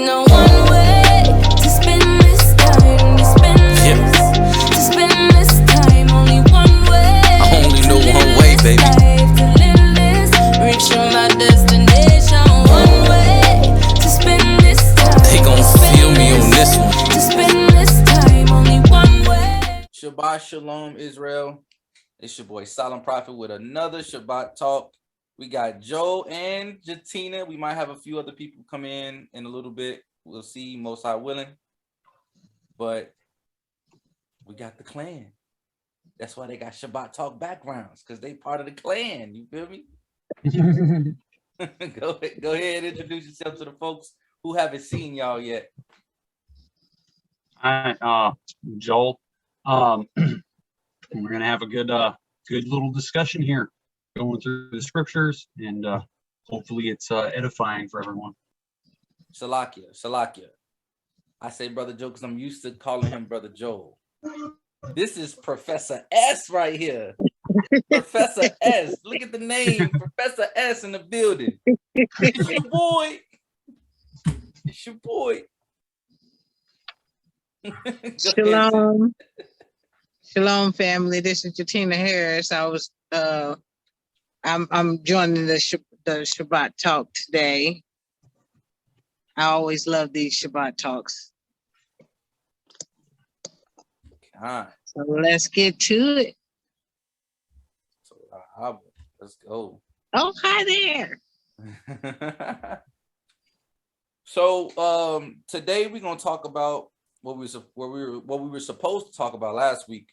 know one way to spend this time. To spend this time. Only one way. I only know one way, baby. To live this, reaching my destination. One way to spend this time. They gon' feel me on this one. To spend this time. Only one way. Shabbat Shalom, Israel. It's your boy Solemn Prophet with another Shabbat talk. We got Joe and Jatina. We might have a few other people come in a little bit. We'll see, most high willing. But we got the clan. That's why they got Shabbat talk backgrounds, because they part of the clan. You feel me? Go ahead and introduce yourself to the folks who haven't seen y'all yet. Hi, Joel. We're gonna have a good little discussion here, going through the scriptures, and hopefully it's edifying for everyone. Salakia. I say Brother Joe because I'm used to calling him Brother Joel. This is Professor S right here. Professor S. Look at the name. Professor S in the building. It's your boy. It's your boy. Shalom. Shalom, family. This is Jatina Harris. I'm joining the Shabbat talk today. I always love these Shabbat talks. God. So let's get to it. So, let's go. Oh, hi there. So today we're gonna talk about what we were supposed to talk about last week,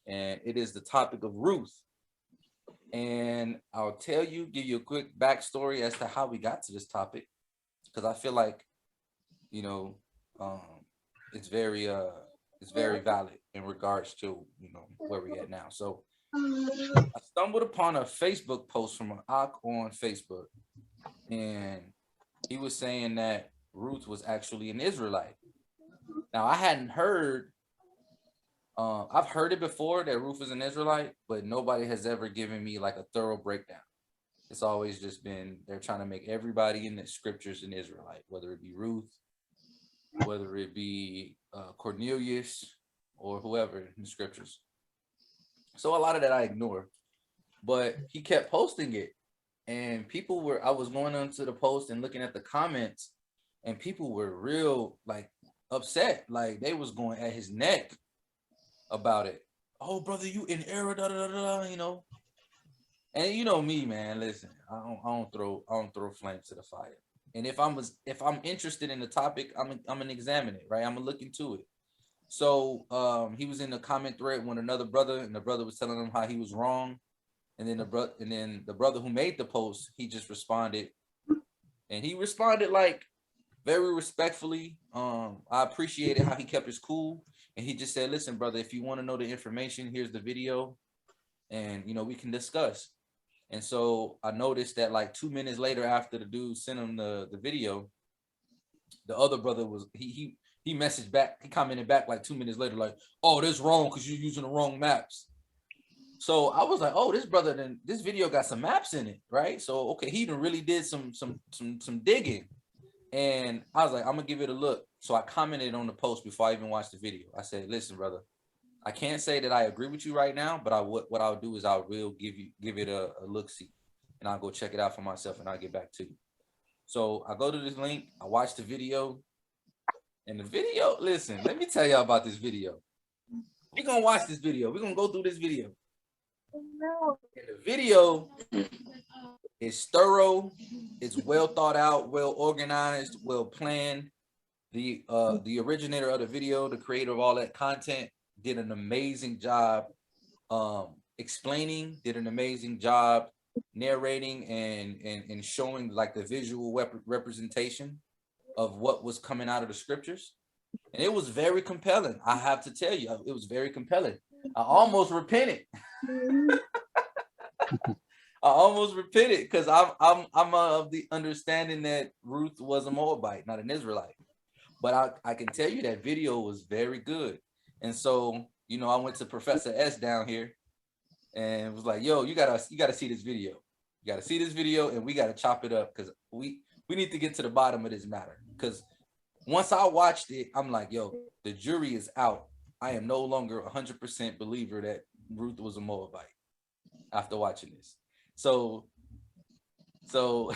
and it is the topic of Ruth. And I'll give you a quick backstory as to how we got to this topic, because I feel like, it's very valid in regards to where we at now. So I stumbled upon a Facebook post from an Ak on Facebook, and he was saying that Ruth was actually an Israelite. Now, I hadn't heard, I've heard it before that Ruth is an Israelite, but nobody has ever given me like a thorough breakdown. It's always just been, they're trying to make everybody in the scriptures an Israelite, whether it be Ruth, whether it be Cornelius, or whoever in the scriptures. So a lot of that I ignore, but he kept posting it, and I was going onto the post and looking at the comments, and people were real like upset, like they was going at his neck about it. Oh, brother, you in error, da da da da, And you know me, man. Listen, I don't throw flames to the fire. And if I'm interested in the topic, I'm gonna examine it, right? I'm gonna look into it. So he was in the comment thread with another brother, and the brother was telling him how he was wrong. And then the brother who made the post, he just responded, and he responded like very respectfully. I appreciated how he kept his cool, and he just said, "Listen, brother, if you want to know the information, here's the video, and we can discuss." And so I noticed that like 2 minutes later, after the dude sent him the video, the other brother was he messaged back, he commented back like 2 minutes later, like, "Oh, that's wrong because you're using the wrong maps." So I was like, "Oh, this video got some maps in it, right?" So okay, he really did some digging, and I was like, "I'm gonna give it a look." So I commented on the post before I even watched the video. I said, "Listen, brother, I can't say that I agree with you right now, but what I'll do is I will give it a look-see, and I'll go check it out for myself, and I'll get back to you." So I go to this link, I watch the video, and the video, listen, let me tell y'all about this video. We're gonna watch this video. We're gonna go through this video. And the video is thorough, it's well thought out, well organized, well planned. The originator of the video, the creator of all that content, did an amazing job explaining, did an amazing job narrating and showing like the visual representation of what was coming out of the scriptures. And it was very compelling. I have to tell you, it was very compelling. I almost repented. Because I'm of the understanding that Ruth was a Moabite, not an Israelite. But I can tell you that video was very good. And so, I went to Professor S down here and was like, "Yo, you gotta see this video. You gotta see this video, and we gotta chop it up, because we need to get to the bottom of this matter. Because once I watched it, I'm like, yo, the jury is out. I am no longer 100% believer that Ruth was a Moabite after watching this. So so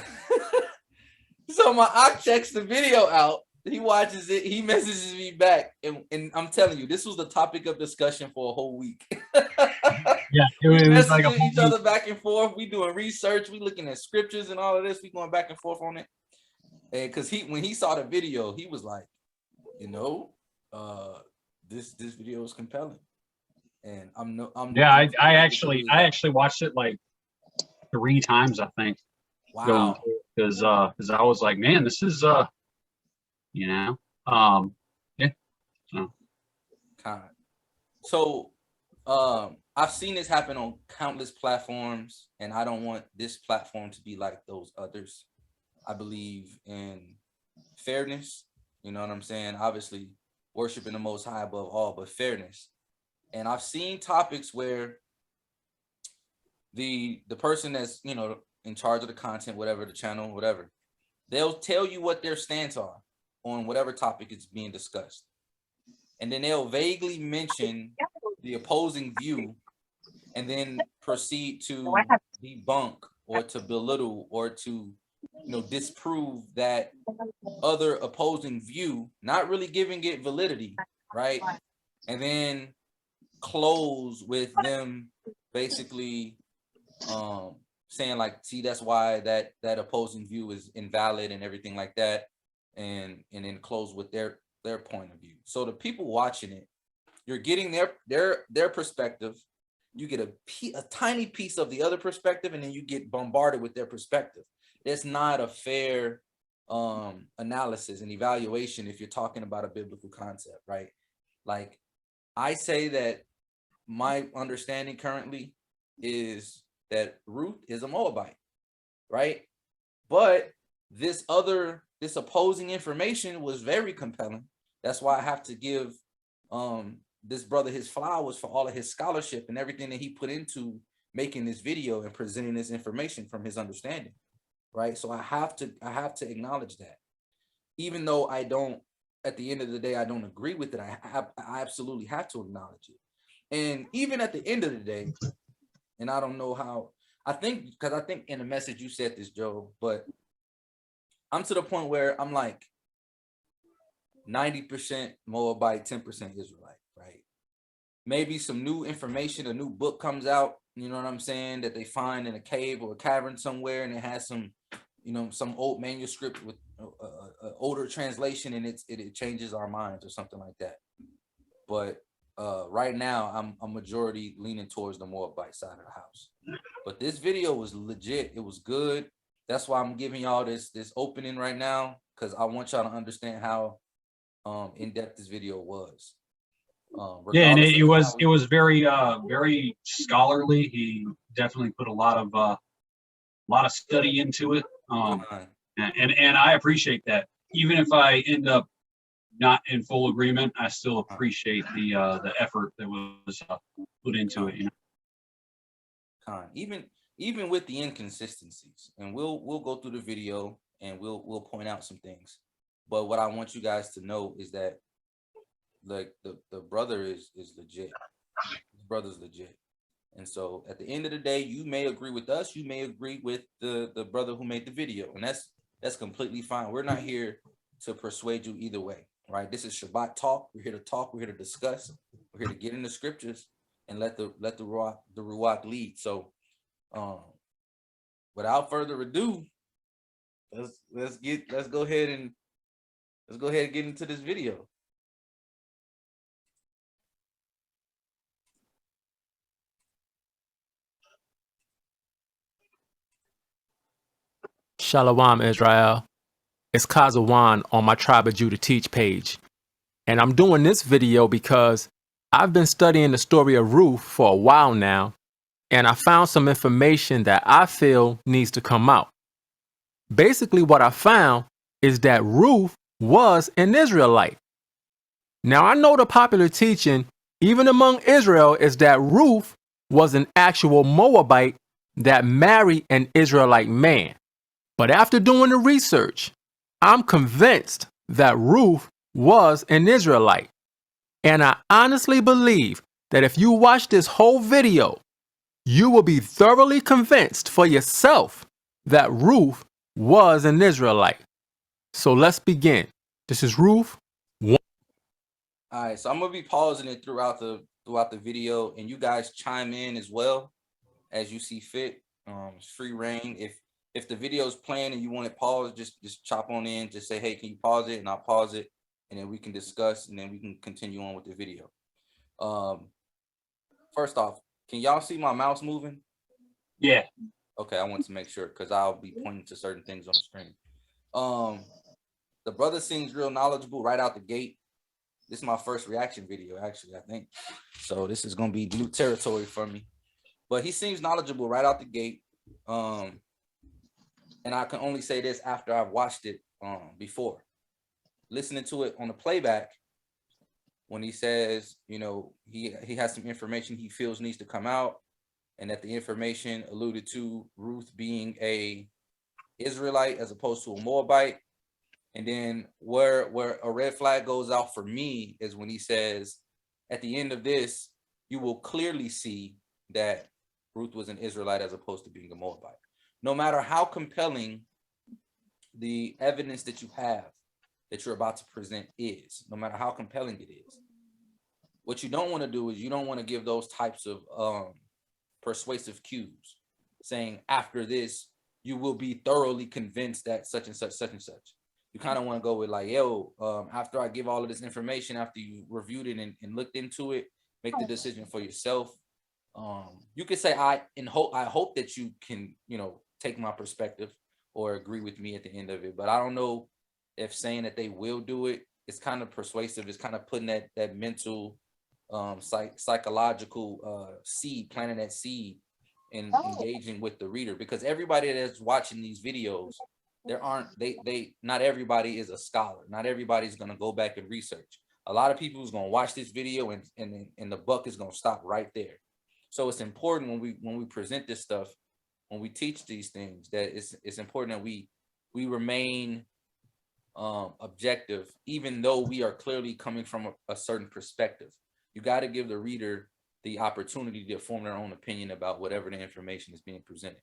my ox checks the video out. He watches it. He messages me back, and I'm telling you, this was the topic of discussion for a whole week. Yeah, We it was like a messaging each other back and forth. We doing research. We looking at scriptures and all of this. We going back and forth on it. And because when he saw the video, he was like, you know, this video is compelling. And I actually watched it like 3 times, I think. Wow. Because I was like, man, this is you know, yeah. So I've seen this happen on countless platforms, and I don't want this platform to be like those others. I believe in fairness, you know what I'm saying? Obviously, worshiping the Most High above all, but fairness. And I've seen topics where the person that's, you know, in charge of the content, whatever, the channel, whatever, they'll tell you what their stance are on whatever topic is being discussed. And then they'll vaguely mention the opposing view and then proceed to debunk or to belittle or to, you know, disprove that other opposing view, not really giving it validity, right? And then close with them basically saying like, see, that's why that opposing view is invalid and everything like that, and then close with their point of view. So the people watching it, you're getting their perspective, you get a tiny piece of the other perspective, and then you get bombarded with their perspective. It's not a fair analysis and evaluation if you're talking about a biblical concept, right? Like, I say that my understanding currently is that Ruth is a Moabite, right? But this opposing information was very compelling. That's why I have to give this brother his flowers for all of his scholarship and everything that he put into making this video and presenting this information from his understanding, right? So I have to acknowledge that, even though I don't, at the end of the day, I don't agree with it. I absolutely have to acknowledge it. And even at the end of the day, and I don't know how, I think in the message you said this, Joe, but I'm to the point where I'm like 90% Moabite, 10% Israelite, right? Maybe some new information, a new book comes out, you know what I'm saying, that they find in a cave or a cavern somewhere, and it has some, you know, some old manuscript with an older translation, and it changes our minds or something like that. But right now, I'm majority leaning towards the Moabite side of the house. But this video was legit. It was good. That's why I'm giving y'all this opening right now, because I want y'all to understand how in-depth this video was. Yeah, and it was very very scholarly. He definitely put a lot of study into it. And I appreciate that. Even if I end up not in full agreement, I still appreciate the effort that was put into it. You know? Even with the inconsistencies, and we'll go through the video and we'll point out some things. But what I want you guys to know is that like the brother is legit. His brother's legit. And so at the end of the day, you may agree with us, you may agree with the brother who made the video, and that's completely fine. We're not here to persuade you either way, right? This is Shabbat talk. We're here to talk, we're here to discuss, we're here to get in the scriptures and let the Ruach lead. So without further ado, let's go ahead and get into this video. Shalom, Israel. It's Kazawan on my Tribe of Judah Teach page. And I'm doing this video because I've been studying the story of Ruth for a while now, and I found some information that I feel needs to come out. Basically, what I found is that Ruth was an Israelite. Now, I know the popular teaching, even among Israel, is that Ruth was an actual Moabite that married an Israelite man. But after doing the research, I'm convinced that Ruth was an Israelite. And I honestly believe that if you watch this whole video, you will be thoroughly convinced for yourself that Ruth was an Israelite. So let's begin. This is Ruth 1. All right, so I'm gonna be pausing it throughout the video, and you guys chime in as well as you see fit. It's free reign. If the video is playing and you want it paused, just chop on in. Just say, hey, can you pause it? And I'll pause it, and then we can discuss, and then we can continue on with the video. First off, can y'all see my mouse moving? Yeah. Okay, I want to make sure because I'll be pointing to certain things on the screen. The brother seems real knowledgeable right out the gate. This is my first reaction video, actually, I think. So this is gonna be new territory for me. But he seems knowledgeable right out the gate. And I can only say this after I've watched it before. Listening to it on the playback, when he says, you know, he has some information he feels needs to come out, and that the information alluded to Ruth being a Israelite as opposed to a Moabite. And then where a red flag goes out for me is when he says, at the end of this, you will clearly see that Ruth was an Israelite as opposed to being a Moabite. No matter how compelling the evidence that you have that you're about to present is, no matter how compelling it is, what you don't want to do is you don't want to give those types of persuasive cues saying after this, you will be thoroughly convinced that such and such, such and such. You kind of want to go with like, yo, after I give all of this information, after you reviewed it and looked into it, make the decision for yourself. You could say, I hope that you can, you know, take my perspective or agree with me at the end of it. But I don't know if saying that they will do it, it's kind of persuasive. It's kind of putting that mental, psychological seed, planting that seed and engaging with the reader. Because everybody that's watching these videos, not everybody is a scholar. Not everybody's going to go back and research. A lot of people is going to watch this video and the buck is going to stop right there. So it's important when we present this stuff, when we teach these things, that it's important that we remain objective, even though we are clearly coming from a certain perspective. You got to give the reader the opportunity to form their own opinion about whatever the information is being presented.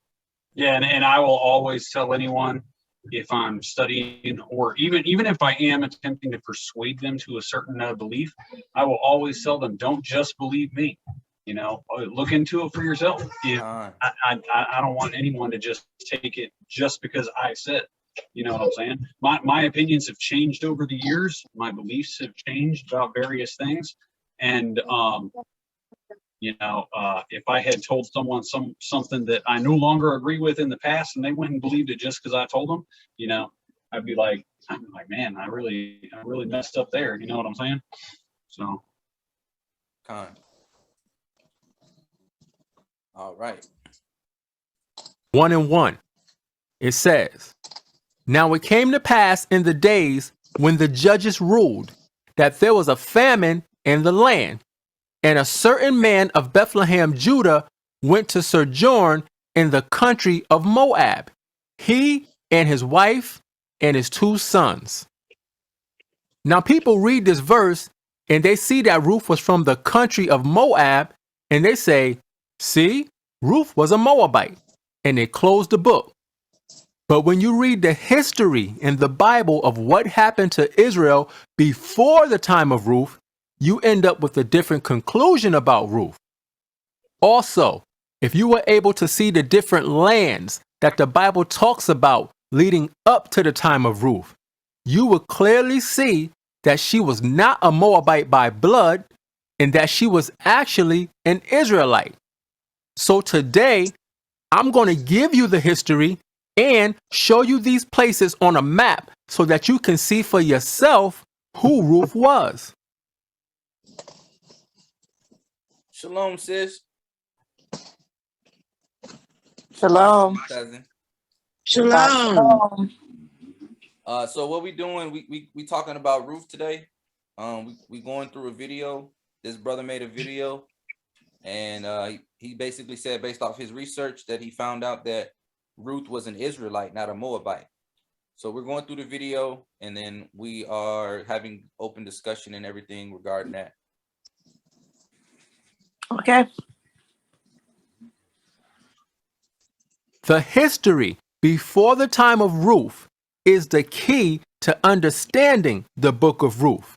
Yeah, and I will always tell anyone, if I'm studying, or even if I am attempting to persuade them to a certain belief, I will always tell them, don't just believe me. You know, look into it for yourself. I don't want anyone to just take it just because I said. You know what I'm saying? My opinions have changed over the years. My beliefs have changed about various things, and if I had told someone something that I no longer agree with in the past, and they went and believed it just because I told them, you know, I'd be like, man, I really messed up there. You know what I'm saying? So. All right. 1 and 1. It says, now it came to pass in the days when the judges ruled that there was a famine in the land, and a certain man of Bethlehem, Judah, went to sojourn in the country of Moab, he and his wife and his 2 sons. Now people read this verse and they see that Ruth was from the country of Moab, and they say, see, Ruth was a Moabite, and they close the book. But when you read the history in the Bible of what happened to Israel before the time of Ruth, you end up with a different conclusion about Ruth. Also, if you were able to see the different lands that the Bible talks about leading up to the time of Ruth, you would clearly see that she was not a Moabite by blood, and that she was actually an Israelite. So today, I'm going to give you the history and show you these places on a map so that you can see for yourself who Ruth was. Shalom, sis. Shalom. Cousin. Shalom. So what we doing? We talking about Ruth today. We going through a video. This brother made a video, and he basically said, based off his research, that he found out that Ruth was an Israelite, not a Moabite. So we're going through the video, and then we are having open discussion and everything regarding that. Okay. The history before the time of Ruth is the key to understanding the book of Ruth.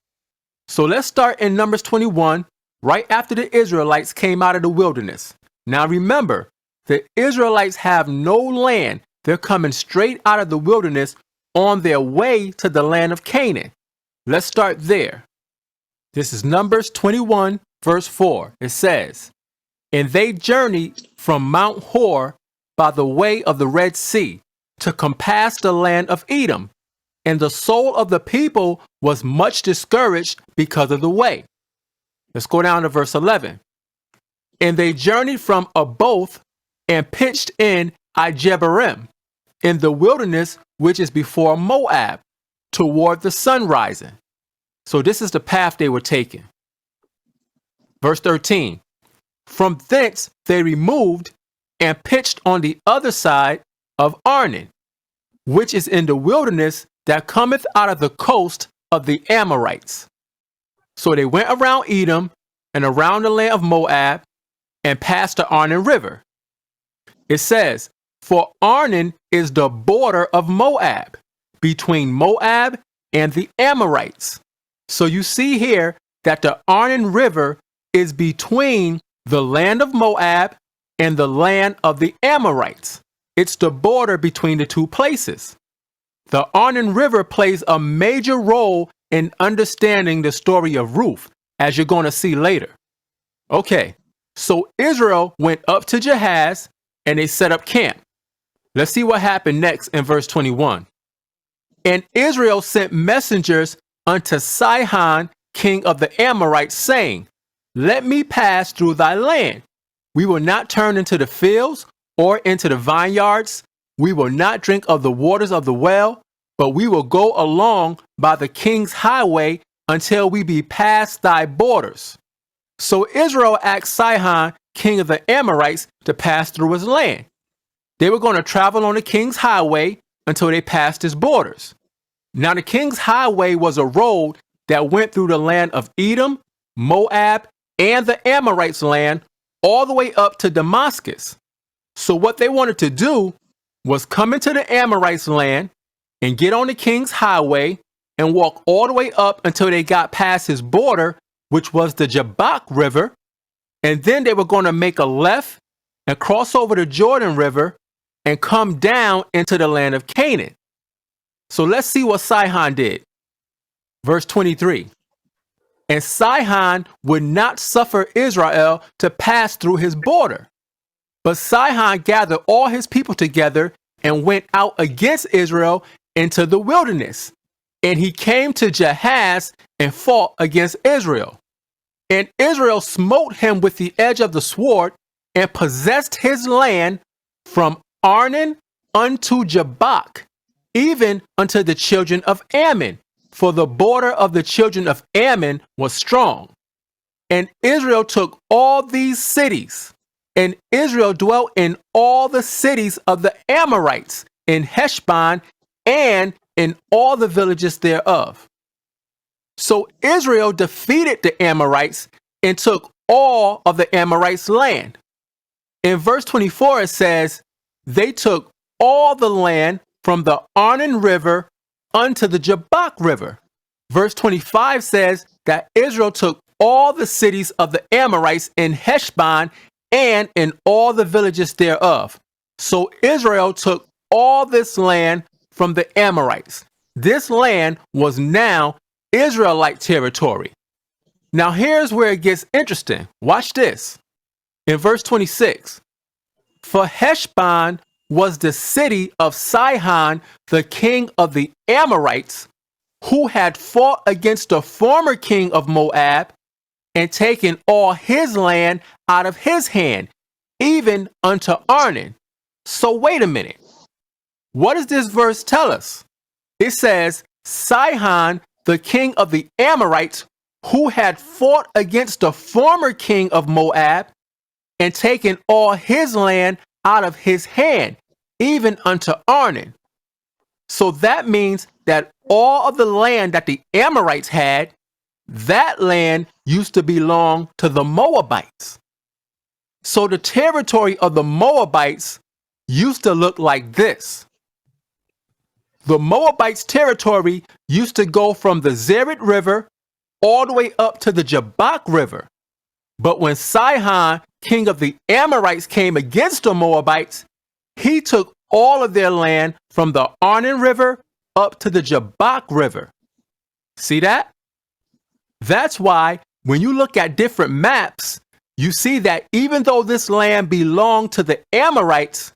So let's start in Numbers 21, right after the Israelites came out of the wilderness. Now remember, the Israelites have no land. They're coming straight out of the wilderness on their way to the land of Canaan. Let's start there. This is Numbers 21, verse 4. It says, "And they journeyed from Mount Hor by the way of the Red Sea to compass the land of Edom. And the soul of the people was much discouraged because of the way." Let's go down to verse 11. "And they journeyed from Oboth and pitched in Ijebarim, in the wilderness which is before Moab, toward the sun rising." So this is the path they were taking. Verse 13. "From thence they removed and pitched on the other side of Arnon, which is in the wilderness that cometh out of the coast of the Amorites." So they went around Edom and around the land of Moab and passed the Arnon River. It says, "For Arnon is the border of Moab, between Moab and the Amorites." So you see here that the Arnon River is between the land of Moab and the land of the Amorites. It's the border between the two places. The Arnon River plays a major role in understanding the story of Ruth, as you're going to see later. Okay, so Israel went up to Jahaz and they set up camp. Let's see what happened next in verse 21. "And Israel sent messengers unto Sihon, king of the Amorites, saying, Let me pass through thy land. We will not turn into the fields or into the vineyards. We will not drink of the waters of the well, but we will go along by the king's highway until we be past thy borders." So Israel asked Sihon, king of the Amorites, to pass through his land. They were going to travel on the king's highway until they passed his borders. Now the king's highway was a road that went through the land of Edom, Moab, and the Amorites' land all the way up to Damascus. So what they wanted to do was come into the Amorites' land and get on the king's highway and walk all the way up until they got past his border, which was the Jabbok River. And then they were going to make a left and cross over the Jordan River and come down into the land of Canaan. So let's see what Sihon did. Verse 23. "And Sihon would not suffer Israel to pass through his border. But Sihon gathered all his people together and went out against Israel into the wilderness. And he came to Jahaz and fought against Israel. And Israel smote him with the edge of the sword and possessed his land from Arnon unto Jabbok, even unto the children of Ammon, for the border of the children of Ammon was strong. And Israel took all these cities, and Israel dwelt in all the cities of the Amorites, in Heshbon, and in all the villages thereof." So Israel defeated the Amorites and took all of the Amorites' land. In verse 24 it says, "They took all the land from the Arnon River unto the Jabbok River." Verse 25 says that Israel took all the cities of the Amorites in Heshbon and in all the villages thereof. So Israel took all this land from the Amorites. This land was now Israelite territory. Now here's where it gets interesting. Watch this. In verse 26, "For Heshbon was the city of Sihon, the king of the Amorites, who had fought against the former king of Moab and taken all his land out of his hand, even unto Arnon." So wait a minute. What does this verse tell us? It says, Sihon, the king of the Amorites, who had fought against the former king of Moab and taken all his land out of his hand, even unto Arnon. So that means that all of the land that the Amorites had, that land used to belong to the Moabites. So the territory of the Moabites used to look like this. The Moabites' territory used to go from the Zered River all the way up to the Jabbok River. But when Sihon, king of the Amorites, came against the Moabites, he took all of their land from the Arnon River up to the Jabbok River. See that? That's why when you look at different maps, you see that even though this land belonged to the Amorites,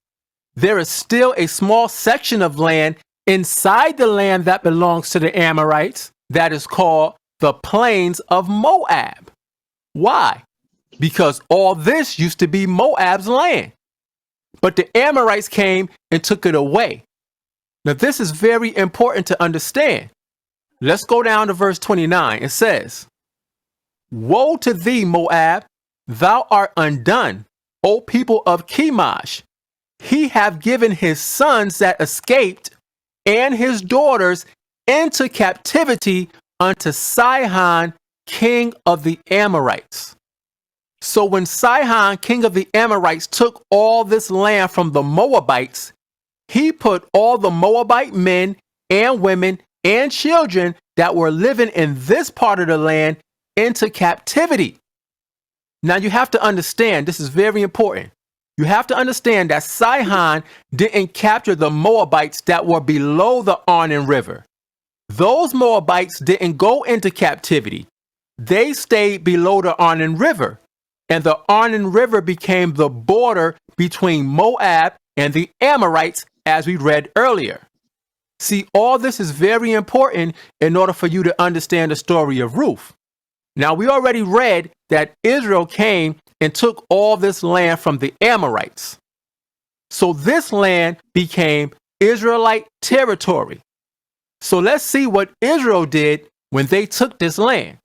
there is still a small section of land inside the land that belongs to the Amorites that is called the Plains of Moab. Why? Because all this used to be Moab's land. But the Amorites came and took it away. Now this is very important to understand. Let's go down to verse 29. It says, "Woe to thee, Moab! Thou art undone, O people of Chemosh. He hath given his sons that escaped and his daughters into captivity unto Sihon, king of the Amorites." So when Sihon, king of the Amorites, took all this land from the Moabites, he put all the Moabite men and women and children that were living in this part of the land into captivity. Now you have to understand, this is very important. You have to understand that Sihon didn't capture the Moabites that were below the Arnon River. Those Moabites didn't go into captivity. They stayed below the Arnon River. And the Arnon River became the border between Moab and the Amorites, as we read earlier. See, all this is very important in order for you to understand the story of Ruth. Now, we already read that Israel came and took all this land from the Amorites. So this land became Israelite territory. So let's see what Israel did when they took this land.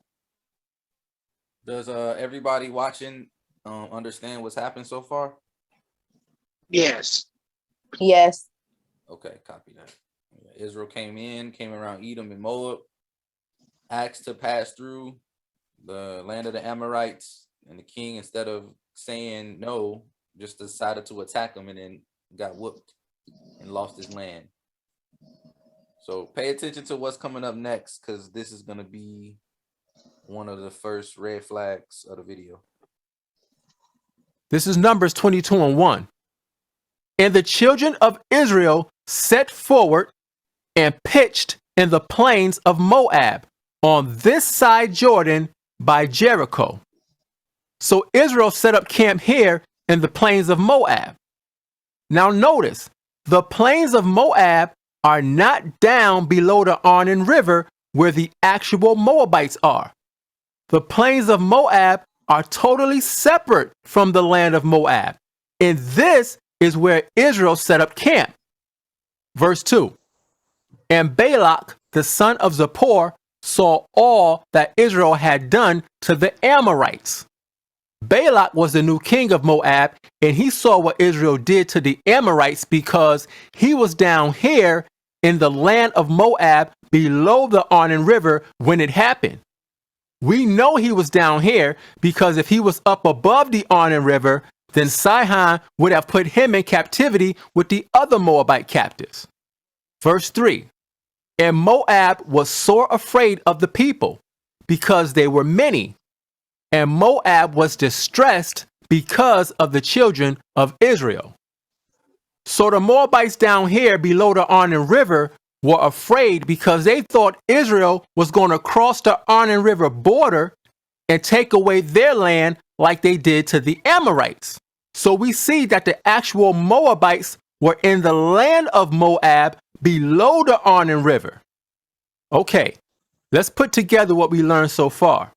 Does everybody watching understand what's happened so far? Yes. Yes. Okay, copy that. Israel came around Edom and Moab, asked to pass through the land of the Amorites, and the king, instead of saying no, just decided to attack them and then got whooped and lost his land. So pay attention to what's coming up next, because this is going to be one of the first red flags of the video. This is Numbers 22:1. "And the children of Israel set forward and pitched in the plains of Moab on this side Jordan by Jericho." So Israel set up camp here in the plains of Moab. Now notice, the plains of Moab are not down below the Arnon River where the actual Moabites are. The plains of Moab are totally separate from the land of Moab. And this is where Israel set up camp. Verse 2. "And Balak, the son of Zippor, saw all that Israel had done to the Amorites." Balak was the new king of Moab, and he saw what Israel did to the Amorites because he was down here in the land of Moab below the Arnon River when it happened. We know he was down here because if he was up above the Arnon River, then Sihon would have put him in captivity with the other Moabite captives. Verse 3. "And Moab was sore afraid of the people because they were many, and Moab was distressed because of the children of Israel." So the Moabites down here below the Arnon River were afraid because they thought Israel was going to cross the Arnon River border and take away their land like they did to the Amorites. So we see that the actual Moabites were in the land of Moab below the Arnon River. Okay, let's put together what we learned so far.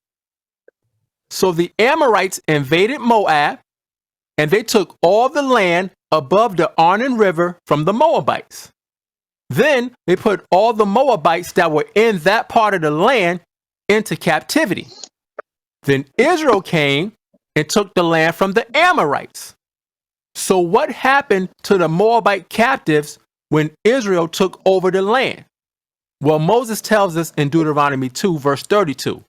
So the Amorites invaded Moab, and they took all the land above the Arnon River from the Moabites. Then they put all the Moabites that were in that part of the land into captivity. Then Israel came and took the land from the Amorites. So what happened to the Moabite captives when Israel took over the land? Well, Moses tells us in Deuteronomy 2, verse 32.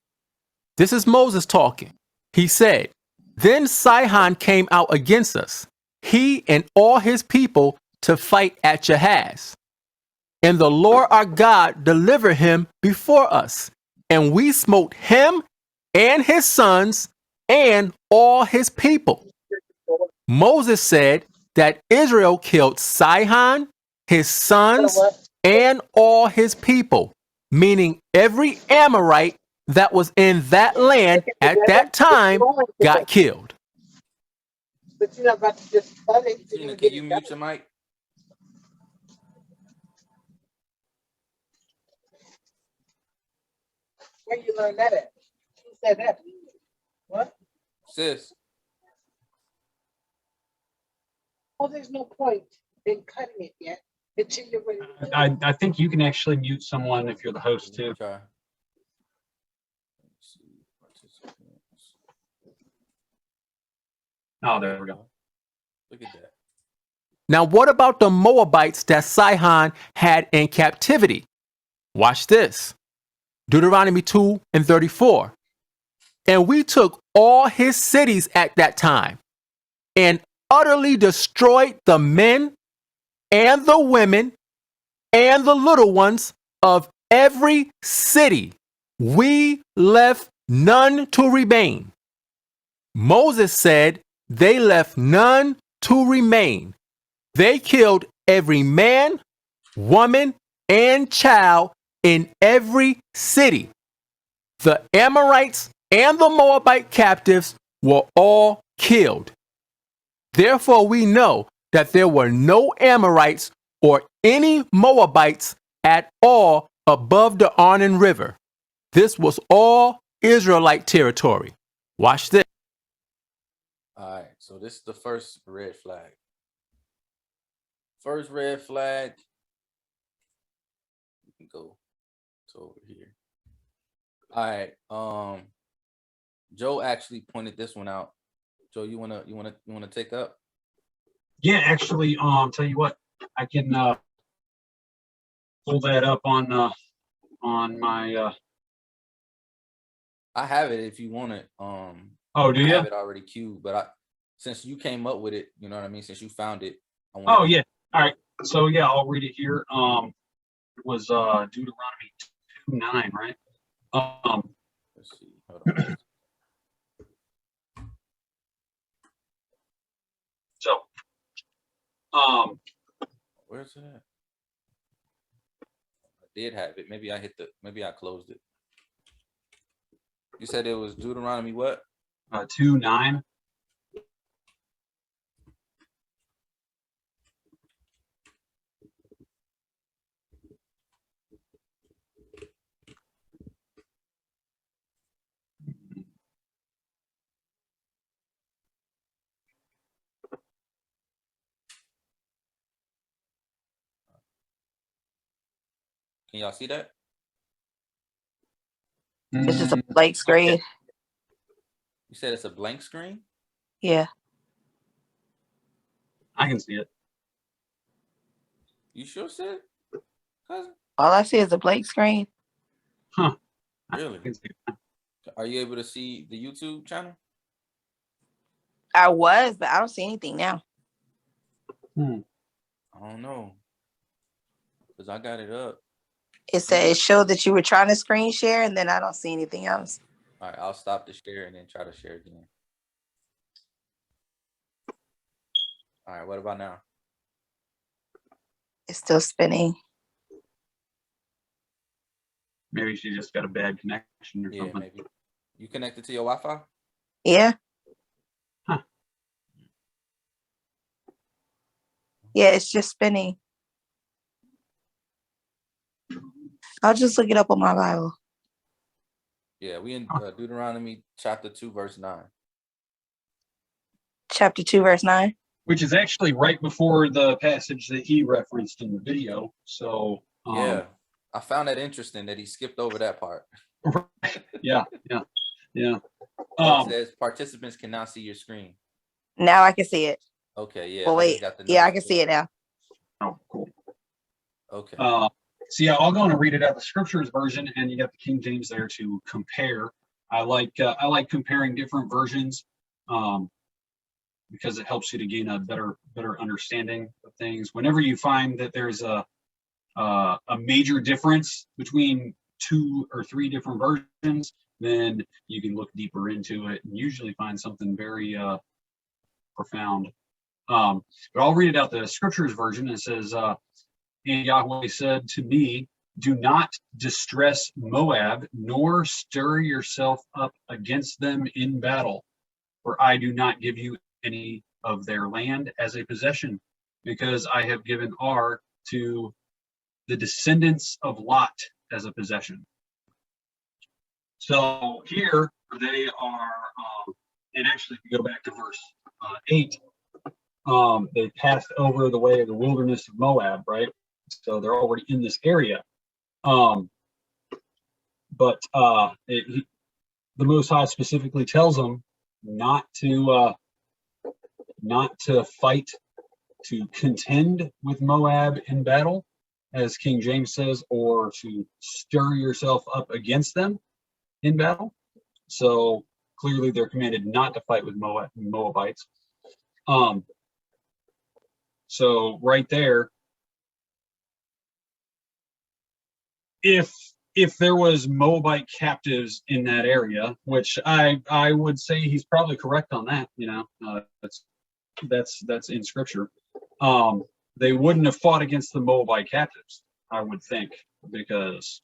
This is Moses talking. He said, "Then Sihon came out against us, he and all his people, to fight at Jahaz. And the Lord our God delivered him before us, and we smote him and his sons and all his people." Moses said that Israel killed Sihon, his sons, and all his people, meaning every Amorite that was in that land at that time got killed. But you're not about to just cut it. Tina, can you mute your mic? Where you learn that at? Who said that? What? Sis, Well, there's no point in cutting it yet until you're ready. I think you can actually mute someone if you're the host too. try. Let's see, participants. Oh, there we go. Look at that. Now, what about the Moabites that Sihon had in captivity? Watch this. Deuteronomy 2 and 34. "And we took all his cities at that time, and utterly destroyed the men and the women and the little ones of every city. We left none to remain." Moses said they left none to remain. They killed every man, woman, and child in every city. The Amorites and the Moabite captives were all killed. Therefore, we know that there were no Amorites or any Moabites at all above the Arnon River. This was all Israelite territory. Watch this. All right, so this is the first red flag. First red flag. You can go to over here. All right. Joe actually pointed this one out. Joe, you wanna take up? Yeah, actually, tell you what, I can pull that up on my. I have it if you want it. Oh, do I you? have it already queued, but since you came up with it, you know what I mean. Since you found it. Oh yeah. All right. So yeah, I'll read it here. It was Deuteronomy 2:9, right? Let's see. Hold on. So, Where's it at? I did have it. Maybe I closed it. You said it was Deuteronomy what? 2:9. Can y'all see that? It's just a blank screen. You said it's a blank screen? Yeah. I can see it. You sure, Sid? Cousin? All I see is a blank screen. Huh. Really? I can see it. Are you able to see the YouTube channel? I was, but I don't see anything now. I don't know. Because I got it up. It said it showed that you were trying to screen share, and then I don't see anything else. All right, I'll stop the share and then try to share again. All right, what about now? It's still spinning. Maybe she just got a bad connection or Yeah, something. maybe. You connected to your Wi-Fi? Yeah. Huh. Yeah, it's just spinning. I'll just look it up on my Bible. Yeah, we in Deuteronomy chapter 2, verse 9. Chapter 2, verse 9. Which is actually right before the passage that he referenced in the video. So Yeah, I found that interesting that he skipped over that part. yeah. It says participants can now see your screen. Now I can see it. Okay, yeah. Well, I just wait. got the Yeah, I can see it now. Oh, cool. Okay. So yeah, I'll go and read it out the scriptures version, and you got the King James there to compare. I like comparing different versions because it helps you to gain a better understanding of things. Whenever you find that there's a major difference between 2 or 3 different versions, then you can look deeper into it and usually find something very profound. But I'll read it out the scriptures version. It says, and Yahweh said to me, do not distress Moab, nor stir yourself up against them in battle, for I do not give you any of their land as a possession, because I have given Ar to the descendants of Lot as a possession. So here they are, and actually if you go back to verse 8, they passed over the way of the wilderness of Moab, right? So they're already in this area. The Most High specifically tells them not to fight, to contend with Moab in battle, as King James says, or to stir yourself up against them in battle. So clearly they're commanded not to fight with Moabites. So right there, if there was Moabite captives in that area, which I would say he's probably correct on that, that's in scripture. They wouldn't have fought against the Moabite captives, I would think, because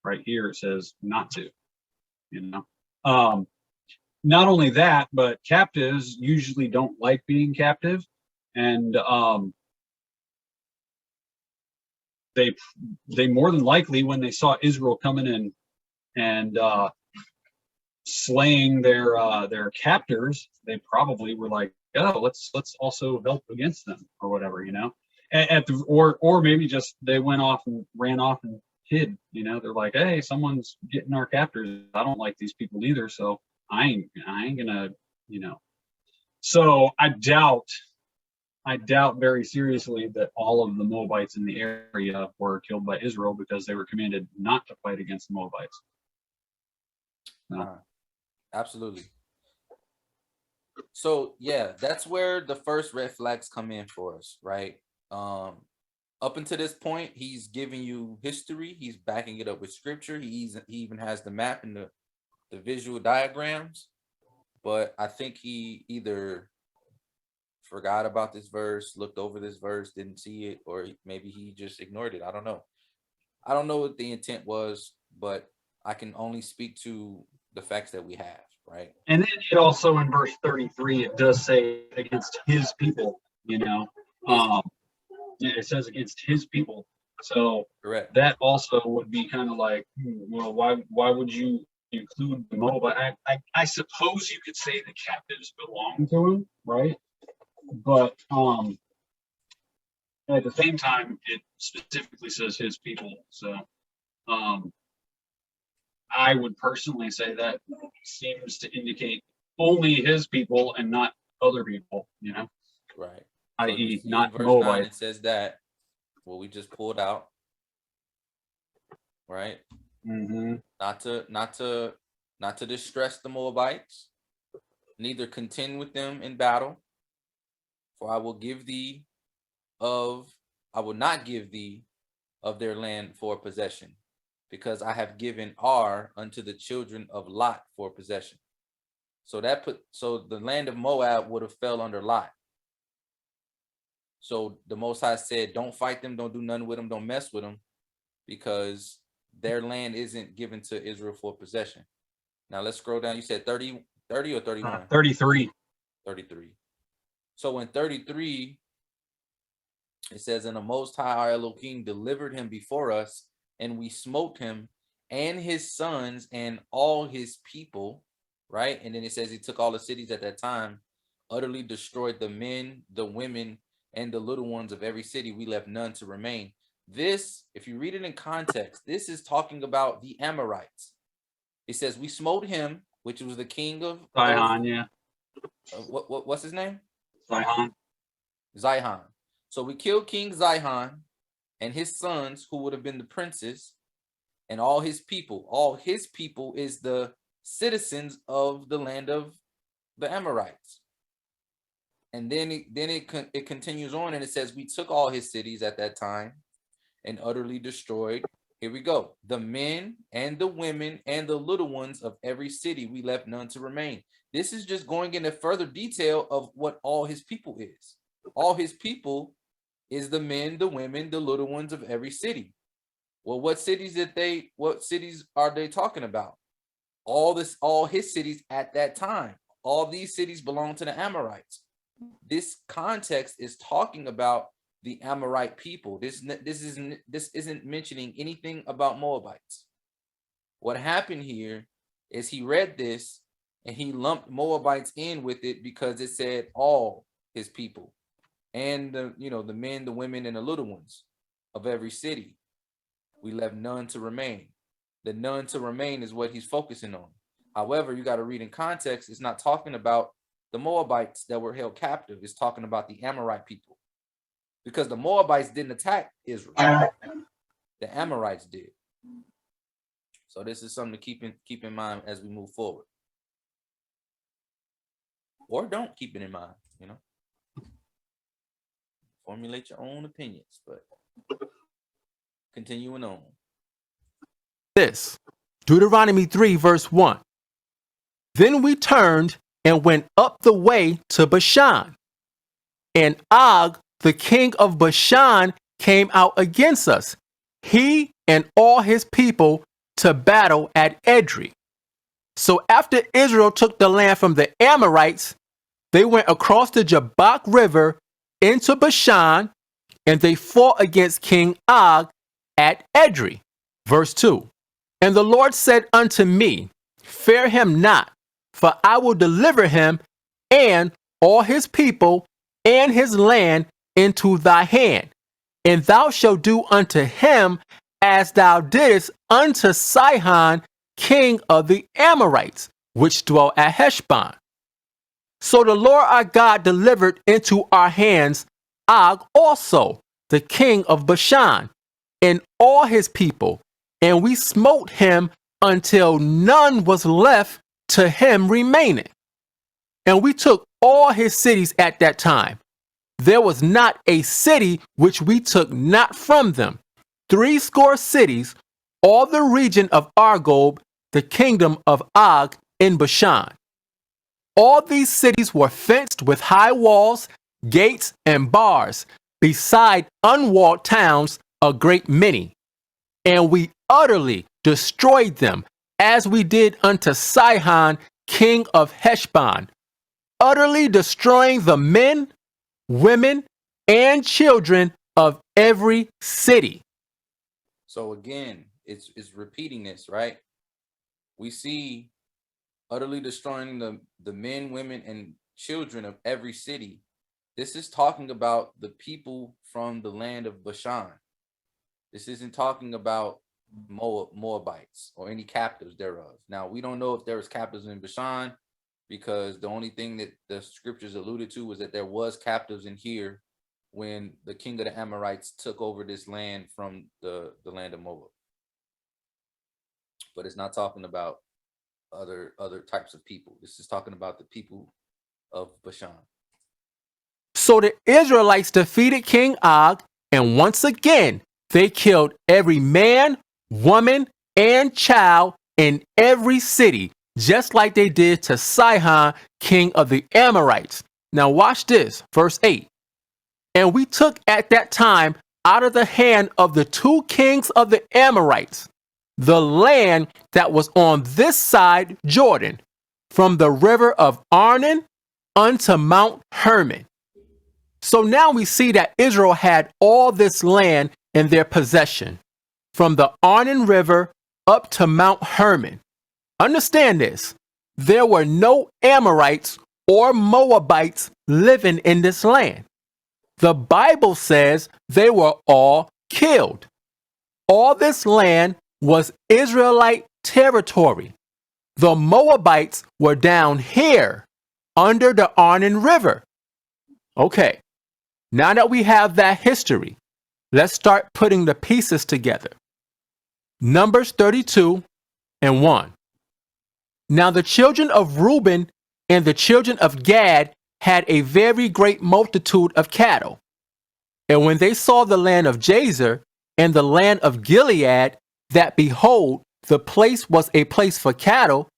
right here it says not to, not only that, but captives usually don't like being captive, and they more than likely, when they saw Israel coming in and slaying their captors, they probably were like, oh, let's also help against them or whatever, or maybe just they went off and ran off and hid. They're like, hey, someone's getting our captors. I don't like these people either, so I ain't gonna. So I doubt very seriously that all of the Moabites in the area were killed by Israel because they were commanded not to fight against the Moabites. No. Absolutely. So yeah, that's where the first red flags come in for us, right? Up until this point, he's giving you history. He's backing it up with scripture. He even has the map and the visual diagrams. But I think he either forgot about this verse, looked over this verse, didn't see it, or maybe he just ignored it. I don't know. I don't know what the intent was, but I can only speak to the facts that we have, right? And then it also in verse 33, it does say against his people, it says against his people. So correct. That also would be kind of like, well, why would you include the Moabite? I suppose you could say the captives belong to him, right? But at the same time, it specifically says his people. So I would personally say that seems to indicate only his people and not other people, Right. i.e. So not verse Moabite. 9, it says that what we just pulled out, right? Mm-hmm. Not to distress the Moabites, neither contend with them in battle, for I will not give thee of their land for possession, because I have given Ar unto the children of Lot for possession. So the land of Moab would have fell under Lot. So the Most High said, don't fight them, don't do nothing with them, don't mess with them, because their land isn't given to Israel for possession. Now let's scroll down. You said 30 or 31? 33. 33. So in 33, it says, and the Most High our Elohim delivered him before us, and we smote him and his sons and all his people, right? And then it says he took all the cities at that time, utterly destroyed the men, the women, and the little ones of every city. We left none to remain. This, if you read it in context, this is talking about the Amorites. It says we smote him, which was the king of Sihon, yeah. What's his name? Sihon. Sihon. So we killed King Sihon, and his sons, who would have been the princes, and all his people. All his people is the citizens of the land of the Amorites. And then it continues on, and it says, we took all his cities at that time and utterly destroyed. Here we go. The men and the women and the little ones of every city, we left none to remain. This is just going into further detail of what all his people is. All his people is the men, the women, the little ones of every city. Well, what cities are they talking about? All his cities at that time. All these cities belong to the Amorites. This context is talking about the Amorite people. This isn't mentioning anything about Moabites. What happened here is he read this and he lumped Moabites in with it because it said all his people and the men, the women, and the little ones of every city. We left none to remain. The none to remain is what he's focusing on. However, you got to read in context. It's not talking about the Moabites that were held captive. It's talking about the Amorite people, because the Moabites didn't attack Israel. The Amorites did. So this is something to keep in mind as we move forward. Or don't keep it in mind, Formulate your own opinions, but continuing on. This, Deuteronomy 3, verse 1. Then we turned and went up the way to Bashan. And Og, the king of Bashan, came out against us, he and all his people, to battle at Edrei. So after Israel took the land from the Amorites, they went across the Jabbok River into Bashan, and they fought against King Og at Edrei. Verse 2. And the Lord said unto me, fear him not, for I will deliver him and all his people and his land into thy hand, and thou shalt do unto him as thou didst unto Sihon, king of the Amorites, which dwelt at Heshbon. So the Lord our God delivered into our hands Og also, the king of Bashan, and all his people, and we smote him until none was left to him remaining. And we took all his cities at that time. There was not a city which we took not from them. 80 cities, all the region of Argob, the kingdom of Og in Bashan. All these cities were fenced with high walls, gates, and bars, beside unwalled towns a great many. And we utterly destroyed them, as we did unto Sihon, king of Heshbon, utterly destroying the men, women, and children of every city. So again, it's repeating this, right? We see utterly destroying the men, women, and children of every city. This is talking about the people from the land of Bashan. This isn't talking about Moabites or any captives thereof. Now, we don't know if there was captives in Bashan, because the only thing that the scriptures alluded to was that there was captives in here when the king of the Amorites took over this land from the land of Moab. But it's not talking about other types of people. This is talking about the people of Bashan. So the Israelites defeated King Og, and once again they killed every man, woman, and child in every city, just like they did to Sihon, king of the Amorites. Now watch this, verse 8. And we took at that time out of the hand of the 2 kings of the Amorites the land that was on this side Jordan, from the river of Arnon unto Mount Hermon. So now we see that Israel had all this land in their possession, from the Arnon River up to Mount Hermon. Understand this, there were no Amorites or Moabites living in this land. The Bible says they were all killed. All this land was Israelite territory. The Moabites were down here under the Arnon River. Okay, now that we have that history, Let's start putting the pieces together. Numbers 32:1. Now the children of Reuben and the children of Gad had a very great multitude of cattle. And when they saw the land of Jazer and the land of Gilead, that behold, the place was a place for cattle,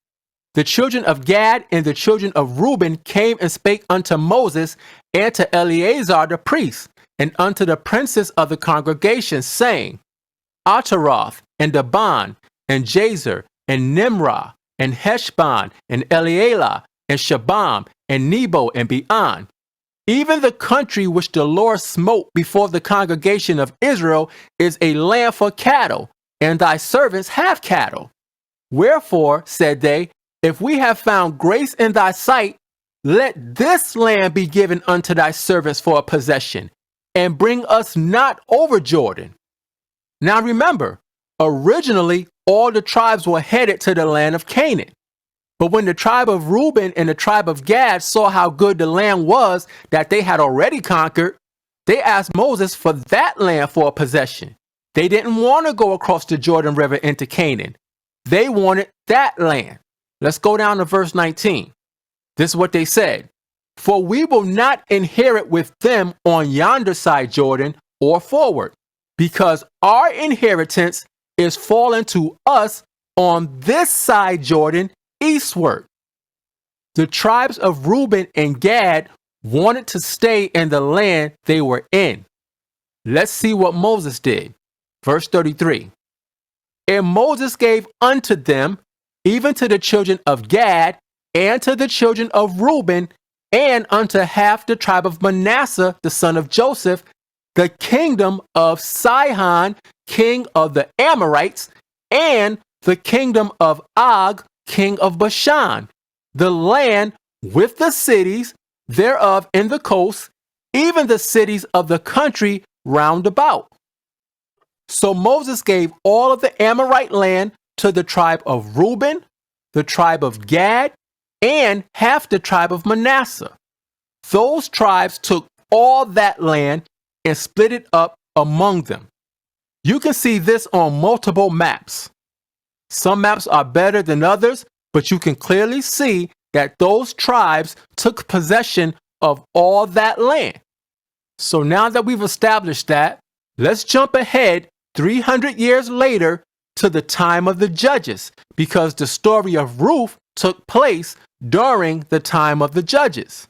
the children of Gad and the children of Reuben came and spake unto Moses and to Eleazar the priest, and unto the princes of the congregation, saying, Ataroth and Daban and Jazer and Nimrah and Heshbon and Elealah and Shabam and Nebo and Beon, even the country which the Lord smote before the congregation of Israel is a land for cattle, and thy servants have cattle. Wherefore, said they, if we have found grace in thy sight, let this land be given unto thy servants for a possession, and bring us not over Jordan. Now remember, originally all the tribes were headed to the land of Canaan. But when the tribe of Reuben and the tribe of Gad saw how good the land was that they had already conquered, they asked Moses for that land for a possession. They didn't want to go across the Jordan River into Canaan. They wanted that land. Let's go down to verse 19. This is what they said. For we will not inherit with them on yonder side Jordan or forward, because our inheritance is fallen to us on this side Jordan eastward. The tribes of Reuben and Gad wanted to stay in the land they were in. Let's see what Moses did. Verse 33. And Moses gave unto them, even to the children of Gad, and to the children of Reuben, and unto half the tribe of Manasseh, the son of Joseph, the kingdom of Sihon, king of the Amorites, and the kingdom of Og, king of Bashan, the land with the cities thereof in the coast, even the cities of the country round about. So Moses gave all of the Amorite land to the tribe of Reuben, the tribe of Gad, and half the tribe of Manasseh. Those tribes took all that land and split it up among them. You can see this on multiple maps. Some maps are better than others, but you can clearly see that those tribes took possession of all that land. So now that we've established that, let's jump ahead 300 years later to the time of the judges, because the story of Ruth took place during the time of the judges.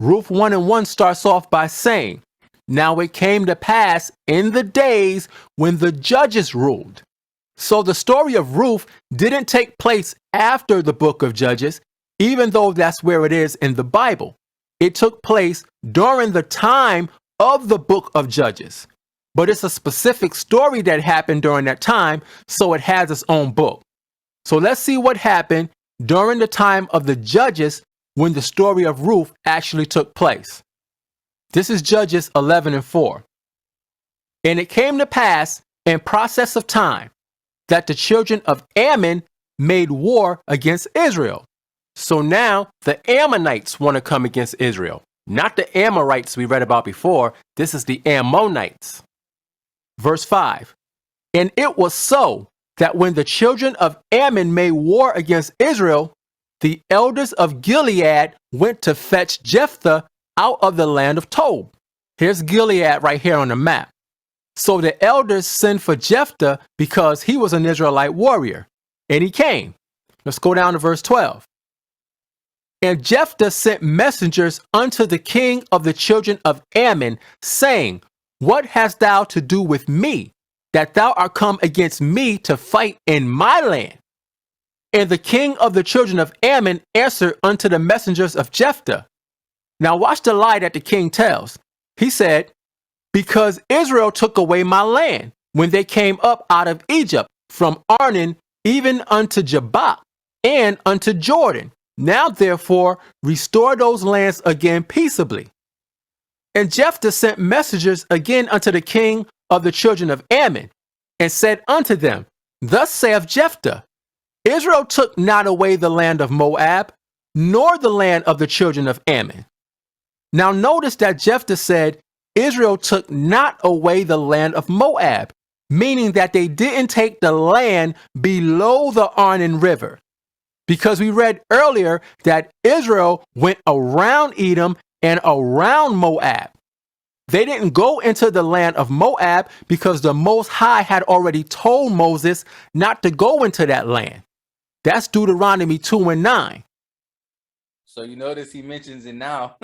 Ruth 1:1 starts off by saying, Now it came to pass in the days when the judges ruled. So the story of Ruth didn't take place after the book of Judges, even though that's where it is in the Bible. It took place during the time of the book of Judges. But it's a specific story that happened during that time, so it has its own book. So let's see what happened during the time of the Judges when the story of Ruth actually took place. This is Judges 11:4. And it came to pass in process of time that the children of Ammon made war against Israel. So now the Ammonites want to come against Israel. Not the Amorites we read about before. This is the Ammonites. Verse 5. And it was so that when the children of Ammon made war against Israel, the elders of Gilead went to fetch Jephthah out of the land of Tob. Here's Gilead right here on the map. So the elders sent for Jephthah because he was an Israelite warrior, and he came. Let's go down to verse 12. And Jephthah sent messengers unto the king of the children of Ammon, saying, What hast thou to do with me, that thou art come against me to fight in my land? And the king of the children of Ammon answered unto the messengers of Jephthah. Now watch the lie that the king tells. He said, Because Israel took away my land when they came up out of Egypt, from Arnon even unto Jabbok, and unto Jordan. Now therefore restore those lands again peaceably. And Jephthah sent messengers again unto the king of the children of Ammon, and said unto them, Thus saith Jephthah, Israel took not away the land of Moab, nor the land of the children of Ammon. Now notice that Jephthah said, Israel took not away the land of Moab, meaning that they didn't take the land below the Arnon River. Because we read earlier that Israel went around Edom and around Moab. They didn't go into the land of Moab because the Most High had already told Moses not to go into that land. That's Deuteronomy 2 and 9. So you notice he mentions it now.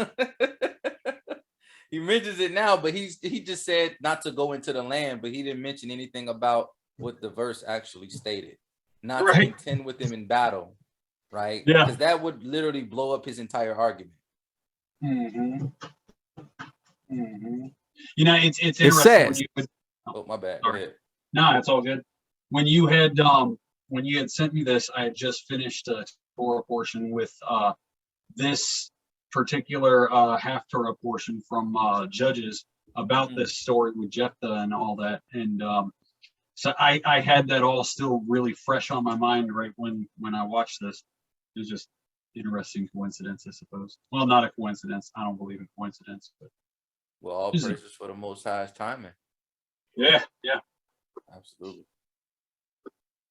He mentions it now, but he just said not to go into the land, but he didn't mention anything about what the verse actually stated. Not to contend with him in battle, right? Yeah. Because that would literally blow up his entire argument. Mm-hmm. Mm-hmm. You know, it's It interesting. says, Oh, my bad. Go ahead. No, it's all good. When you had sent me this, I had just finished a Torah portion with this particular Haftarah portion from Judges about this story with Jephthah and all that, and so I had that all still really fresh on my mind right when I watched this. It was just interesting coincidence, I suppose. Well, not a coincidence. I don't believe in coincidence, but Well, all praises for the Most High's timing. yeah, Absolutely.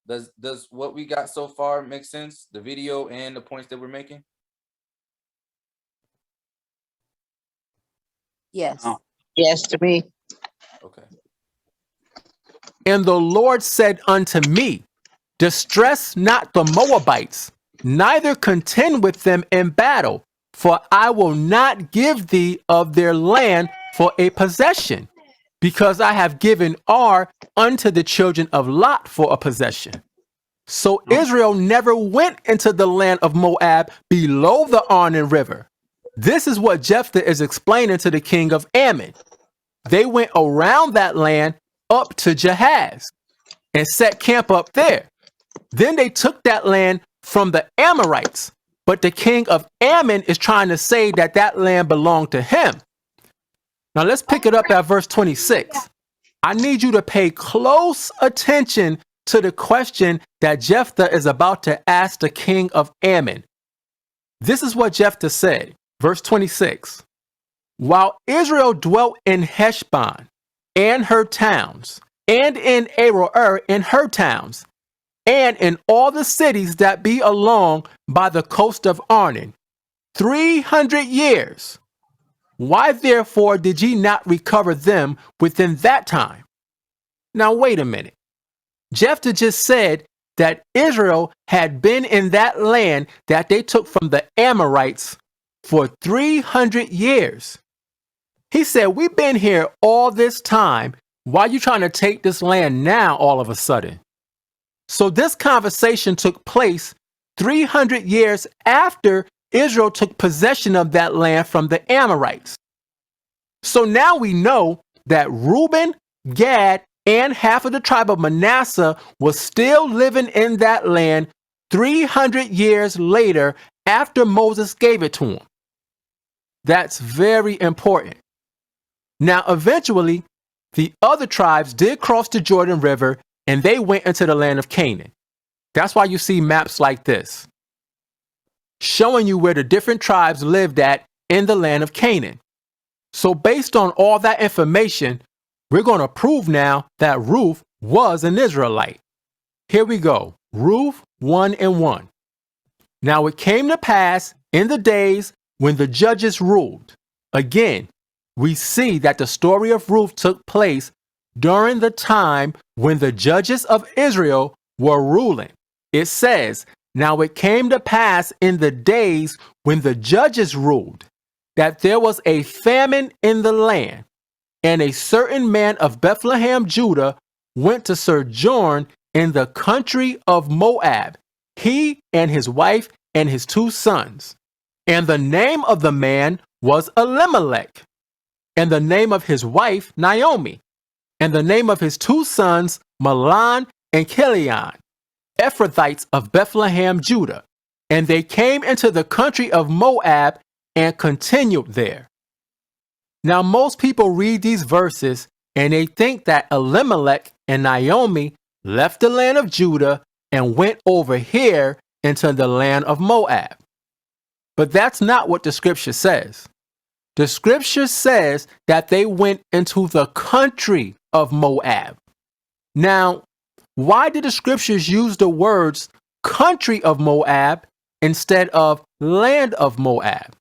Does what we got so far make sense? The video and the points that we're making? Yes. Oh. Yes, to me. Okay. and the Lord said unto me, distress not the Moabites, neither contend with them in battle, for I will not give thee of their land for a possession, because I have given Ar unto the children of Lot for a possession. So Israel never went into the land of Moab below the Arnon River. This is what Jephthah is explaining to the king of Ammon. They went around that land up to Jahaz and set camp up there. Then they took that land from the Amorites, but the king of Ammon is trying to say that that land belonged to him. Now let's pick it up at verse 26. I need you to pay close attention to the question that Jephthah is about to ask the king of Ammon. This is what Jephthah said, verse 26. While Israel dwelt in Heshbon and her towns, and in Aroer and her towns, and in all the cities that be along by the coast of Arnon, 300 years. Why therefore did ye not recover them within that time? Now wait a minute. Jephthah just said that Israel had been in that land that they took from the Amorites for 300 years. He said, we've been here all this time. Why are you trying to take this land now all of a sudden? So this conversation took place 300 years after Israel took possession of that land from the Amorites. So now we know that Reuben, Gad, and half of the tribe of Manasseh was still living in that land 300 years later after Moses gave it to them. That's very important. Now, eventually, the other tribes did cross the Jordan River and they went into the land of Canaan. That's why you see maps like this, showing you where the different tribes lived at in the land of Canaan. So based on all that information, we're going to prove now that Ruth was an Israelite. Here we go. Ruth 1:1. Now it came to pass in the days when the judges ruled. Again, we see that the story of Ruth took place during the time when the judges of Israel were ruling. It says, now it came to pass in the days when the judges ruled, that there was a famine in the land, and a certain man of Bethlehem, Judah, went to sojourn in the country of Moab, he and his wife and his 2 sons. And the name of the man was Elimelech, and the name of his wife Naomi, and the name of his 2 sons Mahlon and Chilion, Ephrathites of Bethlehem, Judah. And they came into the country of Moab and continued there. Now, most people read these verses and they think that Elimelech and Naomi left the land of Judah and went over here into the land of Moab. But that's not what the scripture says. The scripture says that they went into the country of Moab. Now, why did the scriptures use the words country of Moab instead of land of Moab?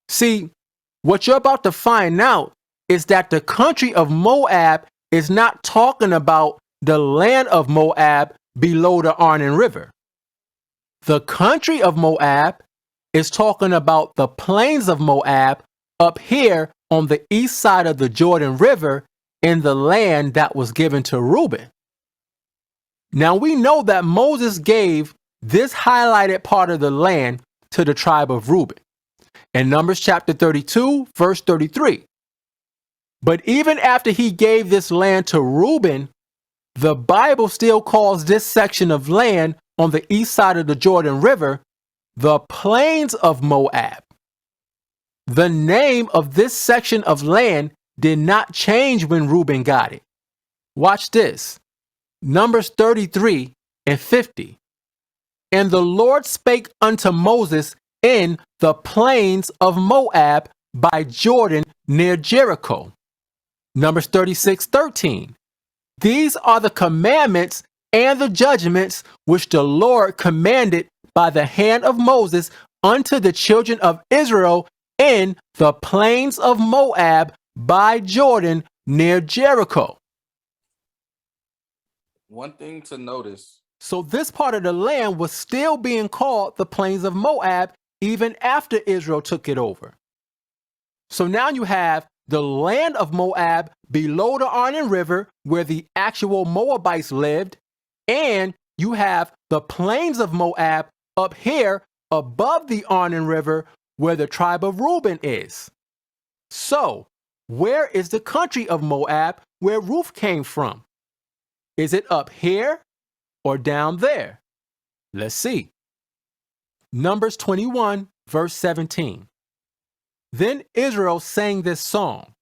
See, what you're about to find out is that the country of Moab is not talking about the land of Moab below the Arnon River. The country of Moab is talking about the plains of Moab up here on the east side of the Jordan River in the land that was given to Reuben. Now we know that Moses gave this highlighted part of the land to the tribe of Reuben in Numbers chapter 32, verse 33. But even after he gave this land to Reuben, the Bible still calls this section of land on the east side of the Jordan River the plains of Moab. The name of this section of land did not change when Reuben got it. Watch this. Numbers 33 and 50. And the Lord spake unto Moses in the plains of Moab by Jordan near Jericho. Numbers 36:13. These are the commandments and the judgments which the Lord commanded by the hand of Moses unto the children of Israel in the plains of Moab by Jordan near Jericho. One thing to notice. So this part of the land was still being called the plains of Moab even after Israel took it over. So now you have the land of Moab below the Arnon River where the actual Moabites lived, and you have the plains of Moab up here above the Arnon River where the tribe of Reuben is. So, where is the country of Moab where Ruth came from? Is it up here or down there? Let's see. Numbers 21, verse 17. Then Israel sang this song.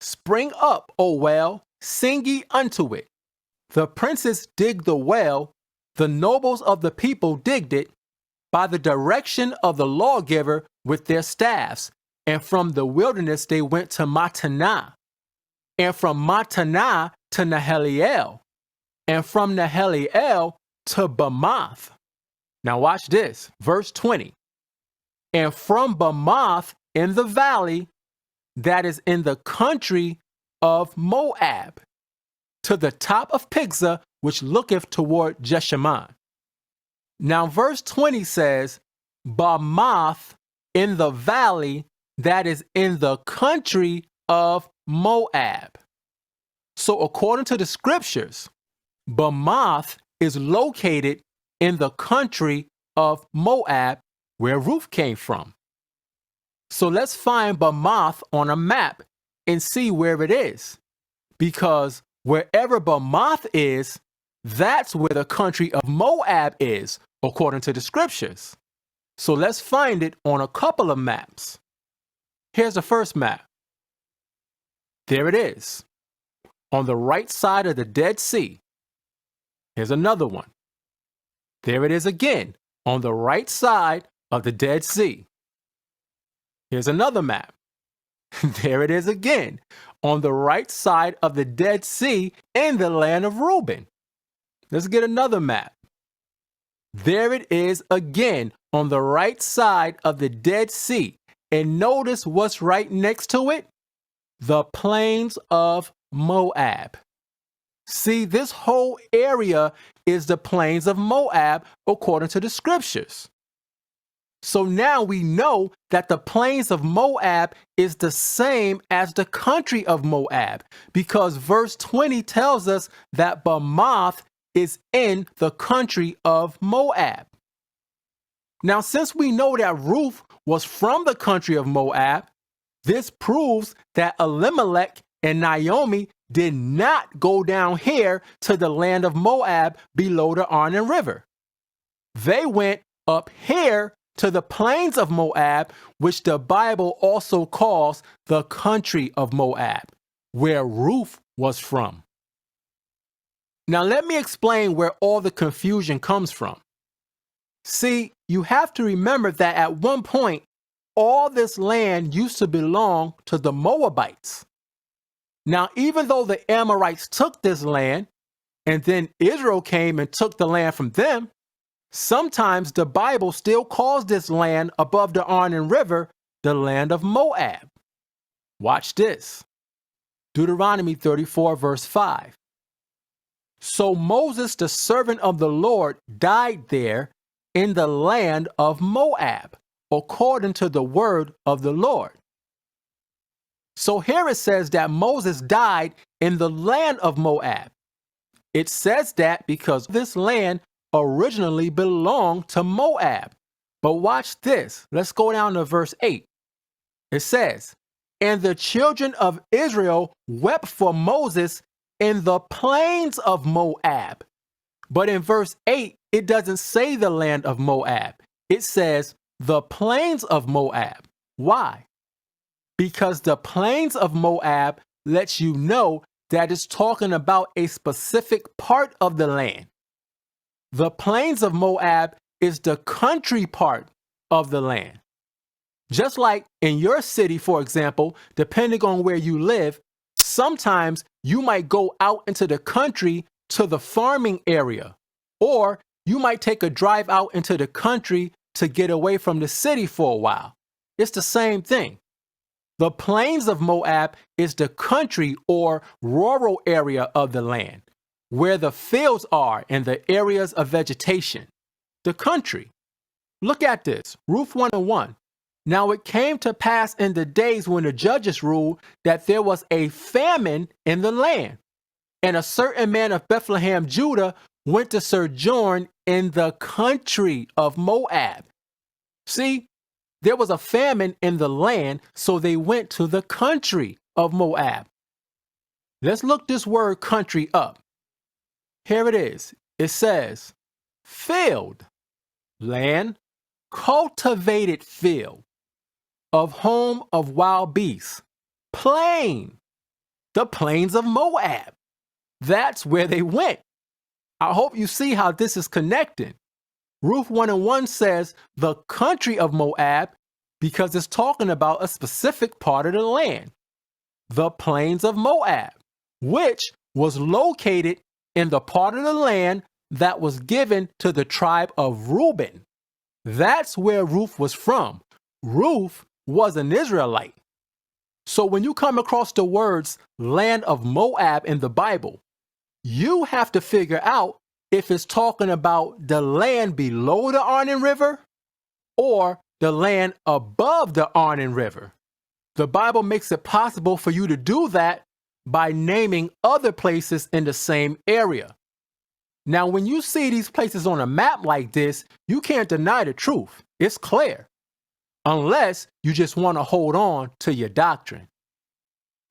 Spring up, O well, sing ye unto it. The princes digged the well, the nobles of the people digged it, by the direction of the lawgiver with their staffs. And from the wilderness they went to Mattanah, and from Mattanah to Nahaliel, and from Nahaliel to Bamoth. Now watch this, verse 20. And from Bamoth in the valley, that is in the country of Moab, to the top of Pisgah, which looketh toward Jeshimon. Now verse 20 says, Bamoth in the valley, that is in the country of Moab. So according to the scriptures, Bamoth is located in the country of Moab where Ruth came from. So let's find Bamoth on a map and see where it is. Because wherever Bamoth is, that's where the country of Moab is, according to the scriptures. So let's find it on a couple of maps. Here's the first map. There it is, on the right side of the Dead Sea. Here's another one. There it is again, on the right side of the Dead Sea. Here's another map. There it is again, on the right side of the Dead Sea in the land of Reuben. Let's get another map. There it is again, on the right side of the Dead Sea. And notice what's right next to it? The plains of Moab. See, this whole area is the plains of Moab according to the scriptures. So now we know that the plains of Moab is the same as the country of Moab, because verse 20 tells us that Bamoth is in the country of Moab. Now, since we know that Ruth was from the country of Moab, this proves that Elimelech and Naomi did not go down here to the land of Moab below the Arnon River. They went up here to the plains of Moab, which the Bible also calls the country of Moab, where Ruth was from. Now let me explain where all the confusion comes from. See, you have to remember that at one point, all this land used to belong to the Moabites. Now, even though the Amorites took this land, and then Israel came and took the land from them, sometimes the Bible still calls this land above the Arnon River the land of Moab. Watch this. Deuteronomy 34, verse 5. So Moses, the servant of the Lord, died there in the land of Moab, according to the word of the Lord. So here it says that Moses died in the land of Moab. It says that because this land originally belonged to Moab. But watch this. Let's go down to verse 8. It says, and the children of Israel wept for Moses in the plains of Moab. But in verse 8, it doesn't say the land of Moab. It says the plains of Moab. Why? Because the plains of Moab lets you know that it's talking about a specific part of the land. The plains of Moab is the country part of the land. Just like in your city, for example, depending on where you live, sometimes you might go out into the country to the farming area, or you might take a drive out into the country to get away from the city for a while. It's the same thing. The plains of Moab is the country or rural area of the land, where the fields are and the areas of vegetation. The country. Look at this, Ruth 1:1. Now it came to pass in the days when the judges ruled that there was a famine in the land, and a certain man of Bethlehem, Judah, went to sojourn in the country of Moab. See, there was a famine in the land, so they went to the country of Moab. Let's look this word country up. Here it is. It says, field, land, cultivated field, of home of wild beasts, plain, the plains of Moab. That's where they went. I hope you see how this is connecting. Ruth 1:1 says the country of Moab because it's talking about a specific part of the land, the plains of Moab, which was located in the part of the land that was given to the tribe of Reuben. That's where Ruth was from. Ruth was an Israelite. So when you come across the words land of Moab in the Bible, you have to figure out if it's talking about the land below the Arnon River or the land above the Arnon River. The Bible makes it possible for you to do that by naming other places in the same area. Now, when you see these places on a map like this, you can't deny the truth. It's clear. Unless you just want to hold on to your doctrine.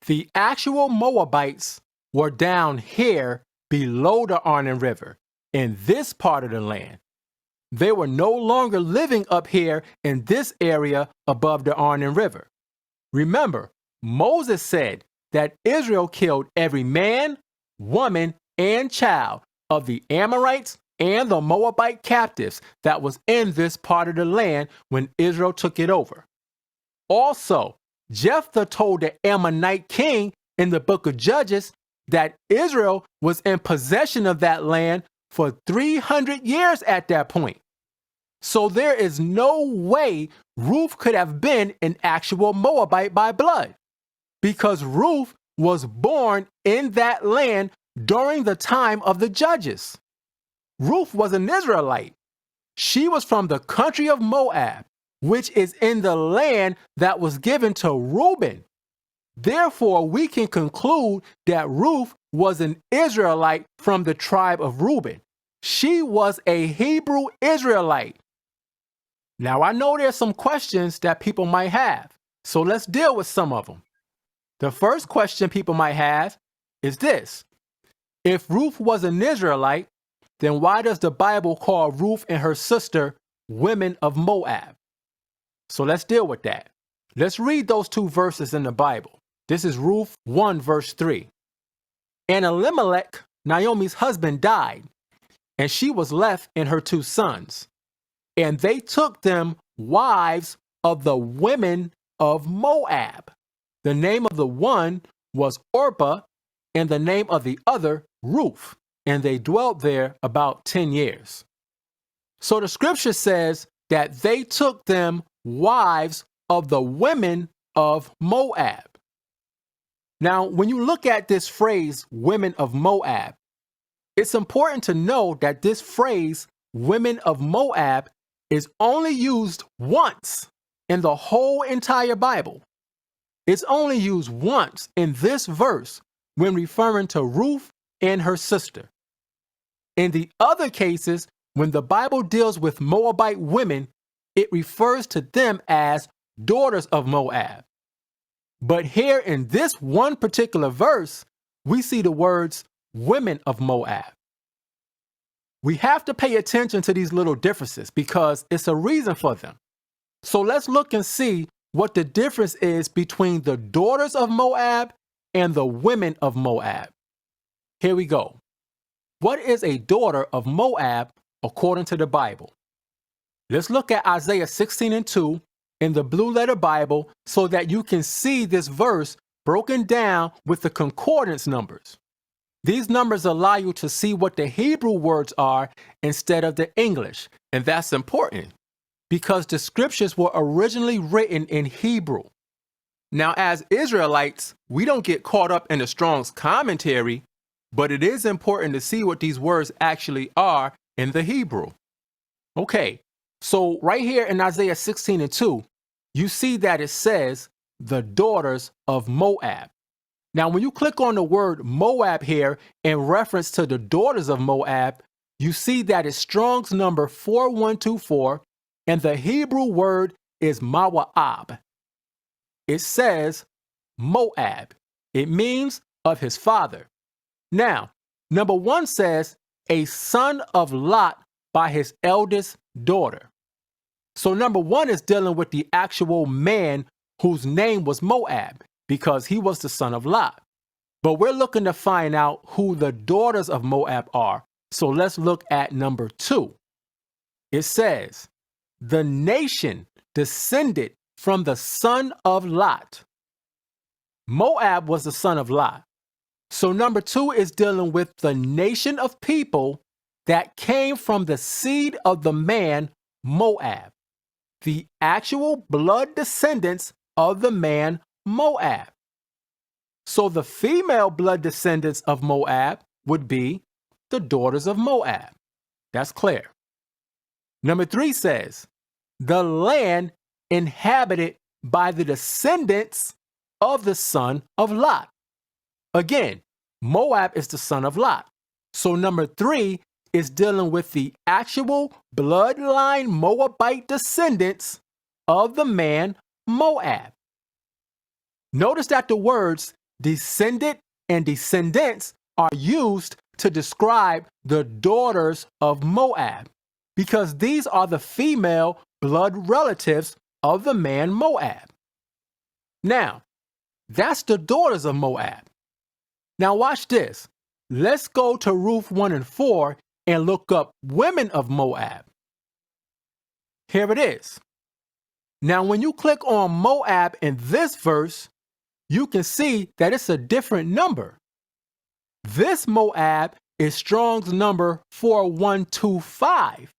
The actual Moabites were down here below the Arnon River in this part of the land. They were no longer living up here in this area above the Arnon River. Remember, Moses said that Israel killed every man, woman, and child of the Amorites and the Moabite captives that was in this part of the land when Israel took it over. Also, Jephthah told the Ammonite king in the book of Judges that Israel was in possession of that land for 300 years at that point. So there is no way Ruth could have been an actual Moabite by blood, because Ruth was born in that land during the time of the Judges. Ruth was an Israelite. She was from the country of Moab, which is in the land that was given to Reuben. Therefore, we can conclude that Ruth was an Israelite from the tribe of Reuben. She was a Hebrew Israelite. Now, I know there's some questions that people might have, so let's deal with some of them. The first question people might have is this: if Ruth was an Israelite, then why does the Bible call Ruth and her sister women of Moab? So let's deal with that. Let's read those two verses in the Bible. This is Ruth 1 verse 3. And Elimelech, Naomi's husband, died, and she was left and her two sons. And they took them wives of the women of Moab. The name of the one was Orpah, and the name of the other Ruth, and they dwelt there about 10 years. So the scripture says that they took them wives of the women of Moab. Now, when you look at this phrase, women of Moab, it's important to know that this phrase, women of Moab, is only used once in the whole entire Bible. It's only used once in this verse when referring to Ruth and her sister. In the other cases, when the Bible deals with Moabite women, it refers to them as daughters of Moab. But here in this one particular verse, we see the words women of Moab. We have to pay attention to these little differences because it's a reason for them. So let's look and see what the difference is between the daughters of Moab and the women of Moab. Here we go. What is a daughter of Moab according to the Bible? Let's look at Isaiah 16:2 in the Blue Letter Bible so that you can see this verse broken down with the concordance numbers. These numbers allow you to see what the Hebrew words are instead of the English, and that's important because the scriptures were originally written in Hebrew. Now, as Israelites, we don't get caught up in the Strong's commentary, but it is important to see what these words actually are in the Hebrew. Okay, so right here in Isaiah 16:2, you see that it says, the daughters of Moab. Now, when you click on the word Moab here in reference to the daughters of Moab, you see that it's Strong's number 4124, and the Hebrew word is Mawa'ab. It says Moab. It means of his father. Now, number 1 says a son of Lot by his eldest daughter. So number 1 is dealing with the actual man whose name was Moab because he was the son of Lot. But we're looking to find out who the daughters of Moab are. So let's look at number 2. It says, the nation descended from the son of Lot. Moab was the son of Lot. So number 2 is dealing with the nation of people that came from the seed of the man Moab, the actual blood descendants of the man Moab. So the female blood descendants of Moab would be the daughters of Moab. That's clear. Number 3 says, the land inhabited by the descendants of the son of Lot. Again, Moab is the son of Lot. So number 3 is dealing with the actual bloodline Moabite descendants of the man Moab. Notice that the words descendant and descendants are used to describe the daughters of Moab because these are the female blood relatives of the man Moab. Now, that's the daughters of Moab. Now watch this. Let's go to Ruth 1:4 and look up women of Moab. Here it is. Now when you click on Moab in this verse, you can see that it's a different number. This Moab is Strong's number 4125.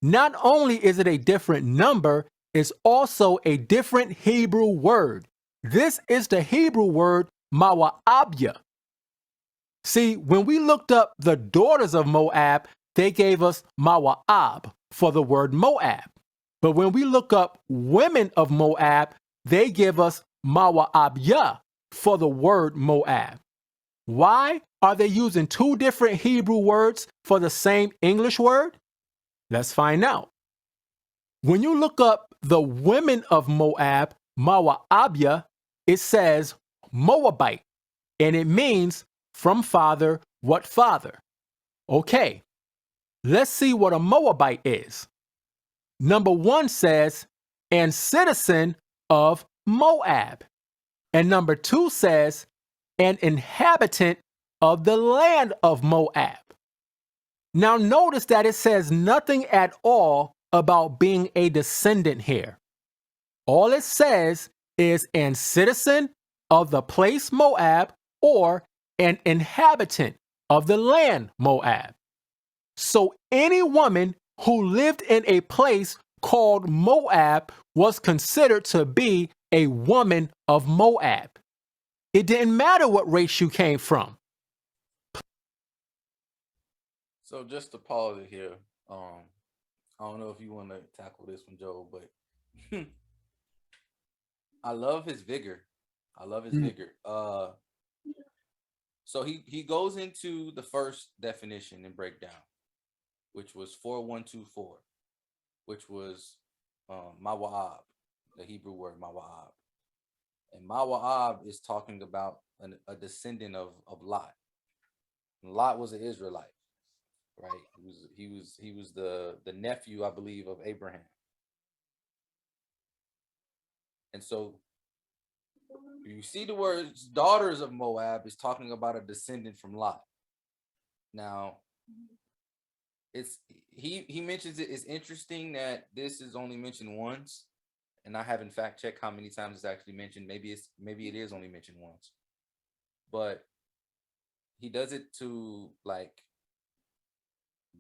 Not only is it a different number, it's also a different Hebrew word. This is the Hebrew word Mawa'abya. See, when we looked up the daughters of Moab, they gave us Mawa'ab for the word Moab. But when we look up women of Moab, they give us Mawa'abya for the word Moab. Why are they using 2 different Hebrew words for the same English word? Let's find out. When you look up the women of Moab, Mawa'abya, it says Moabite, and it means from father, what father? Okay, let's see what a Moabite is. Number 1 says, and citizen of Moab. And number 2 says, an inhabitant of the land of Moab. Now notice that it says nothing at all about being a descendant here. All it says is an citizen of the place Moab or an inhabitant of the land Moab. So any woman who lived in a place called Moab was considered to be a woman of Moab. It didn't matter what race you came from. So just to pause it here, I don't know if you want to tackle this one, Joe, but I love his vigor. I love his vigor. So he goes into the first definition and breakdown, which was 4124, which was Mawa'ab, the Hebrew word Mawa'ab. And Mawa'ab is talking about a descendant of Lot. And Lot was an Israelite, right? He was the nephew, I believe, of Abraham. And so you see the words daughters of Moab is talking about a descendant from Lot. Now, he mentions it. It's interesting that this is only mentioned once, and I haven't fact checked how many times it's actually mentioned. Maybe it is only mentioned once, but he does it to like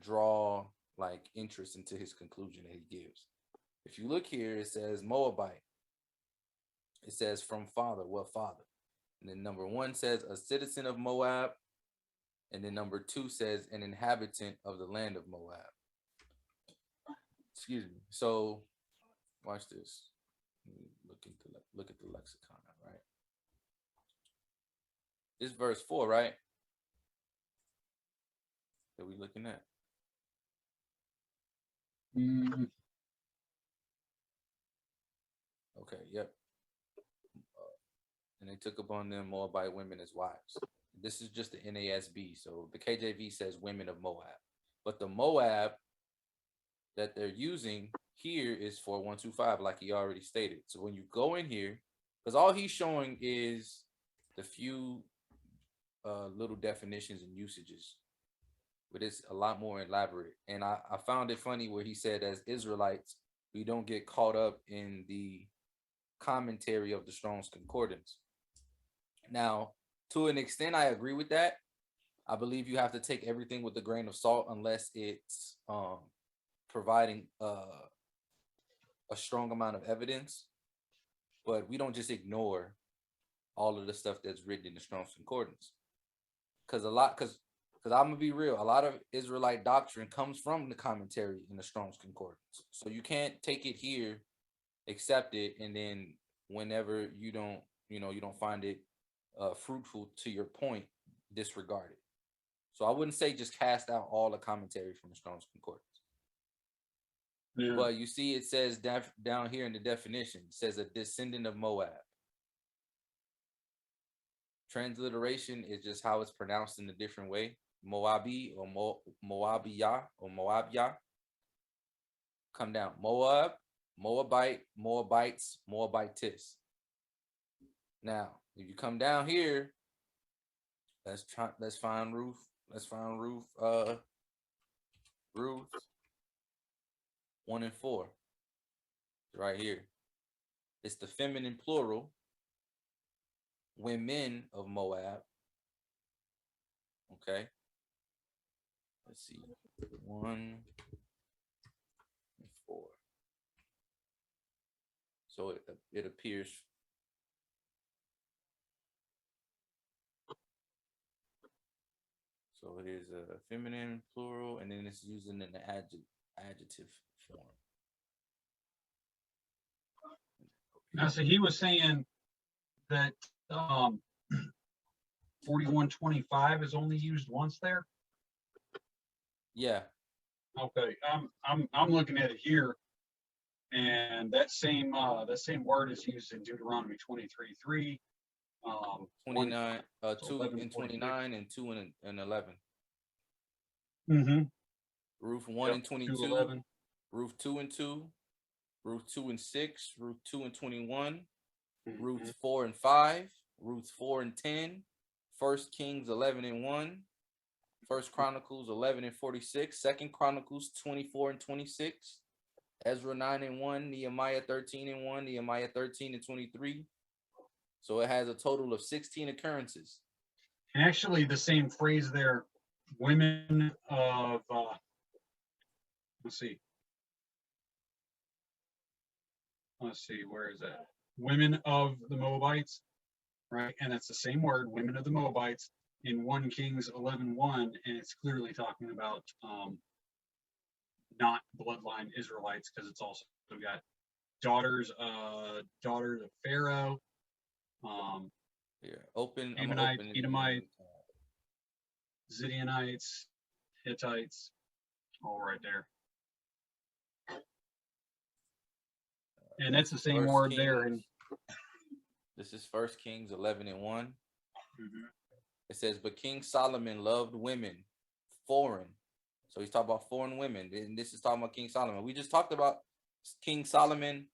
draw like interest into his conclusion that he gives. If you look here, it says Moabite. It says from father. What father? And then number 1 says a citizen of Moab. And then number 2 says an inhabitant of the land of Moab. Excuse me. So watch this. Look at the lexicon, right? This verse 4, right? That we looking at. Okay, yep. And they took upon them Moabite women as wives. This is just the NASB. So the KJV says women of Moab. But the Moab that they're using here is 4125, like he already stated. So when you go in here, because all he's showing is the few little definitions and usages, but it's a lot more elaborate. And I found it funny where he said, as Israelites, we don't get caught up in the commentary of the Strong's Concordance. Now, to an extent, I agree with that. I believe you have to take everything with a grain of salt unless it's providing a strong amount of evidence. But we don't just ignore all of the stuff that's written in the Strong's Concordance. Because I'm gonna be real, a lot of Israelite doctrine comes from the commentary in the Strong's Concordance. So you can't take it here, accept it, and then whenever you don't find it fruitful to your point, disregard it. So I wouldn't say just cast out all the commentary from the Strong's Concordance. Yeah. But you see, it says down here in the definition, it says a descendant of Moab. Transliteration is just how it's pronounced in a different way. Moabi or Moabiyah or Moabiyah. Come down. Moab, Moabite, Moabites, Moabitess. Now, if you come down here, let's find Ruth. Let's find Ruth. Ruth 1 and 4. Right here. It's the feminine plural. Women of Moab. Okay. Let's see. 1 and 4. So it appears. So it is a feminine plural, and then it's used in an adjective form. Now, so he was saying that 4125 is only used once there. Yeah. Okay. I'm looking at it here, and that same word is used in Deuteronomy 23:3. 29, 2 and 29 and 2 and 11. Mm-hmm. Ruth 1 and 22. Ruth 2 and 2. Ruth 2 and 6. Ruth 2 and 21. Mm-hmm. Ruth 4 and 5. Ruth 4 and 10. 1 Kings 11 and 1. 1 Chronicles 11 and 46. 2 Chronicles 24 and 26. Ezra 9:1, Nehemiah 13:1, Nehemiah 13:23. So it has a total of 16 occurrences. And actually, the same phrase there, women of, let's see, where is that? Women of the Moabites, right? And that's the same word, women of the Moabites, in 1 Kings 11:1, and it's clearly talking about not bloodline Israelites, because it's also got daughters of Pharaoh, Here, open. Ammonites, I'm Edomites, Zidonites, Hittites, all right there. And that's the same word there. And this is 1 Kings 11:1. Mhm. It says, but King Solomon loved women, foreign. So he's talking about foreign women. And this is talking about King Solomon. We just talked about King Solomon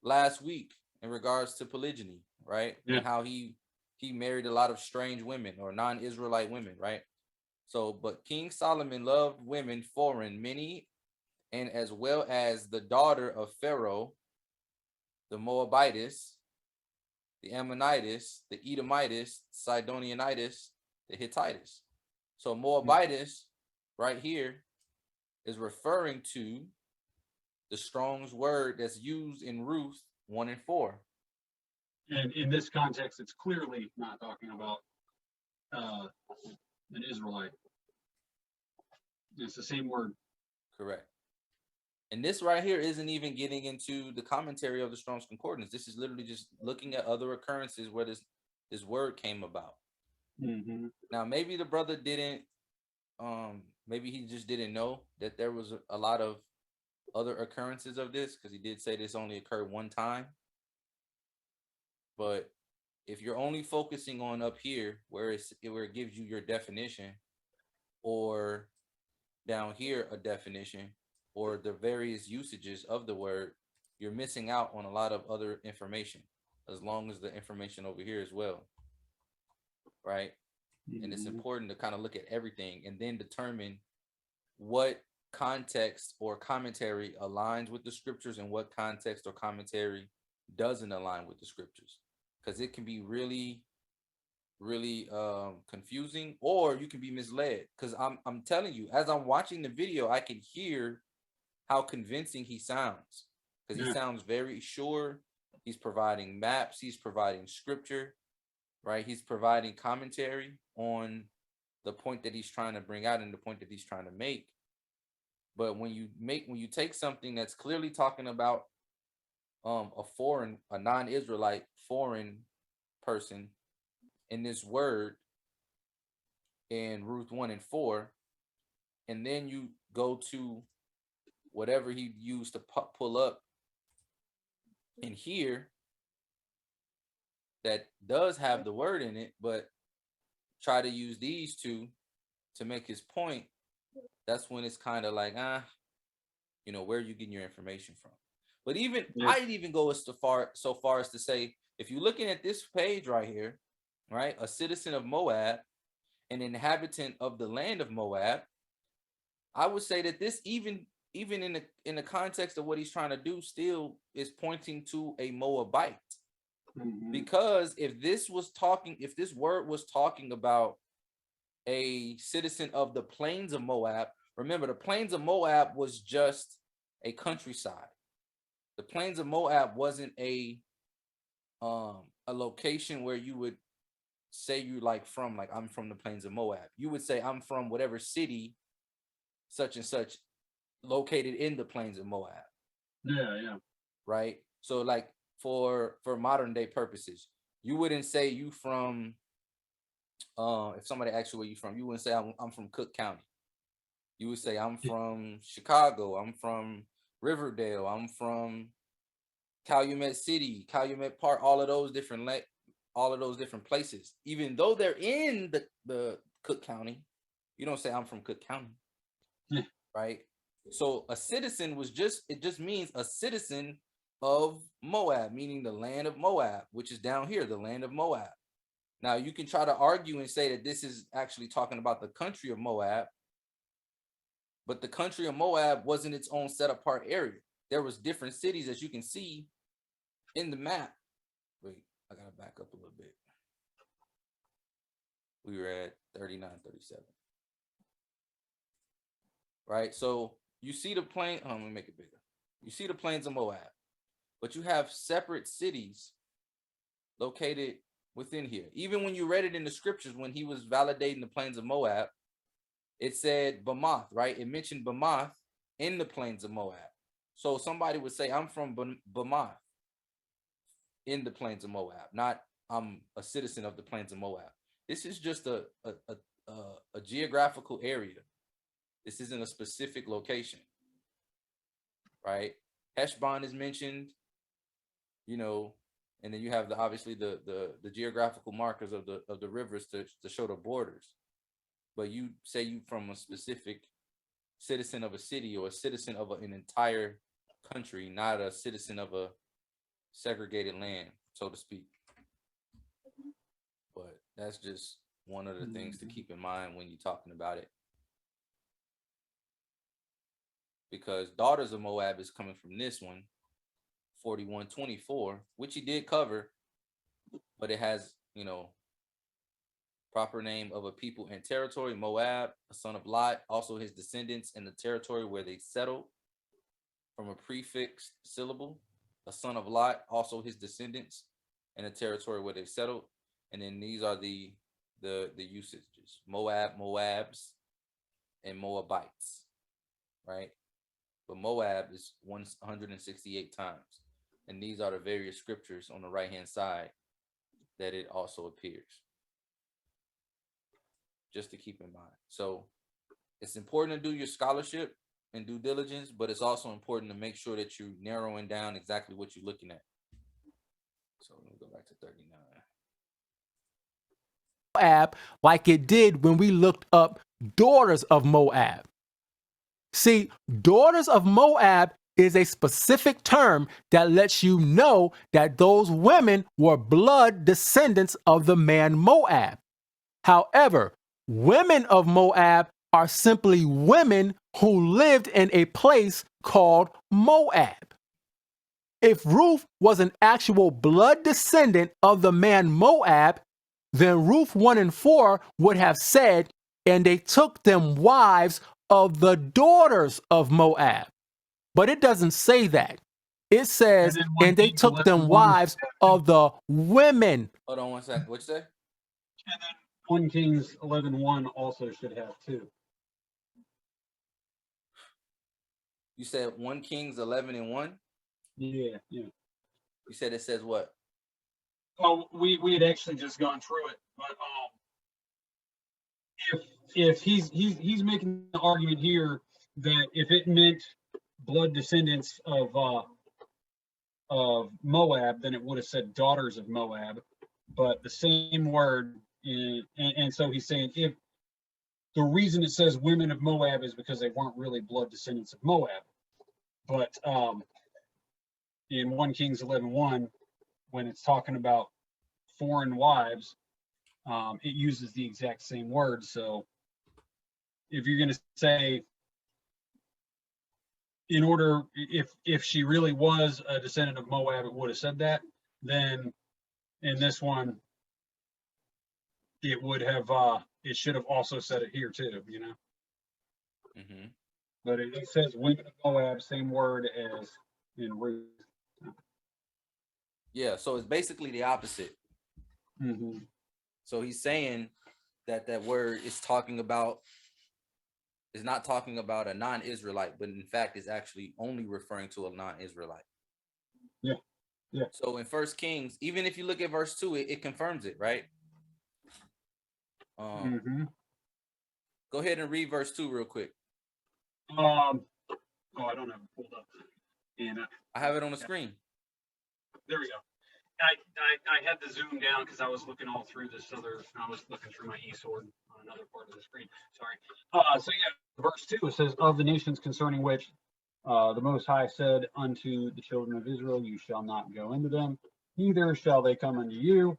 last week in regards to polygyny, right? Yeah. And how he married a lot of strange women or non-Israelite women, right? So, but King Solomon loved women, foreign, many, and as well as the daughter of Pharaoh, the Moabitess, the Ammonitis, the Edomitis, Sidonianitis, the Hittitis. So Moabitess right here is referring to the Strong's word that's used in Ruth 1:4. And in this context, it's clearly not talking about an Israelite. It's the same word. Correct. And this right here isn't even getting into the commentary of the Strong's Concordance. This is literally just looking at other occurrences where this word came about. Mm-hmm. Now, maybe the brother didn't, maybe he just didn't know that there was a lot of other occurrences of this, because he did say this only occurred one time. But if you're only focusing on up here where it gives you your definition, or down here a definition, or the various usages of the word, you're missing out on a lot of other information, as long as the information over here as well, right? Mm-hmm. And it's important to kind of look at everything and then determine what context or commentary aligns with the scriptures and what context or commentary doesn't align with the scriptures, because it can be really confusing, or you can be misled. Because I'm telling you, as I'm watching the video, I can hear how convincing he sounds, because he sounds very sure. He's providing maps, he's providing scripture, right? He's providing commentary on the point that he's trying to bring out and the point that he's trying to make. But when you take something that's clearly talking about a non-Israelite foreign person in this word in Ruth 1:4, and then you go to whatever he used to pull up in here that does have the word in it, but try to use these two to make his point, that's when it's kind of like, where are you getting your information from? But even I'd even go so far as to say, if you're looking at this page right here, right, a citizen of Moab, an inhabitant of the land of Moab, I would say that this even in the context of what he's trying to do still is pointing to a Moabite. Mm-hmm. Because if this word was talking about a citizen of the plains of Moab, remember the plains of Moab was just a countryside. The plains of Moab wasn't a location where you would say you I'm from the plains of Moab. You would say I'm from whatever city such and such located in the plains of Moab. Yeah. Right? So like for modern day purposes, you wouldn't say you from if somebody asks you where you from, you wouldn't say I'm from Cook County. You would say I'm from Chicago, I'm from Riverdale, I'm from Calumet City, Calumet Park, all of those different places. Even though they're in the Cook County, you don't say I'm from Cook County. Yeah. Right? So a citizen it just means a citizen of Moab, meaning the land of Moab, which is down here, the land of Moab. Now you can try to argue and say that this is actually talking about the country of Moab, but the country of Moab wasn't its own set apart area. there was different cities, as you can see in the map. Wait, I gotta back up a little bit. We were at 39, 37. Right? So you see the plain, let me make it bigger. You see the plains of Moab, but you have separate cities located within here. Even when you read it in the scriptures, when he was validating the plains of Moab, it said Bamoth, right? It mentioned Bamoth in the plains of Moab. So somebody would say, I'm from Bamoth in the plains of Moab, not I'm a citizen of the plains of Moab. This is just a geographical area. This isn't a specific location, right? Heshbon is mentioned, you know, and then you have obviously the geographical markers of the rivers to show the borders. But you say you from a specific citizen of a city or a citizen of an entire country, not a citizen of a segregated land, so to speak. But that's just one of the things to keep in mind when you're talking about it. Because daughters of Moab is coming from this one, 41:24, which he did cover, but it has, you know, proper name of a people and territory, Moab, a son of Lot, also his descendants in the territory where they settled, from a prefixed syllable, a son of Lot, also his descendants in the territory where they settled. And then these are the usages: Moab, Moabs, and Moabites, right? But Moab is 168 times. And these are the various scriptures on the right-hand side that it also appears. Just to keep in mind. So it's important to do your scholarship and due diligence, but it's also important to make sure that you're narrowing down exactly what you're looking at. So let me go back to 39. Moab, like it did when we looked up daughters of Moab. See, daughters of Moab is a specific term that lets you know that those women were blood descendants of the man Moab. However, women of Moab are simply women who lived in a place called Moab. If Ruth was an actual blood descendant of the man Moab, then Ruth 1:4 would have said, and they took them wives of the daughters of Moab. But it doesn't say that. It says, and they took them wives of the women. Hold on one second. What'd you say? And then 1 Kings 11:1 also should have too. You said 1 Kings 11:1? Yeah. You said it says what? Well, we had actually just gone through it, but if he's making the argument here that if it meant blood descendants of Moab, then it would have said daughters of Moab, but the same word, and so he's saying if the reason it says women of Moab is because they weren't really blood descendants of Moab, but in 1 Kings 11:1, when it's talking about foreign wives, it uses the exact same word. So if you're going to say, in order, if she really was a descendant of Moab, it would have said that, then in this one, it would have, it should have also said it here too, you know? Mm-hmm. But it says women of Moab, same word as in Ruth. Yeah, so it's basically the opposite. Mm-hmm. So he's saying that that word is talking about, is not talking about a non-Israelite, but in fact is actually only referring to a non-Israelite. Yeah. So in 1 Kings, even if you look at verse 2, it confirms it, right? Go ahead and read verse 2 real quick. I don't have it pulled up. And I have it on the screen. there we go. I had to zoom down because I was looking all through this other, I was looking through my eSword on another part of the screen. Sorry. So yeah, verse 2, it says, of the nations concerning which the Most High said unto the children of Israel, you shall not go into them, neither shall they come unto you,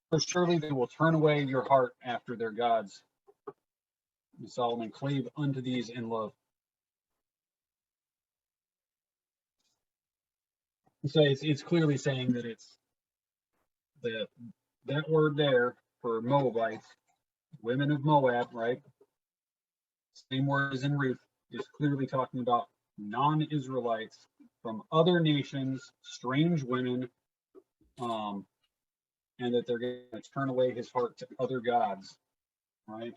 for surely they will turn away your heart after their gods. And Solomon clave unto these in love. So it's clearly saying that it's that word there for Moabites, women of Moab, right? Same word as in Ruth, is clearly talking about non-Israelites from other nations, strange women, and that they're going to turn away his heart to other gods, right?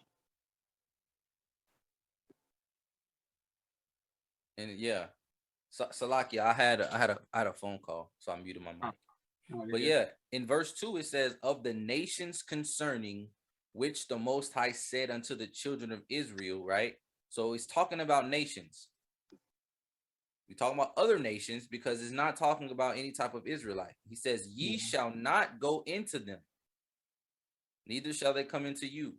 And yeah, Salakia, I had a phone call, so I muted my mic. But yeah, in verse 2 it says, "Of the nations concerning which the Most High said unto the children of Israel," right? So he's talking about nations. We're talking about other nations because it's not talking about any type of Israelite. He says, "Ye shall not go into them, neither shall they come into you.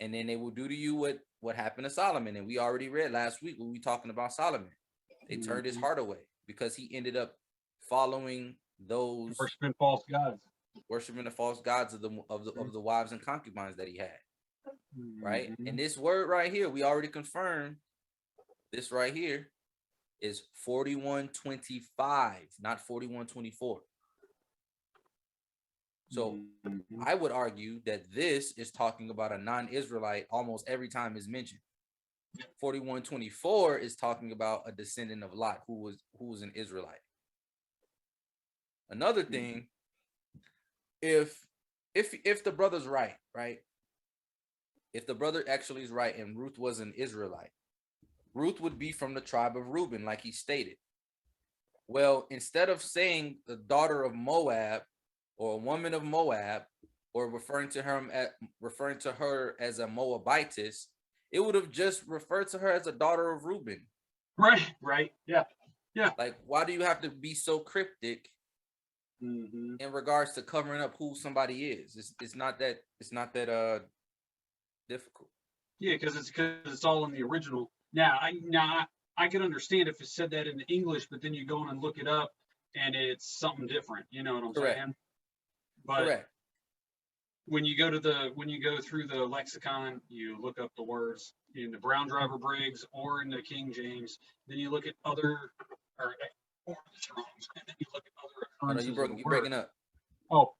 And then they will do to you what happened to Solomon." And we already read last week when we talking about Solomon. They turned his heart away because he ended up following those worshiping false gods, worshiping the false gods of the wives and concubines that he had. Right? And this word right here, we already confirmed this right here is 4125, not 4124. So I would argue that this is talking about a non-Israelite almost every time it's mentioned. 4124 is talking about a descendant of Lot who was an Israelite. Another thing, if the brother's right, if the brother actually is right and Ruth was an Israelite, Ruth would be from the tribe of Reuben, like he stated. Well, instead of saying the daughter of Moab or a woman of Moab, or referring to her as a Moabitess, it would have just referred to her as a daughter of Reuben. Right. Yeah. Like, why do you have to be so cryptic in regards to covering up who somebody is? It's not that difficult. Yeah, because it's all in the original. Now I can understand if it said that in English, but then you go in and look it up and it's something different. You know what I'm saying? But correct. When you go through the lexicon, you look up the words in the Brown Driver Briggs or in the King James. Then you look at other or the Strong's, and then you look at other occurrences. You're breaking up. Oh,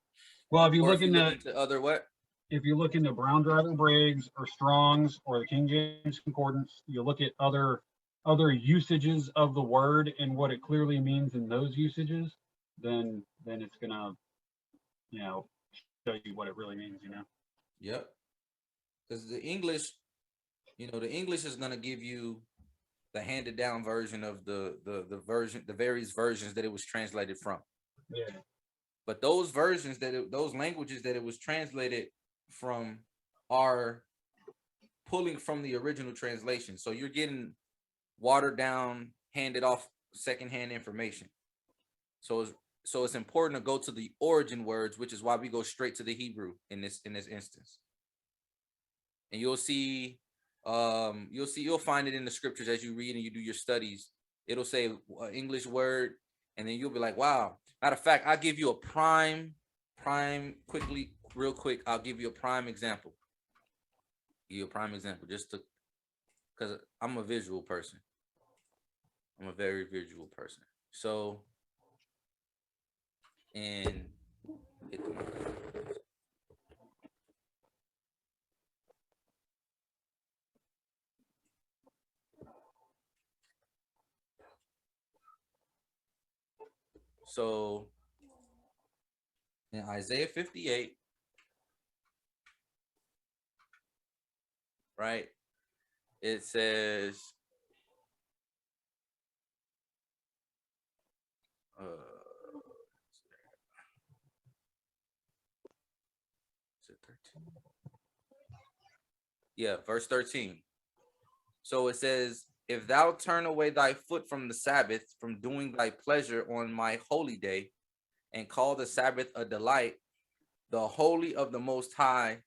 well, if you look into other what? If you look into Brown Driver Briggs or Strong's or the King James Concordance, you look at other usages of the word and what it clearly means in those usages, then it's gonna, show you what it really means, Yep. Because the English is gonna give you the handed down version of the various versions that it was translated from. Yeah. But those versions those languages that it was translated from are pulling from the original translation. So you're getting watered down, handed off secondhand information. So it's important to go to the origin words, which is why we go straight to the Hebrew in this instance. And you'll find it in the scriptures as you read and you do your studies. It'll say an English word, and then you'll be like, wow. Matter of fact, I'll give you a prime real quick. I'll give you a prime example. Just because I'm a visual person. I'm a very visual person. So, and so in Isaiah 58, right? It says, is it 13? Yeah, verse 13. So it says, if thou turn away thy foot from the Sabbath, from doing thy pleasure on my holy day, and call the Sabbath a delight, the holy of the Most High,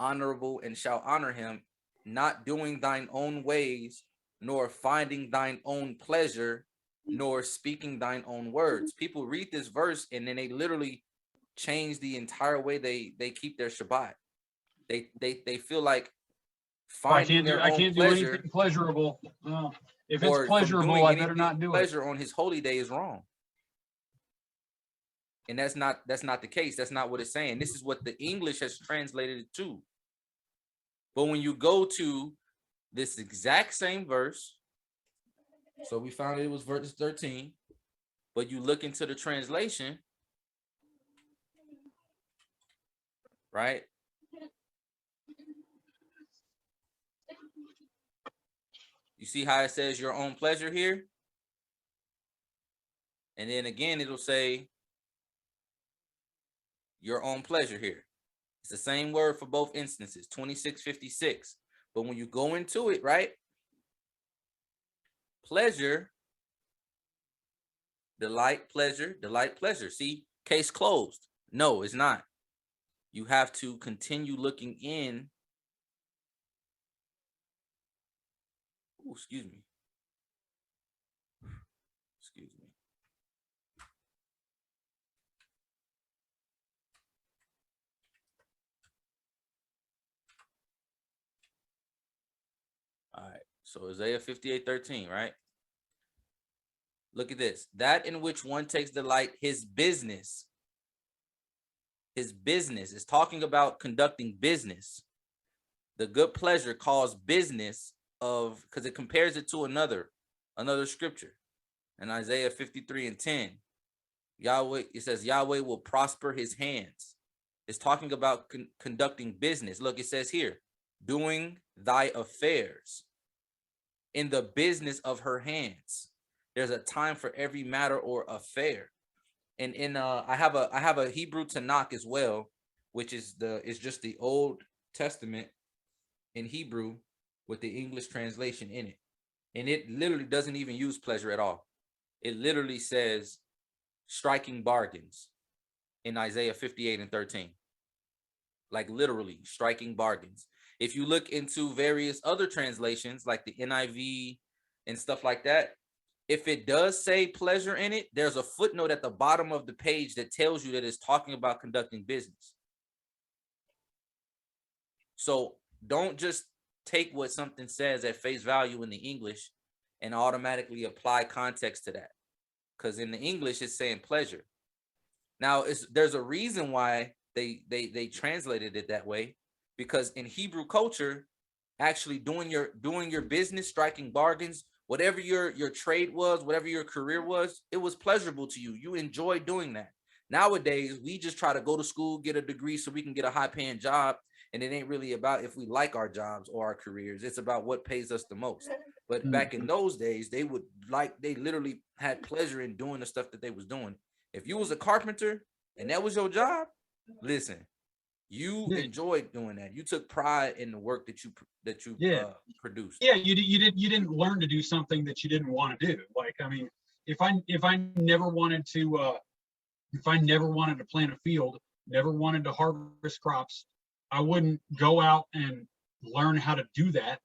honorable, and shall honor him, not doing thine own ways, nor finding thine own pleasure, nor speaking thine own words. People read this verse and then they literally change the entire way they keep their Shabbat. They feel like finding I can't do anything pleasurable. If it's pleasurable, I better not do it. Pleasure on his holy day is wrong. And that's not the case. That's not what it's saying. This is what the English has translated it to. But when you go to this exact same verse, so we found it was verse 13, but you look into the translation, right? You see how it says your own pleasure here? And then again, it'll say your own pleasure here. It's the same word for both instances, 2656. But when you go into it, right? Pleasure, delight, pleasure, delight, pleasure. See, case closed. No, it's not. You have to continue looking in. Ooh, excuse me. Excuse me. All right, so Isaiah 58:13, right? Look at this. That in which one takes delight, his business. His business is talking about conducting business. The good pleasure calls business of, because it compares it to another scripture. In Isaiah 53:10, Yahweh, it says Yahweh will prosper his hands. It's talking about conducting business. Look, it says here, doing thy affairs in the business of her hands. There's a time for every matter or affair. And in I have a Hebrew Tanakh as well, which is just the Old Testament in Hebrew with the English translation in it. And it literally doesn't even use pleasure at all. It literally says striking bargains in Isaiah 58:13. Like literally striking bargains. If you look into various other translations like the NIV and stuff like that, if it does say pleasure in it, there's a footnote at the bottom of the page that tells you that it's talking about conducting business. So don't just take what something says at face value in the English and automatically apply context to that. Because in the English, it's saying pleasure. Now, there's a reason why they translated it that way, because in Hebrew culture, actually doing your business, striking bargains, whatever your trade was, whatever your career was, it was pleasurable to you. You enjoy doing that. Nowadays, we just try to go to school, get a degree so we can get a high-paying job, and it ain't really about if we like our jobs or our careers. It's about what pays us the most. But back in those days, they literally had pleasure in doing the stuff that they was doing. If you was a carpenter and that was your job, listen, you enjoyed doing that. You took pride in the work that you produced. Yeah, you didn't learn to do something that you didn't want to do. Like, I mean, if I never wanted to plant a field, never wanted to harvest crops, I wouldn't go out and learn how to do that.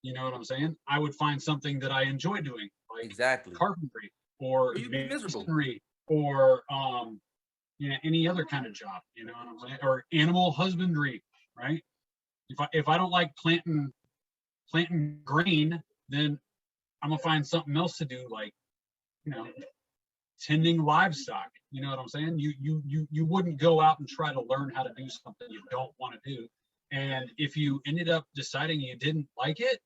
You know what I'm saying? I would find something that I enjoy doing, like exactly carpentry or masonry or any other kind of job. You know what I'm saying? Or animal husbandry, right? If I don't like planting grain, then I'm gonna find something else to do, like tending livestock. You know what I'm saying? You wouldn't go out and try to learn how to do something you don't want to do. And if you ended up deciding you didn't like it,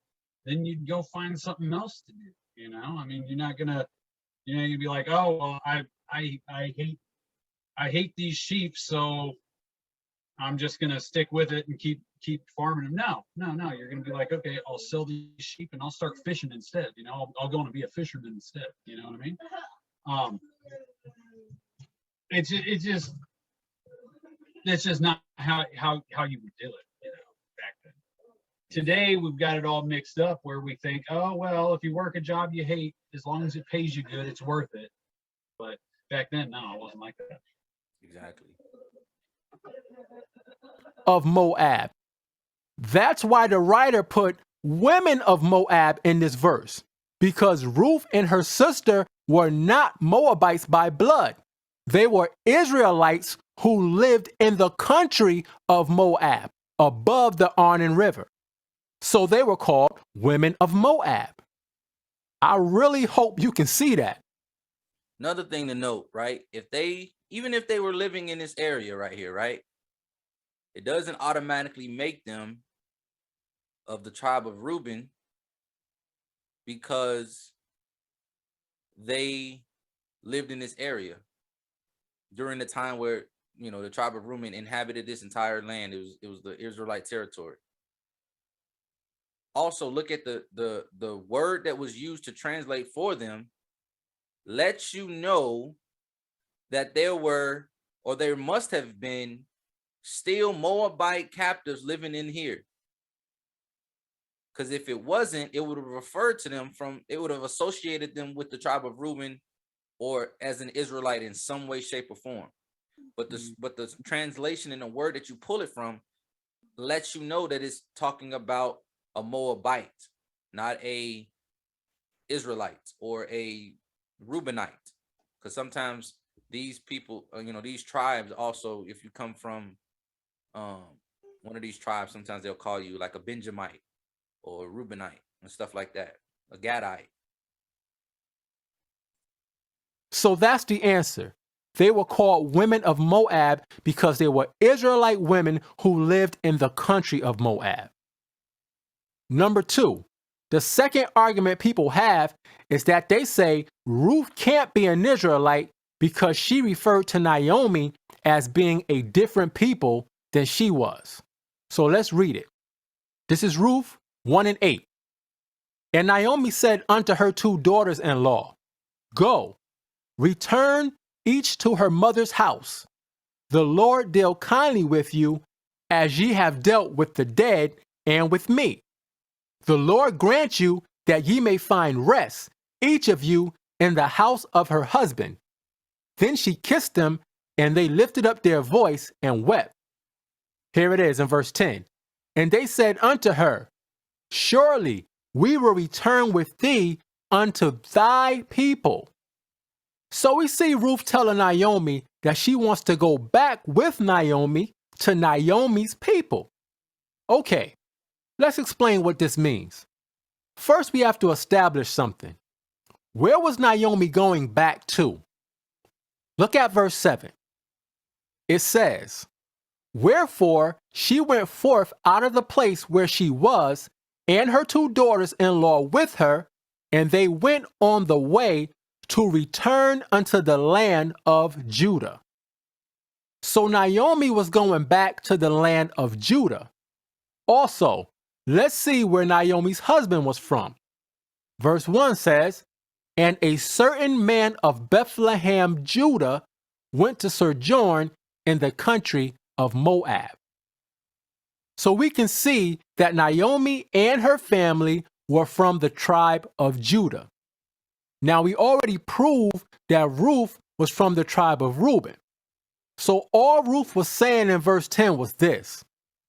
then you'd go find something else to do. I mean, you're not gonna, you'd be like, oh, well, I hate these sheep, so I'm just gonna stick with it and keep farming them. No, you're gonna be like, okay, I'll sell these sheep and I'll start fishing instead. I'll go and be a fisherman instead. You know what I mean? It's just not how you would do it, back then. Today we've got it all mixed up where we think, oh well, if you work a job you hate, as long as it pays you good, it's worth it. But back then, no, it wasn't like that. Exactly. Of Moab. That's why the writer put women of Moab in this verse, because Ruth and her sister were not Moabites by blood. They were Israelites who lived in the country of Moab, above the Arnon River. So they were called women of Moab. I really hope you can see that. Another thing to note, right? If they even if they were living in this area right here, right? It doesn't automatically make them of the tribe of Reuben because they lived in this area during the time where, you know, the tribe of Reuben inhabited this entire land. It was the Israelite territory. Also, look at the word that was used to translate for them, lets you know that there were, or there must have been, still Moabite captives living in here. Because if it wasn't, it would have referred to them from, it would have associated them with the tribe of Reuben or as an Israelite in some way, shape, or form. But the translation and the word that you pull it from lets you know that it's talking about a Moabite, not a Israelite or a Reubenite. Because sometimes these people, you know, these tribes also, if you come from one of these tribes, sometimes they'll call you like a Benjamite or a Reubenite and stuff like that, a Gadite. So that's the answer. They were called women of Moab because they were Israelite women who lived in the country of Moab. Number 2, the second argument people have is that they say Ruth can't be an Israelite because she referred to Naomi as being a different people than she was. So let's read it. This is Ruth 1:8. And Naomi said unto her 2 daughters-in-law, Go, return each to her mother's house. The Lord deal kindly with you as ye have dealt with the dead and with me. The Lord grant you that ye may find rest, each of you, in the house of her husband. Then she kissed them, and they lifted up their voice and wept. Here it is in verse 10. And they said unto her, Surely we will return with thee unto thy people. So we see Ruth telling Naomi that she wants to go back with Naomi to Naomi's people. Okay, let's explain what this means. First, we have to establish something. Where was Naomi going back to? Look at verse 7. It says, Wherefore she went forth out of the place where she was, and her 2 daughters-in-law with her, and they went on the way to return unto the land of Judah. So Naomi was going back to the land of Judah. Also, let's see where Naomi's husband was from. Verse 1 says, And a certain man of Bethlehem, Judah, went to sojourn in the country of Moab. So we can see that Naomi and her family were from the tribe of Judah. Now, we already proved that Ruth was from the tribe of Reuben. So all Ruth was saying in verse 10 was this: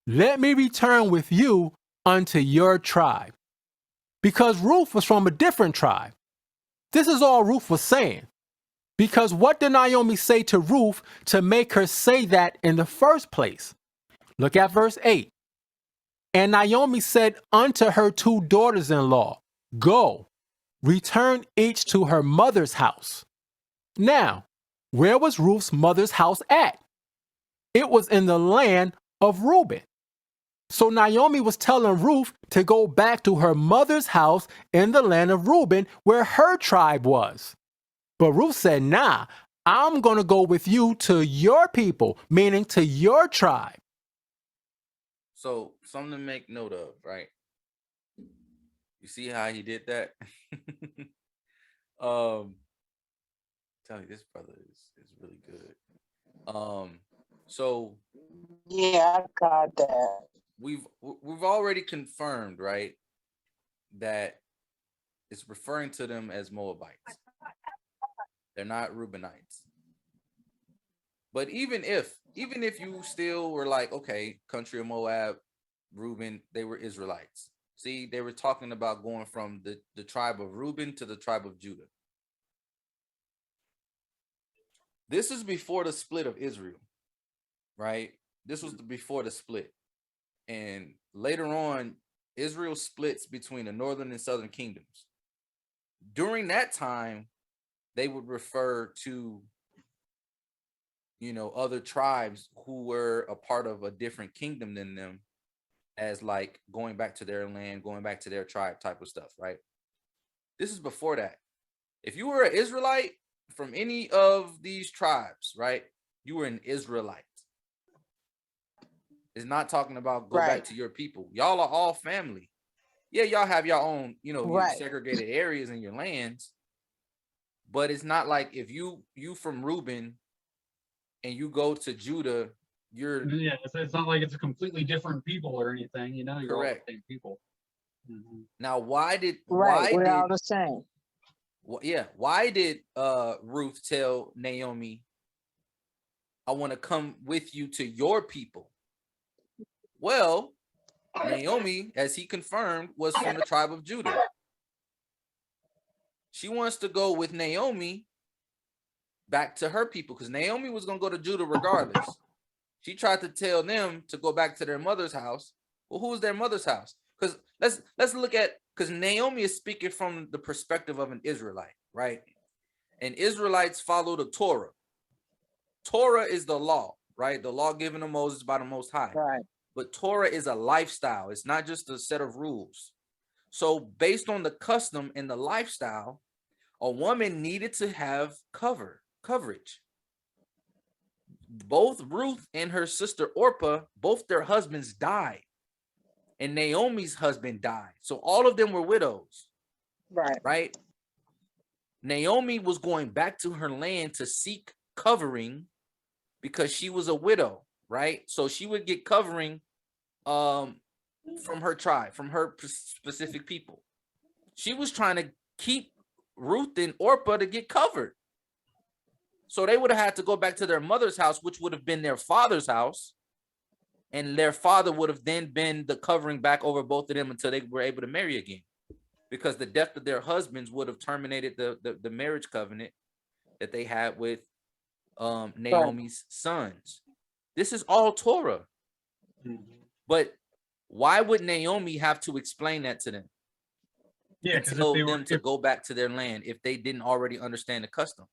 Let me return with you unto your tribe. Because Ruth was from a different tribe. This is all Ruth was saying. Because what did Naomi say to Ruth to make her say that in the first place? Look at verse 8. And Naomi said unto her 2 daughters-in-law, Go, return each to her mother's house. Now, where was Ruth's mother's house at? It was in the land of Reuben. So Naomi was telling Ruth to go back to her mother's house in the land of Reuben, where her tribe was. But Ruth said, Nah, I'm going to go with you to your people, meaning to your tribe. So something to make note of, right? You see how he did that? Tell you, this brother is really good. So Yeah, I got that. we've already confirmed, right, that it's referring to them as Moabites. They're not Reubenites. But even if you still were like, okay, country of Moab, Reuben, they were Israelites. See, they were talking about going from the tribe of Reuben to the tribe of Judah. This is before the split of Israel, right? This was before the split. And later on, Israel splits between the northern and southern kingdoms. During that time, they would refer to other tribes who were a part of a different kingdom than them, as like going back to their land, going back to their tribe type of stuff, right? This is before that. If you were an Israelite from any of these tribes, right, you were an Israelite. It's not talking about go back to your people. Y'all are all family. Yeah, y'all have your own, your segregated areas in your lands, but it's not like if you from Reuben and you go to Judah, it's not like it's a completely different people or anything, you're all the same people. Now, why did we're all the same. Why did Ruth tell Naomi, I want to come with you to your people? Well, Naomi, as he confirmed, was from the tribe of Judah. She wants to go with Naomi back to her people because Naomi was going to go to Judah regardless. She tried to tell them to go back to their mother's house. Well, who's their mother's house? Because let's look at, because Naomi is speaking from the perspective of an Israelite, right? And Israelites follow the Torah. Torah is the law, right? The law given to Moses by the Most High. Right. But Torah is a lifestyle. It's not just a set of rules. So based on the custom and the lifestyle, a woman needed to have coverage. Both Ruth and her sister Orpah, both their husbands died. And Naomi's husband died. So all of them were widows. Right? Naomi was going back to her land to seek covering because she was a widow, right? So she would get covering from her tribe, from her specific people. She was trying to keep Ruth and Orpah to get covered. So they would have had to go back to their mother's house, which would have been their father's house. And their father would have then been the covering back over both of them until they were able to marry again. Because the death of their husbands would have terminated the marriage covenant that they had with Naomi's sons. This is all Torah. But why would Naomi have to explain that to them? Yeah, because if they were to go back to their land if they didn't already understand the custom.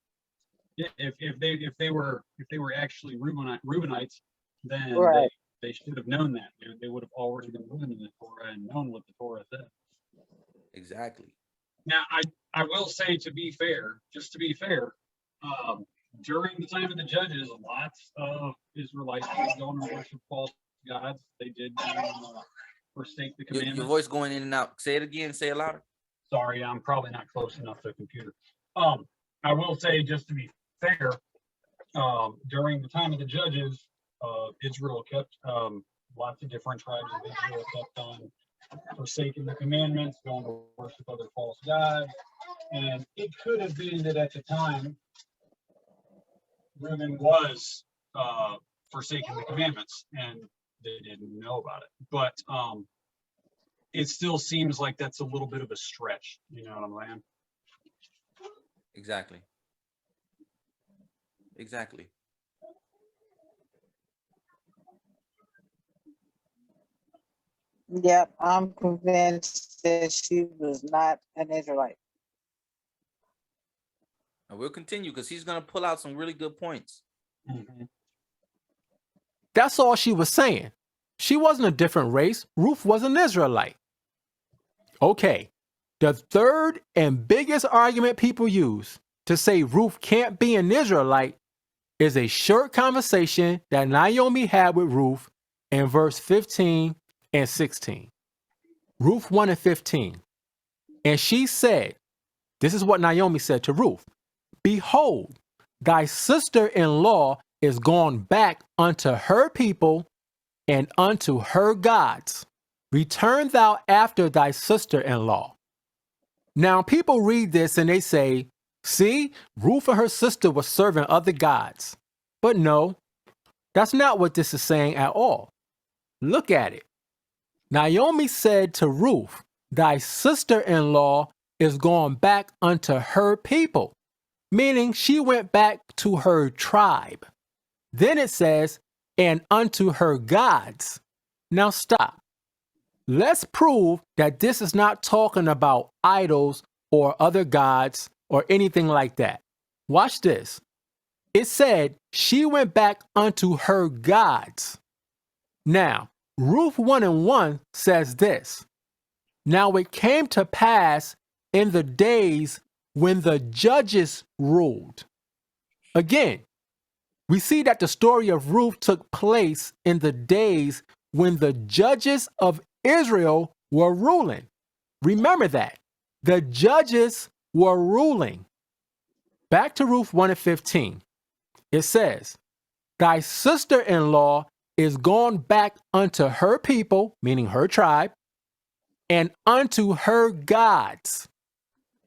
Yeah, if they were actually Reubenites, then they should have known that. They would have already been living in the Torah and known what the Torah said. Exactly. Now, I will say, to be fair, during the time of the judges, lots of Israelites did go and worship false gods. They did forsake the commandments. Your voice going in and out. Say it again. Say it louder. Sorry, I'm probably not close enough to a computer. I will say, just to be fair, during the time of the judges, Israel kept lots of different tribes of Israel kept on forsaking the commandments, going to worship other false gods. And it could have been that at the time, Reuben was forsaking the commandments and they didn't know about it. But it still seems like that's a little bit of a stretch. You know what I'm saying? Exactly. Yep, I'm convinced that she was not an Israelite. And we'll continue because he's going to pull out some really good points. That's all she was saying. She wasn't a different race. Ruth was an Israelite. Okay, the third and biggest argument people use to say Ruth can't be an Israelite is a short conversation that Naomi had with Ruth in verse 15 and 16. Ruth 1 and 15. And she said, this is what Naomi said to Ruth, behold, thy sister-in-law is gone back unto her people and unto her gods. Return thou after thy sister-in-law. Now people read this and they say, see, Ruth and her sister were serving other gods. But no, that's not what this is saying at all. Look at it. Naomi said to Ruth, thy sister-in-law is gone back unto her people, meaning she went back to her tribe. Then it says, and unto her gods. Now stop. Let's prove that this is not talking about idols or other gods or anything like that. Watch this. it said she went back unto her gods. Now, Ruth 1:1 says this. Now it came to pass in the days when the judges ruled. Again, we see that the story of Ruth took place in the days when the judges of Israel were ruling. Remember that. The judges were ruling. Back to Ruth 1:15. It says, thy sister-in-law is gone back unto her people, meaning her tribe, and unto her gods.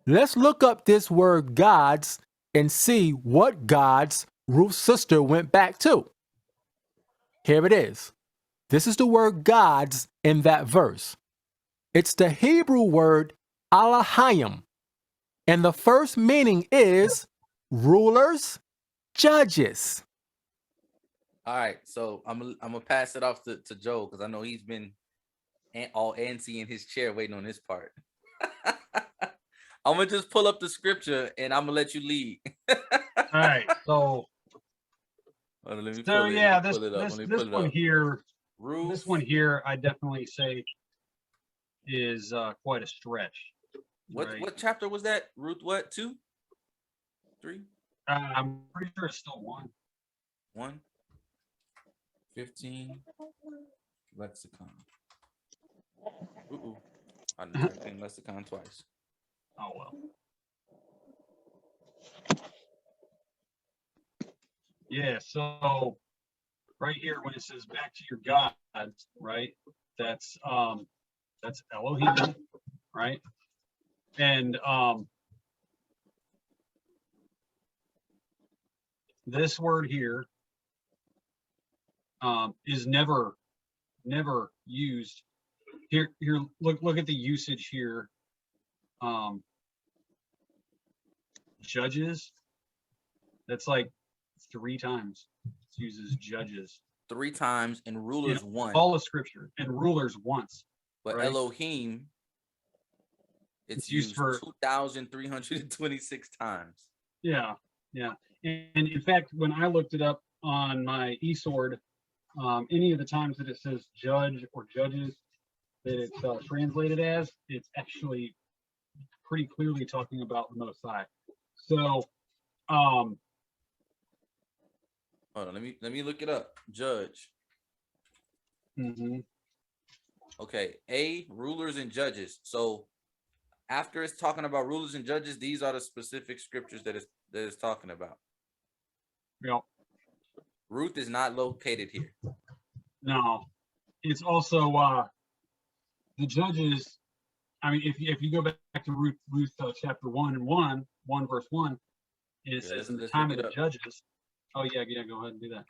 Let's look up this word gods and see what gods Ruth's sister went back to. Here it is. This is the word gods in that verse. It's the Hebrew word Elohim, and the first meaning is rulers, judges. All right, so I'm gonna pass it off to Joe because I know he's been all antsy in his chair waiting on this part. I'm gonna just pull up the scripture and I'm gonna let you lead. All right, so Let me so pull it, yeah, let me pull it up. this one here, Ruth. this one here, I definitely say is quite a stretch. What chapter was that? Ruth what? 2? 3? I'm pretty sure it's still 1. 1? 15 lexicon. I typed in lexicon twice. Oh well. Yeah, so right here when it says back to your gods, right? That's Elohim, right? And this word here is never used. Here look at the usage here. Judges, that's like 3 times it uses judges. 3 times and rulers once. All of scripture, and rulers once. But right? Elohim, it's used for 2,326 times. Yeah. And in fact, when I looked it up on my eSword, any of the times that it says judge or judges that it's translated as, it's actually pretty clearly talking about the Most High. So, hold on, let me look it up. Judge. Okay, rulers and judges. So after it's talking about rulers and judges, these are the specific scriptures that it's talking about. Yeah. Ruth is not located here. No, it's also the judges. I mean, if you go back to Ruth chapter 1 verse 1, it says in the time of the judges. Oh yeah, go ahead and do that.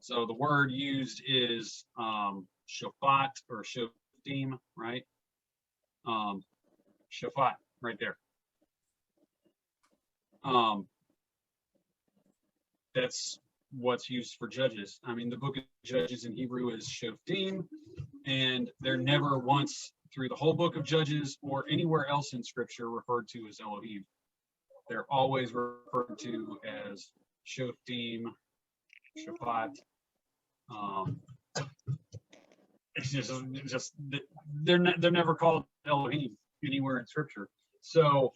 So the word used is Shabbat or Shoftim, right? Shabbat, right there. That's what's used for judges. I mean, the book of Judges in Hebrew is Shoftim, and they're never once through the whole book of Judges or anywhere else in Scripture referred to as Elohim. They're always referred to as Shoftim, Shabbat. It's just they're never called Elohim anywhere in Scripture. So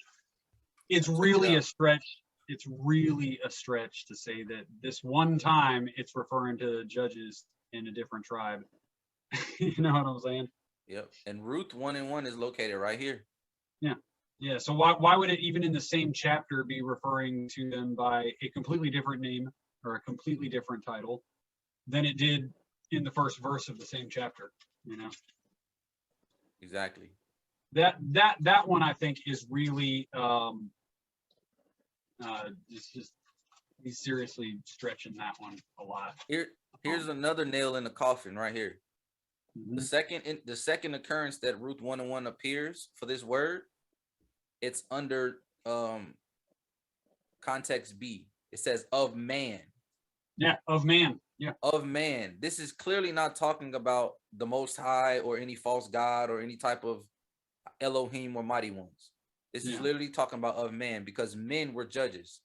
it's really a stretch. It's really a stretch to say that this one time it's referring to judges in a different tribe. You know what I'm saying? Yep. And Ruth 1:1 is located right here. Yeah. So why would it even in the same chapter be referring to them by a completely different name or a completely different title than it did in the first verse of the same chapter? You know. Exactly. That one I think is really just he's seriously stretching that one a lot. Here's another nail in the coffin right here. The second occurrence that Ruth 1:1 appears for this word, it's under context B. It says of man. Yeah, of man. Yeah. Of man. This is clearly not talking about the Most High or any false god or any type of Elohim or mighty ones. This is literally talking about of man, because men were judges.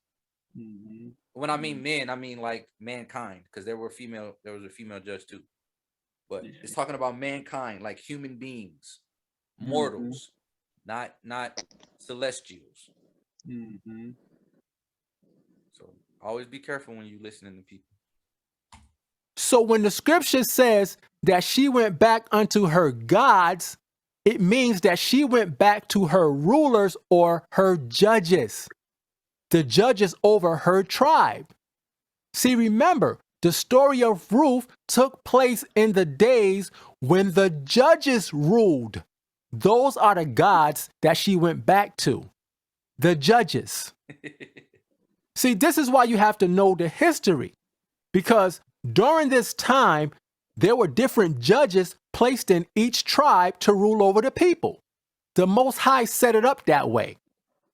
When I mean men, I mean like mankind, because there was a female judge too. But it's talking about mankind, like human beings, mortals, not celestials. So always be careful when you're listening to people. So when the scripture says that she went back unto her gods, it means that she went back to her rulers or her judges, the judges over her tribe. See, remember, the story of Ruth took place in the days when the judges ruled. Those are the gods that she went back to, the judges. See, this is why you have to know the history, because during this time, there were different judges placed in each tribe to rule over the people. The Most High set it up that way.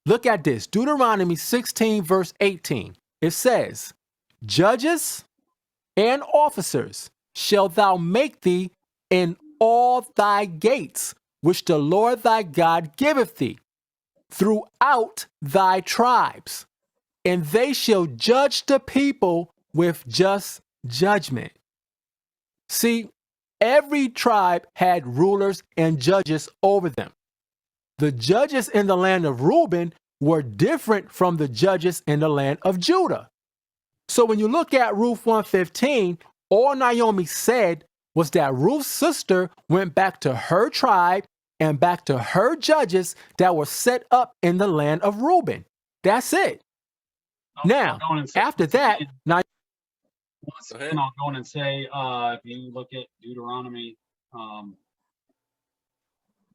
Look at this, Deuteronomy 16, verse 18. It says, judges and officers shalt thou make thee in all thy gates, which the Lord thy God giveth thee, throughout thy tribes, and they shall judge the people with just judgment. See, every tribe had rulers and judges over them. The judges in the land of Reuben were different from the judges in the land of Judah. So when you look at Ruth 1:15, all Naomi said was that Ruth's sister went back to her tribe and back to her judges that were set up in the land of Reuben. That's it. Now, after that, now once again, I'll go in and say, if you look at Deuteronomy,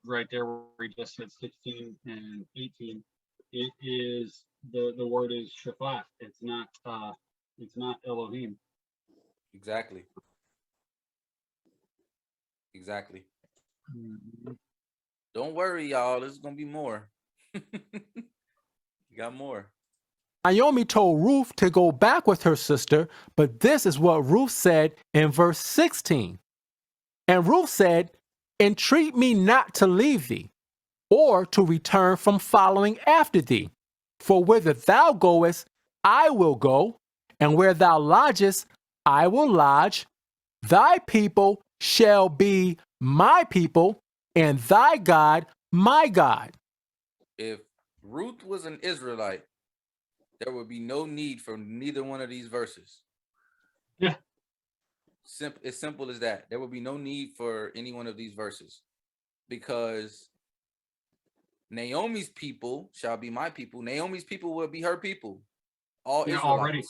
right there where we just said 16 and 18, it is the word is Shabbat. It's not Elohim. Exactly. Don't worry, y'all. There's gonna be more. You got more. Naomi told Ruth to go back with her sister, but this is what Ruth said in verse 16. And Ruth said, entreat me not to leave thee, or to return from following after thee. For whither thou goest, I will go, and where thou lodgest, I will lodge. Thy people shall be my people, and thy God my God. If Ruth was an Israelite, there would be no need for neither one of these verses. Yeah. It's simple as that. There would be no need for any one of these verses, because Naomi's people shall be my people. Naomi's people will be her people. All Israelites. Already.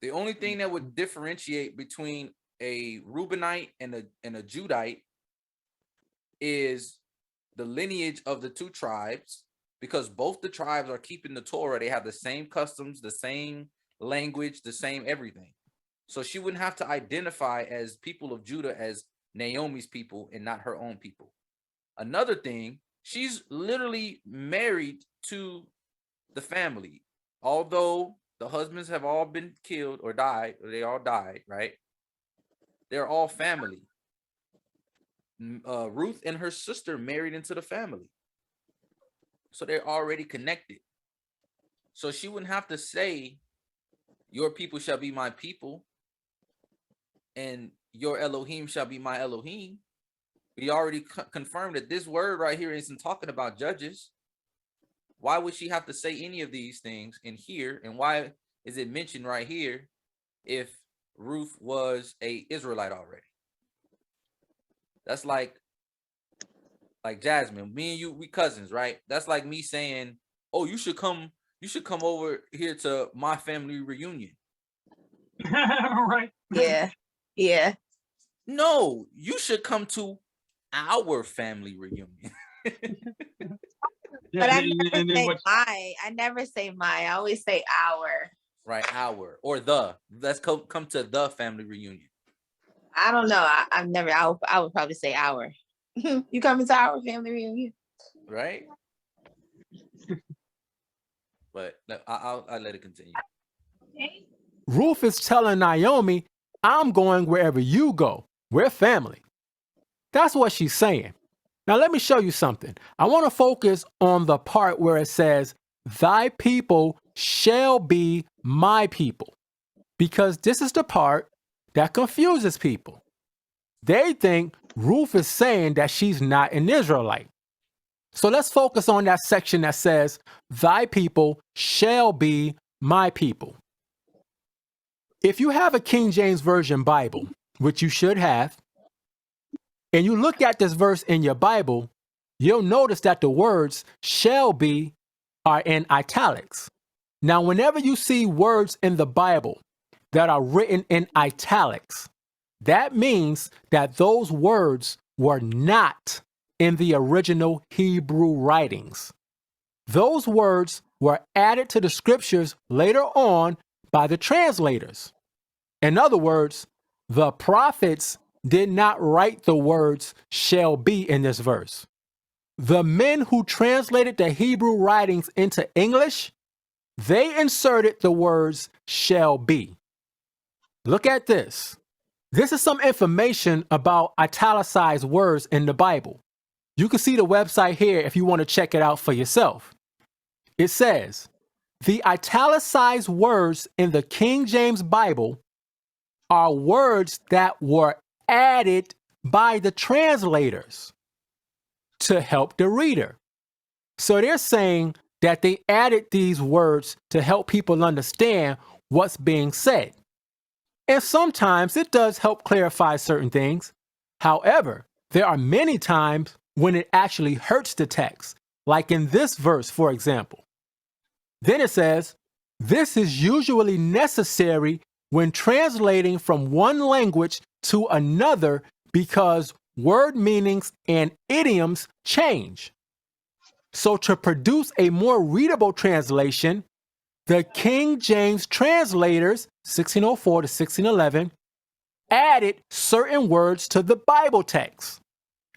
The only thing that would differentiate between a Reubenite and a Judite is the lineage of the two tribes, because both the tribes are keeping the Torah. They have the same customs, the same language, the same everything. So she wouldn't have to identify as people of Judah as Naomi's people and not her own people. Another thing, she's literally married to the family. Although the husbands have all been killed or died, or they all died, right? They're all family. Ruth and her sister married into the family. So they're already connected. So she wouldn't have to say, your people shall be my people, and your Elohim shall be my Elohim. We already confirmed that this word right here isn't talking about judges. Why would she have to say any of these things in here? And why is it mentioned right here if Ruth was a Israelite already? That's like Jasmine, me and you, we cousins, right? That's like me saying, oh, you should come over here to my family reunion. Right. Yeah. No, you should come to our family reunion. But I never say my. I always say our. Right, our or the. Let's come to the family reunion. I don't know. I would probably say our. You coming to our family reunion? Right. But I'll let it continue. Ruth is telling Naomi, I'm going wherever you go. We're family. That's what she's saying. Now, let me show you something. I want to focus on the part where it says, thy people shall be my people, because this is the part that confuses people. They think Ruth is saying that she's not an Israelite. So let's focus on that section that says, thy people shall be my people. If you have a King James Version Bible, which you should have, and you look at this verse in your Bible, you'll notice that the words shall be are in italics. Now, whenever you see words in the Bible that are written in italics, that means that those words were not in the original Hebrew writings. Those words were added to the scriptures later on by the translators. In other words, the prophets did not write the words shall be in this verse. The men who translated the Hebrew writings into English, they inserted the words shall be. Look at this. This is some information about italicized words in the Bible. You can see the website here if you want to check it out for yourself. It says, the italicized words in the King James Bible are words that were added by the translators to help the reader. So they're saying that they added these words to help people understand what's being said. And sometimes it does help clarify certain things. However, there are many times when it actually hurts the text, like in this verse, for example. Then it says, this is usually necessary when translating from one language to another because word meanings and idioms change. So to produce a more readable translation, the King James translators, 1604 to 1611, added certain words to the Bible text.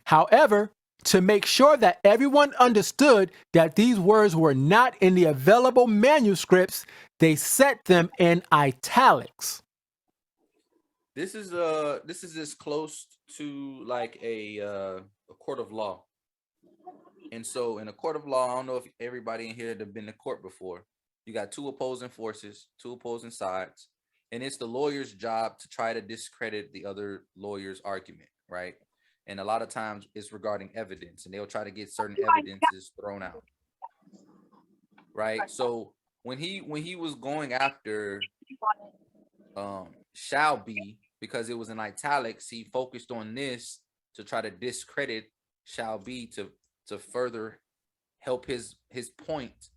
However, to make sure that everyone understood that these words were not in the available manuscripts, they set them in italics. This is as close to like a court of law. And so in a court of law, I don't know if everybody in here have been to court before. You got two opposing forces, two opposing sides, and it's the lawyer's job to try to discredit the other lawyer's argument, right? And a lot of times it's regarding evidence, and they'll try to get certain evidences thrown out, right? So when he was going after shall be, because it was in italics, he focused on this to try to discredit shall be to further help his point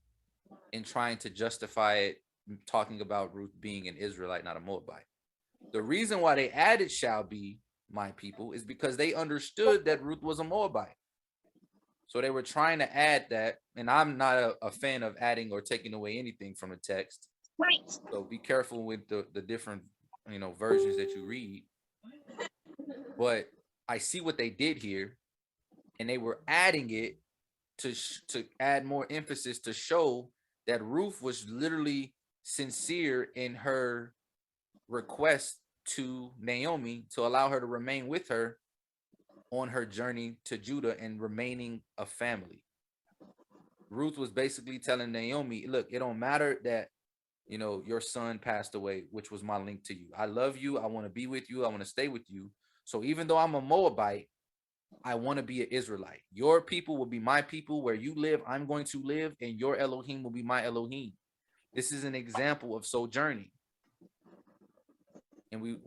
in trying to justify it, talking about Ruth being an Israelite, not a Moabite. The reason why they added shall be my people is because they understood that Ruth was a Moabite. So they were trying to add that, and I'm not a fan of adding or taking away anything from the text. So be careful with the different versions that you read. But I see what they did here, and they were adding it to add more emphasis to show that Ruth was literally sincere in her request to Naomi to allow her to remain with her on her journey to Judah and remaining a family. Ruth was basically telling Naomi, look, it don't matter that your son passed away, which was my link to you. I love you. I want to be with you. I want to stay with you. So even though I'm a Moabite, I want to be an Israelite. Your people will be my people. Where you live, I'm going to live, and your Elohim will be my Elohim. This is an example of sojourning. And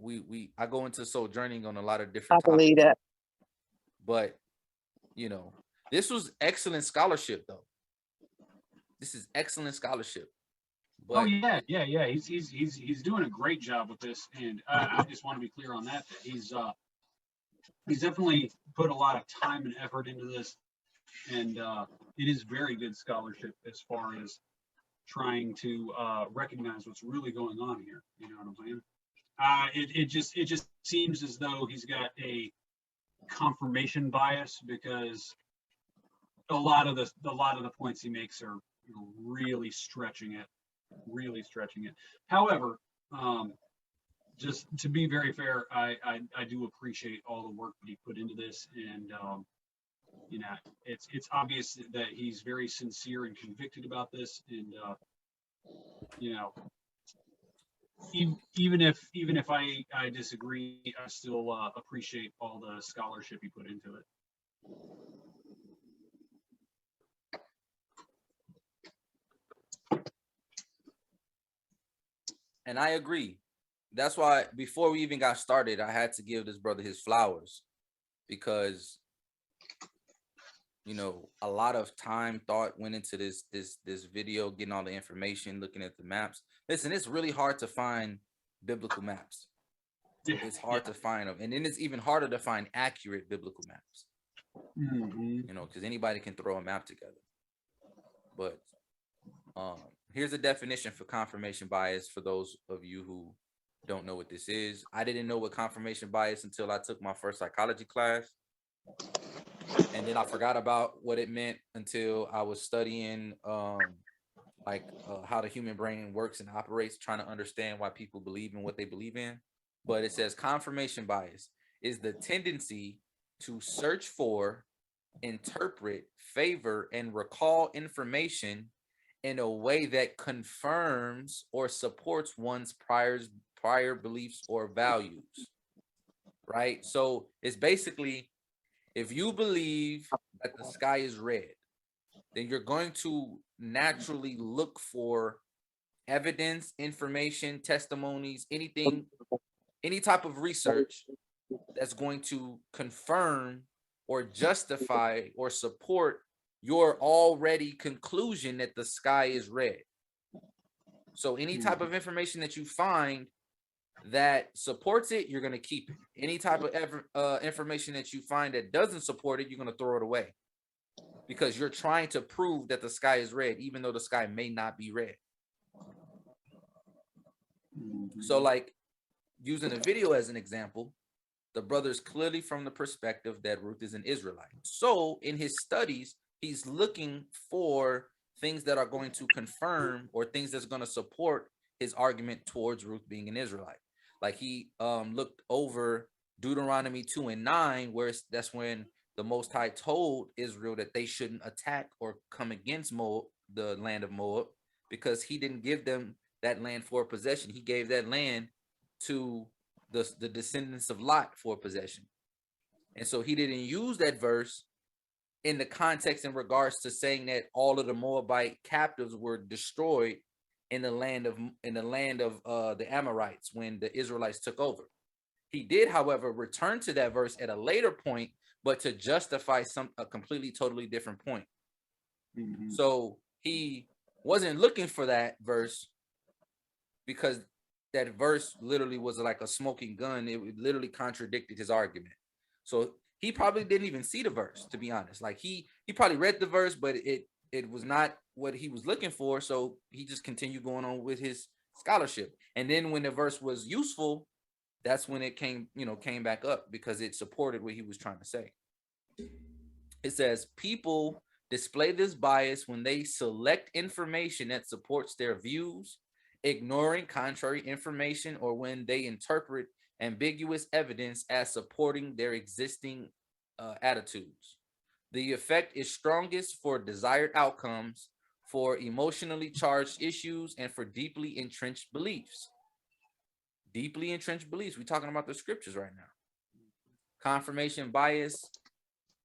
I go into sojourning on a lot of different topics. I believe that. But this was excellent scholarship, though. This is excellent scholarship. But, oh yeah. He's doing a great job with this, and I just want to be clear on that he's definitely put a lot of time and effort into this, and it is very good scholarship as far as trying to recognize what's really going on here. You know what I'm saying? It just seems as though he's got a confirmation bias, because a lot of the points he makes are really stretching it. However, just to be very fair, I do appreciate all the work that he put into this, and you know, it's obvious that he's very sincere and convicted about this, and you know, even if I disagree, I still appreciate all the scholarship he put into it. And I agree. That's why before we even got started, I had to give this brother his flowers, because you know, a lot of time, thought went into this video, getting all the information, looking at the maps. Listen, it's really hard to find biblical maps. It's hard to find them, and then it's even harder to find accurate biblical maps. You know, because anybody can throw a map together. But here's a definition for confirmation bias for those of you who don't know what this is. I didn't know what confirmation bias until I took my first psychology class. And then I forgot about what it meant until I was studying how the human brain works and operates, trying to understand why people believe in what they believe in. But it says confirmation bias is the tendency to search for, interpret, favor, and recall information in a way that confirms or supports one's prior beliefs or values, right? So it's basically, if you believe that the sky is red, then you're going to naturally look for evidence, information, testimonies, anything, any type of research that's going to confirm or justify or support your already conclusion that the sky is red. So any type of information that you find that supports it, you're going to keep it. Any type of information that you find that doesn't support it, you're going to throw it away, because you're trying to prove that the sky is red, even though the sky may not be red. So like using the video as an example, the brother's clearly from the perspective that Ruth is an Israelite. So in his studies, he's looking for things that are going to confirm or things that's going to support his argument towards Ruth being an Israelite. Like he looked over Deuteronomy 2:9, where that's when the Most High told Israel that they shouldn't attack or come against Moab, the land of Moab, because he didn't give them that land for possession. He gave that land to the descendants of Lot for possession. And so he didn't use that verse in the context in regards to saying that all of the Moabite captives were destroyed in the land of the Amorites when the Israelites took over. He did, however, return to that verse at a later point, but to justify a completely, totally different point. So he wasn't looking for that verse, because that verse literally was like a smoking gun. It literally contradicted his argument. So he probably didn't even see the verse, to be honest. Like he probably read the verse, but it was not what he was looking for. So he just continued going on with his scholarship. And then when the verse was useful, that's when it came back up, because it supported what he was trying to say. It says people display this bias when they select information that supports their views, ignoring contrary information, or when they interpret ambiguous evidence as supporting their existing attitudes. The effect is strongest for desired outcomes, for emotionally charged issues, and for deeply entrenched beliefs. Deeply entrenched beliefs. We're talking about the scriptures right now. Confirmation bias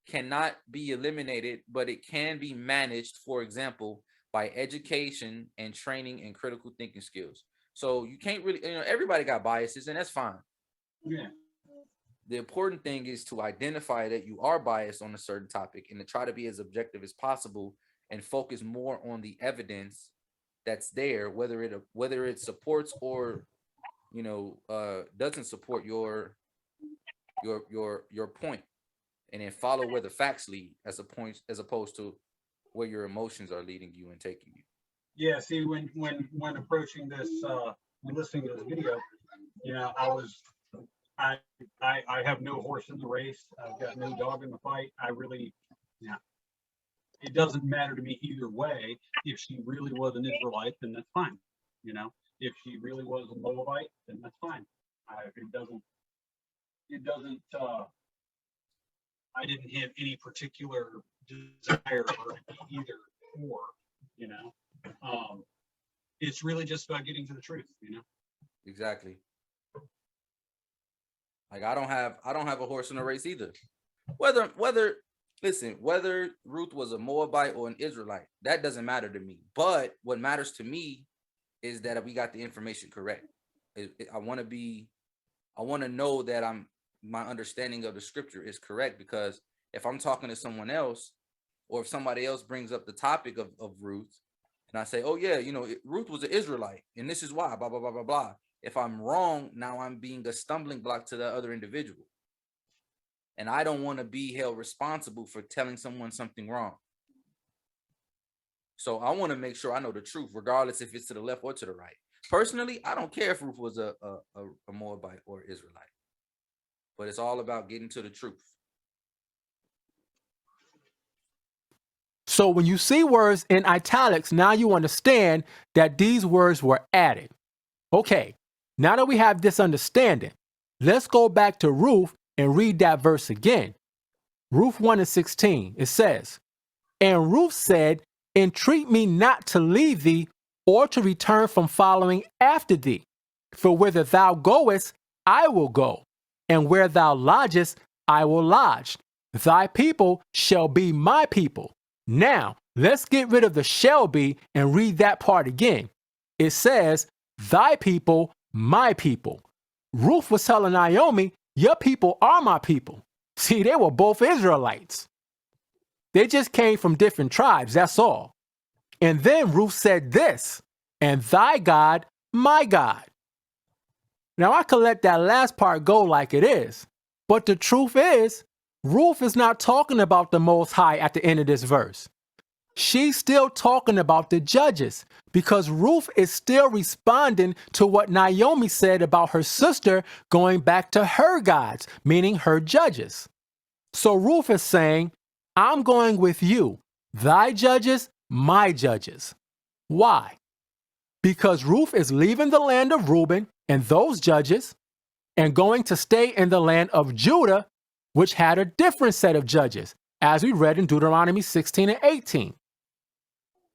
cannot be eliminated, but it can be managed, for example, by education and training and critical thinking skills. So you can't really, everybody got biases, and that's fine. Yeah. The important thing is to identify that you are biased on a certain topic and to try to be as objective as possible and focus more on the evidence that's there, whether it supports or doesn't support your point, and then follow where the facts lead as opposed to where your emotions are leading you and taking you. Yeah. See, when approaching this, when listening to this video, I have no horse in the race. I've got no dog in the fight. It doesn't matter to me either way. If she really was an Israelite, then that's fine. If she really was a Moabite, then that's fine. I didn't have any particular desire or either or, you know. It's really just about getting to the truth, you know. Exactly. Like I don't have a horse in a race either. Whether Ruth was a Moabite or an Israelite, that doesn't matter to me. But what matters to me is that we got the information correct. I want to know that my understanding of the scripture is correct, because if I'm talking to someone else, or if somebody else brings up the topic of Ruth, and I say, oh yeah, Ruth was an Israelite, and this is why, blah, blah, blah, blah, blah. If I'm wrong, now I'm being a stumbling block to the other individual. And I don't want to be held responsible for telling someone something wrong. So I want to make sure I know the truth, regardless if it's to the left or to the right. Personally, I don't care if Ruth was a Moabite or Israelite, but it's all about getting to the truth. So when you see words in italics, now you understand that these words were added. Okay, now that we have this understanding, let's go back to Ruth and read that verse again. Ruth 1:16, it says, "And Ruth said, Entreat me not to leave thee, or to return from following after thee. For whither thou goest, I will go, and where thou lodgest, I will lodge. Thy people shall be my people." Now, let's get rid of the shall be and read that part again. It says, thy people, my people. Ruth was telling Naomi, your people are my people. See, they were both Israelites. They just came from different tribes, that's all. And then Ruth said this, and thy God, my God. Now, I could let that last part go like it is, but the truth is, Ruth is not talking about the Most High at the end of this verse. She's still talking about the judges, because Ruth is still responding to what Naomi said about her sister going back to her gods, meaning her judges. So Ruth is saying, I'm going with you, thy judges, my judges. Why? Because Ruth is leaving the land of Reuben and those judges and going to stay in the land of Judah, which had a different set of judges, as we read in Deuteronomy 16 and 18.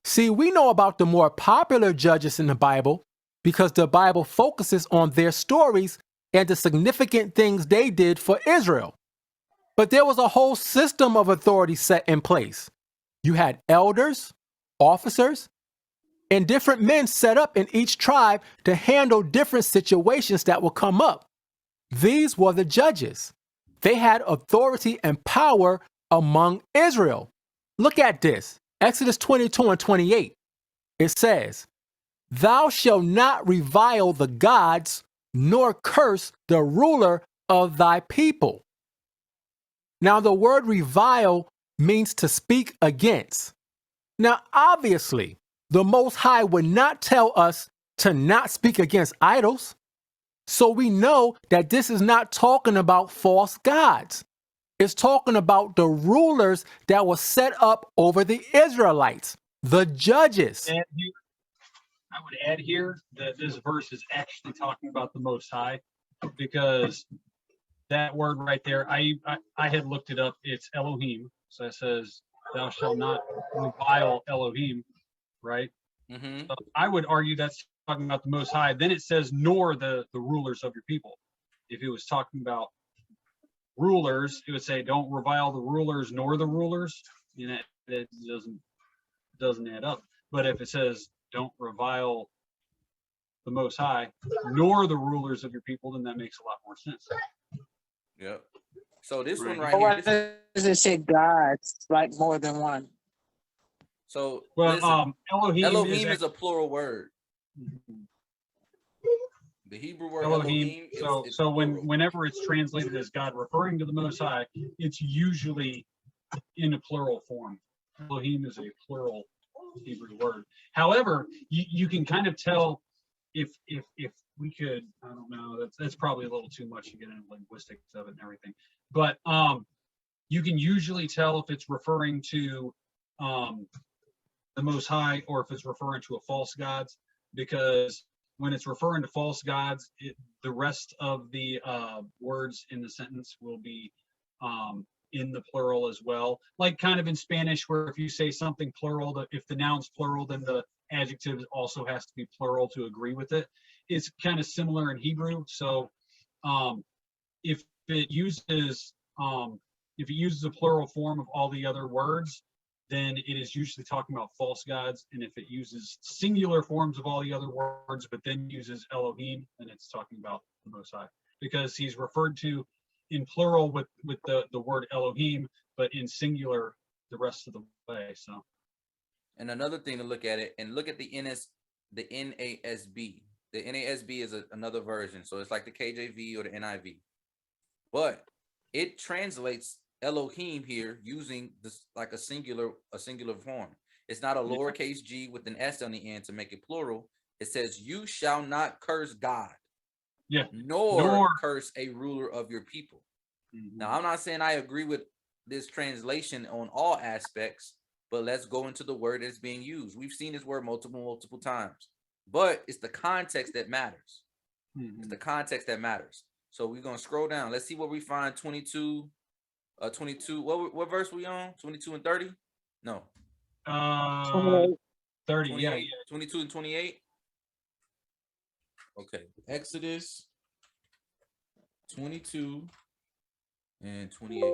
See, we know about the more popular judges in the Bible because the Bible focuses on their stories and the significant things they did for Israel. But there was a whole system of authority set in place. You had elders, officers, and different men set up in each tribe to handle different situations that will come up. These were the judges. They had authority and power among Israel. Look at this. Exodus 22 and 28. It says, Thou shalt not revile the gods, nor curse the ruler of thy people. Now, the word revile means to speak against. Now, obviously, the Most High would not tell us to not speak against idols. So we know that this is not talking about false gods. It's talking about the rulers that were set up over the Israelites, the judges. And I would add here that this verse is actually talking about the Most High, because that word right there, I had looked it up. It's Elohim. So it says, thou shalt not revile Elohim, right? Mm-hmm. So I would argue that's talking about the Most High. Then it says, nor the rulers of your people. If it was talking about rulers, it would say, don't revile the rulers nor the rulers. You know, it doesn't add up. But if it says, don't revile the Most High nor the rulers of your people, then that makes a lot more sense. Yep. So this one Why right here. does it say gods, like more than one? So Well, listen, Elohim is a plural word. Mhm. The Hebrew word Elohim. Elohim So whenever it's translated as God referring to the Most High, it's usually in a plural form. Elohim is a plural Hebrew word. However, you can kind of tell if we could, I don't know, that's probably a little too much to get into linguistics of it and everything. But you can usually tell if it's referring to the Most High or if it's referring to a false gods, because when it's referring to false gods, the rest of the words in the sentence will be in the plural as well. Like kind of in Spanish, where if you say something plural, if the noun's plural, then the adjective also has to be plural to agree with it. It's kind of similar in Hebrew. So if it uses a plural form of all the other words, then it is usually talking about false gods. And if it uses singular forms of all the other words, but then uses Elohim, then it's talking about the Most High, because he's referred to in plural with the word Elohim, but in singular the rest of the way. So, and another thing to look at it, and look at the NASB. The NASB is another version, so it's like the KJV or the NIV, but it translates Elohim here using this like a singular form. It's not a lowercase g with an s on the end to make it plural. It says, "You shall not curse God, nor curse a ruler of your people." Now, I'm not saying I agree with this translation on all aspects, but let's go into the word that's being used. We've seen this word multiple times, but it's the context that matters. It's the context that matters. So we're going to scroll down. Let's see what we find. 22. What verse we on? 22 and 30? No. 30. Yeah. 22 and 28. Okay. Exodus 22 and 28.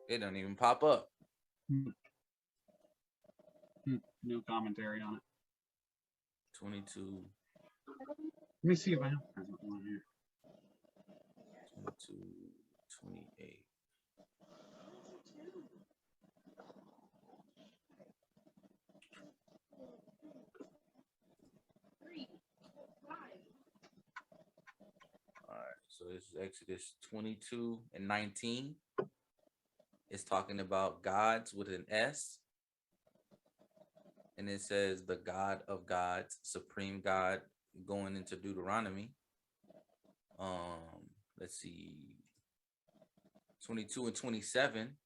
It doesn't even pop up. No commentary on it. 22. Let me see if I have one here. 22, 28. All right, so this is Exodus 22 and 19. It's talking about gods with an S. And it says the God of gods, supreme God, going into Deuteronomy. Let's see. 22 and 27.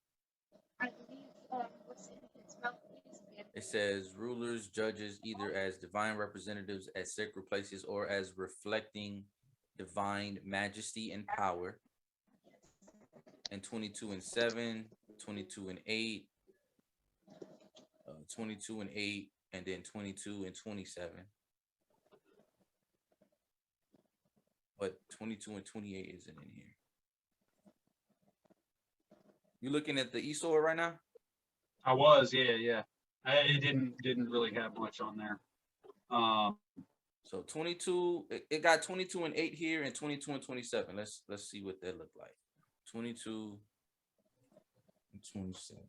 It says rulers, judges, either as divine representatives at sacred places or as reflecting divine majesty and power. And 22 and 7, 22 and 8, 22 and 8, and then 22 and 27. But 22 and 28 isn't in here. You looking at the eSword right now? I was, yeah. It didn't really have much on there. So 22, it got 22 and 8 here and 22 and 27. Let's see what that look like. 22 and 27.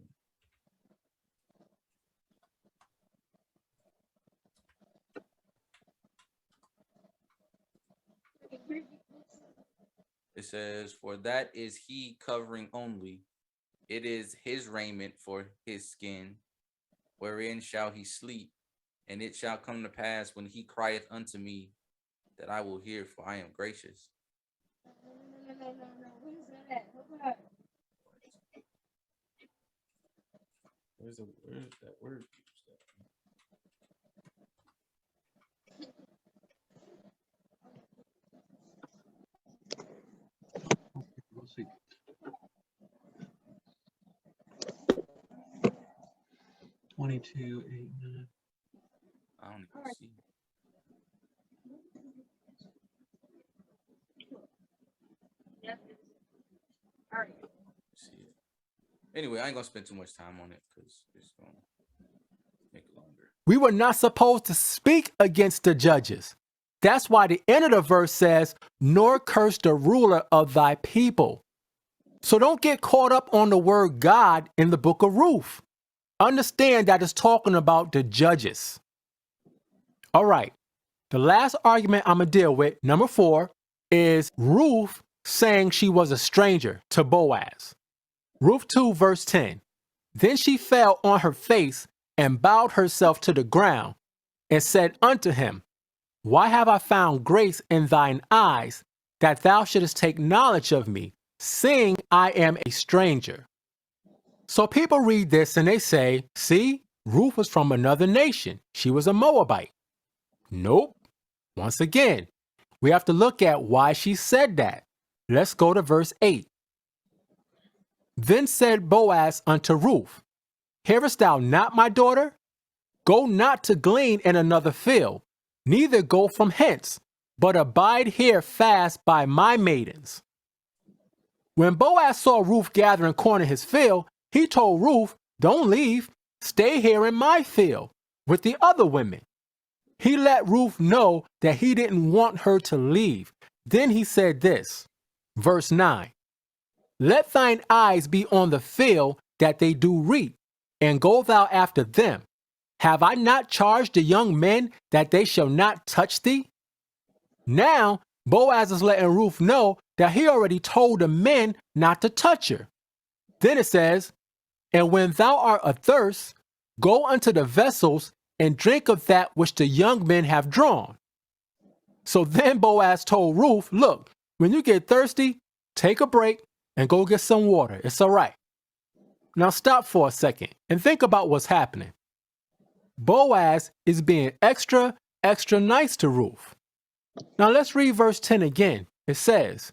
It says, "For that is he covering only. It is his raiment for his skin. Wherein shall he sleep? And it shall come to pass when he crieth unto me that I will hear, for I am gracious." No. Where's that at? Hold on. Where's that word? Let's see. $22, $8, $9. I don't even see. All right. See it. Anyway, I ain't gonna spend too much time on it because it's gonna make it longer. We were not supposed to speak against the judges. That's why the end of the verse says, "Nor curse the ruler of thy people." So don't get caught up on the word God in the book of Ruth. Understand that it's talking about the judges. All right. The last argument I'm going to deal with, number 4, is Ruth saying she was a stranger to Boaz. Ruth 2, verse 10. Then she fell on her face and bowed herself to the ground and said unto him, "Why have I found grace in thine eyes, that thou shouldest take knowledge of me, seeing I am a stranger?" So people read this and they say, see, Ruth was from another nation. She was a Moabite. Nope. Once again, we have to look at why she said that. Let's go to verse 8. Then said Boaz unto Ruth, Hearest thou not, my daughter? Go not to glean in another field, neither go from hence, but abide here fast by my maidens. When Boaz saw Ruth gathering corn in his field, he told Ruth, Don't leave, stay here in my field with the other women. He let Ruth know that he didn't want her to leave. Then he said this, verse 9, Let thine eyes be on the field that they do reap, and go thou after them. Have I not charged the young men that they shall not touch thee? Now, Boaz is letting Ruth know that he already told the men not to touch her. Then it says, And when thou art athirst, go unto the vessels and drink of that which the young men have drawn. So then Boaz told Ruth, Look, when you get thirsty, take a break and go get some water. It's all right. Now stop for a second and think about what's happening. Boaz is being extra nice to Ruth. Now let's read verse 10 again. It says,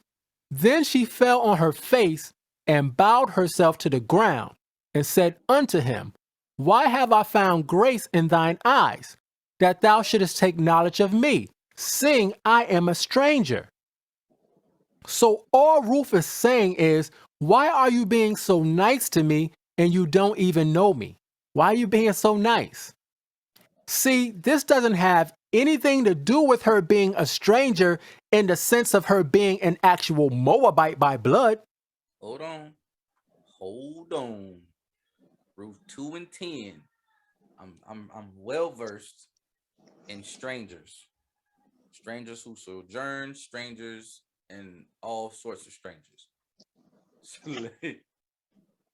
Then she fell on her face and bowed herself to the ground and said unto him, Why have I found grace in thine eyes, that thou shouldest take knowledge of me, seeing I am a stranger? So all Ruth is saying is, why are you being so nice to me and you don't even know me? Why are you being so nice? See, this doesn't have anything to do with her being a stranger in the sense of her being an actual Moabite by blood. Hold on. Ruth 2 and 10. I'm well versed in strangers who sojourn, strangers, and all sorts of strangers.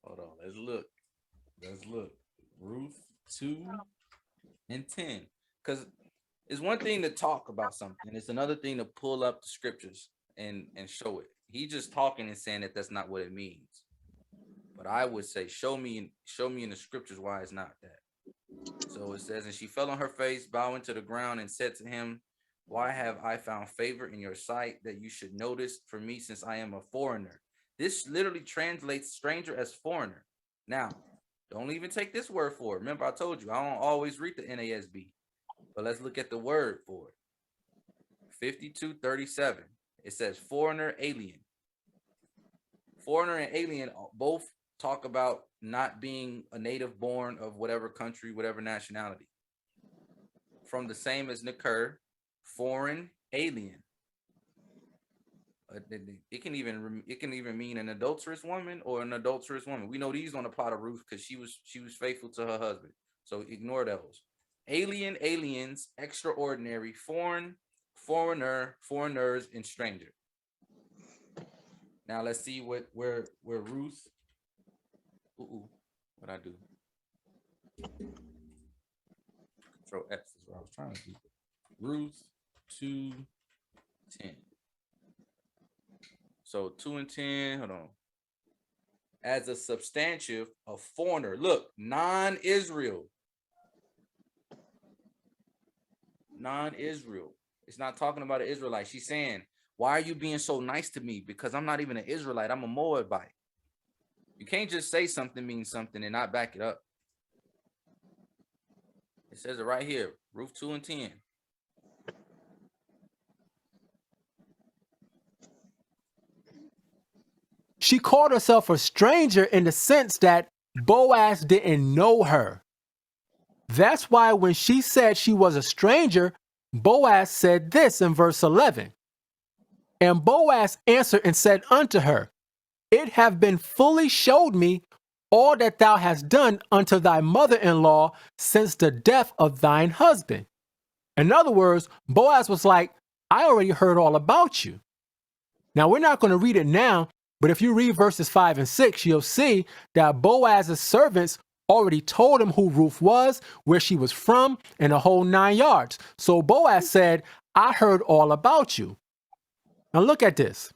Hold on, let's look. Ruth 2 and 10. Because it's one thing to talk about something, it's another thing to pull up the scriptures and show it. He just talking and saying that that's not what it means. But I would say, show me in the scriptures why it's not that. So it says, And she fell on her face, bowing to the ground, and said to him, Why have I found favor in your sight, that you should notice for me, since I am a foreigner? This literally translates stranger as foreigner. Now, don't even take this word for it. Remember, I told you, I don't always read the NASB. But let's look at the word for it. 52:37. It says foreigner, alien. Foreigner and alien both talk about not being a native born of whatever country, whatever nationality. From the same as Nakur, foreign, alien. It can even mean an adulterous woman or an adulterous woman. We know these don't apply to Ruth because she was faithful to her husband. So ignore those. Alien, aliens, extraordinary, foreign, foreigner, foreigners, and stranger. Now let's see where Ruth. What I do? Control X is what I was trying to do. Ruth 2:10. So 2 and 10. Hold on. As a substantive, a foreigner. Look, non-Israel. Non-Israel. It's not talking about an Israelite. She's saying, why are you being so nice to me? Because I'm not even an Israelite. I'm a Moabite. You can't just say something means something and not back it up. It says it right here. Ruth 2 and 10. She called herself a stranger in the sense that Boaz didn't know her. That's why when she said she was a stranger, Boaz said this in verse 11. And Boaz answered and said unto her, It have been fully showed me all that thou hast done unto thy mother-in-law since the death of thine husband. In other words, Boaz was like, I already heard all about you. Now, we're not going to read it now, but if you read verses 5 and 6, you'll see that Boaz's servants already told him who Ruth was, where she was from, and the whole 9 yards. So Boaz said, I heard all about you. Now look at this.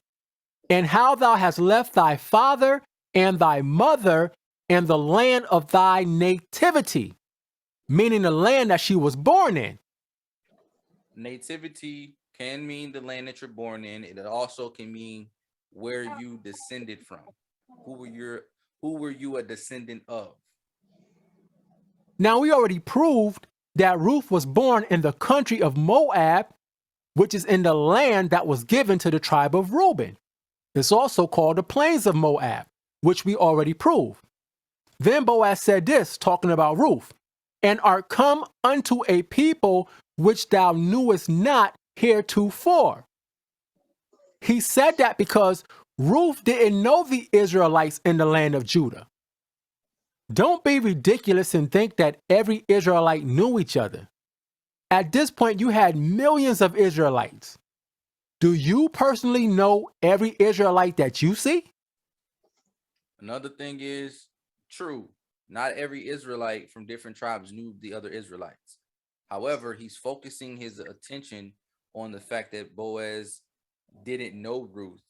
And how thou hast left thy father and thy mother and the land of thy nativity, meaning the land that she was born in. Nativity can mean the land that you're born in. It also can mean where you descended from. who were you a descendant of? Now, we already proved that Ruth was born in the country of Moab, which is in the land that was given to the tribe of Reuben. It's also called the plains of Moab, which we already proved. Then Boaz said this, talking about Ruth, and art come unto a people which thou knewest not heretofore. He said that because Ruth didn't know the Israelites in the land of Judah. Don't be ridiculous and think that every Israelite knew each other. At this point, you had millions of Israelites. Do you personally know every Israelite that you see? Another thing is true. Not every Israelite from different tribes knew the other Israelites. However, he's focusing his attention on the fact that Boaz didn't know Ruth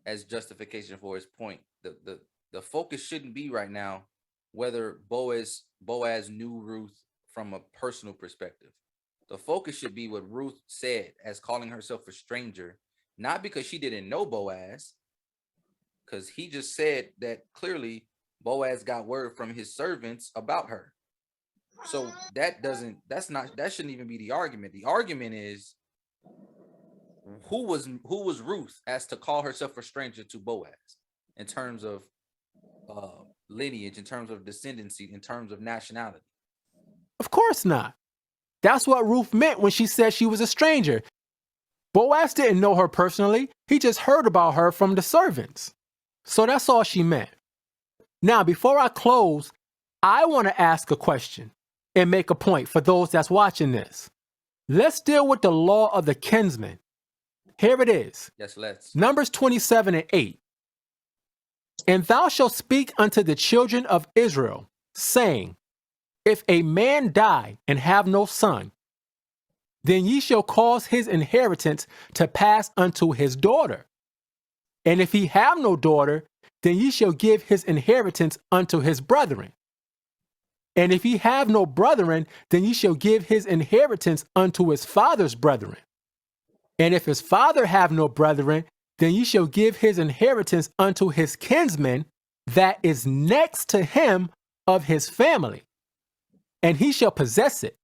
as justification for his point. The focus shouldn't be right now whether Boaz knew Ruth from a personal perspective. The focus should be what Ruth said as calling herself a stranger, not because she didn't know Boaz, because he just said that clearly Boaz got word from his servants about her. So that shouldn't even be the argument. The argument is who was Ruth as to call herself a stranger to Boaz in terms of lineage, in terms of descendancy, in terms of nationality? Of course not. That's what Ruth meant when she said she was a stranger. Boaz didn't know her personally. He just heard about her from the servants. So that's all she meant. Now, before I close, I want to ask a question and make a point for those that's watching this. Let's deal with the law of the kinsman. Here it is. Yes, let's. Numbers 27:8. And thou shalt speak unto the children of Israel, saying, if a man die and have no son, then ye shall cause his inheritance to pass unto his daughter. And if he have no daughter, then ye shall give his inheritance unto his brethren. And if he have no brethren, then ye shall give his inheritance unto his father's brethren. And if his father have no brethren, then ye shall give his inheritance unto his kinsman that is next to him of his family. And he shall possess it,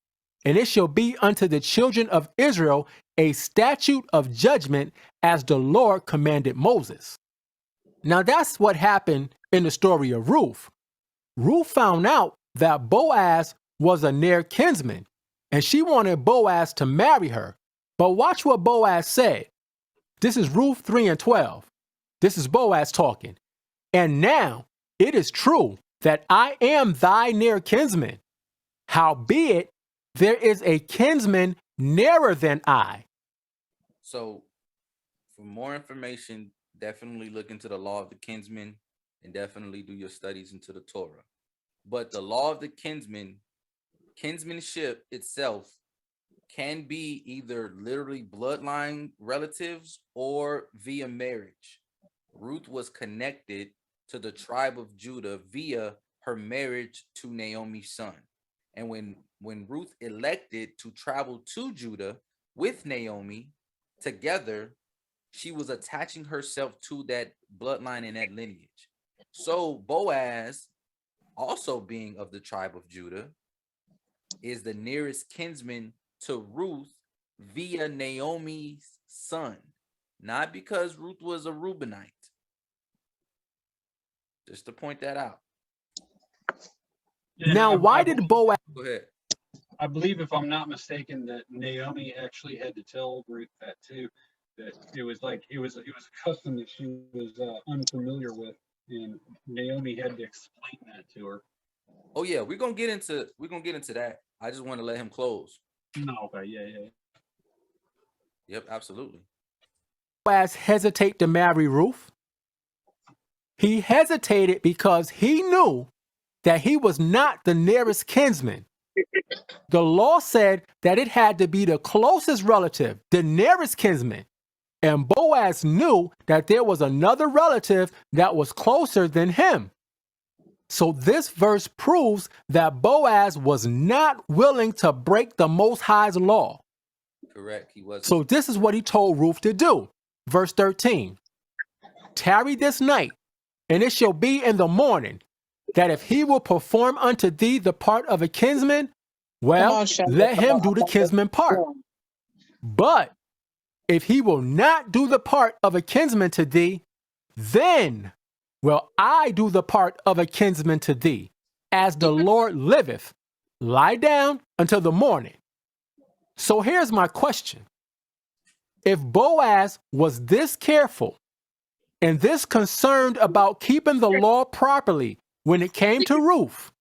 and it shall be unto the children of Israel a statute of judgment as the Lord commanded Moses. Now that's what happened in the story of Ruth. Ruth found out that Boaz was a near kinsman, and she wanted Boaz to marry her. But watch what Boaz said. This is Ruth 3:12. This is Boaz talking. And now it is true that I am thy near kinsman. Howbeit, there is a kinsman nearer than I. So, for more information, definitely look into the law of the kinsman and definitely do your studies into the Torah. But the law of the kinsmanship itself can be either literally bloodline relatives or via marriage. Ruth was connected to the tribe of Judah via her marriage to Naomi's son. And when Ruth elected to travel to Judah with Naomi together, she was attaching herself to that bloodline and that lineage. So Boaz, also being of the tribe of Judah, is the nearest kinsman to Ruth via Naomi's son, not because Ruth was a Reubenite. Just to point that out. Now, why did Boaz... Go ahead. I believe, if I'm not mistaken, that Naomi actually had to tell Ruth that too. That it was a custom that she was unfamiliar with, and Naomi had to explain that to her. Oh yeah, we're gonna get into that. I just want to let him close. No, okay, yeah. Yep, absolutely. Boaz hesitate to marry Ruth? He hesitated because he knew that he was not the nearest kinsman. The law said that it had to be the closest relative, the nearest kinsman. And Boaz knew that there was another relative that was closer than him. So this verse proves that Boaz was not willing to break the Most High's law. Correct, he was. So this is what he told Ruth to do. Verse 13. Tarry this night, And it shall be in the morning, that if he will perform unto thee the part of a kinsman, well, let him do the kinsman part. But if he will not do the part of a kinsman to thee, then will I do the part of a kinsman to thee. As the Lord liveth, lie down until the morning. So here's my question. If Boaz was this careful and this concerned about keeping the law properly when it came to Ruth,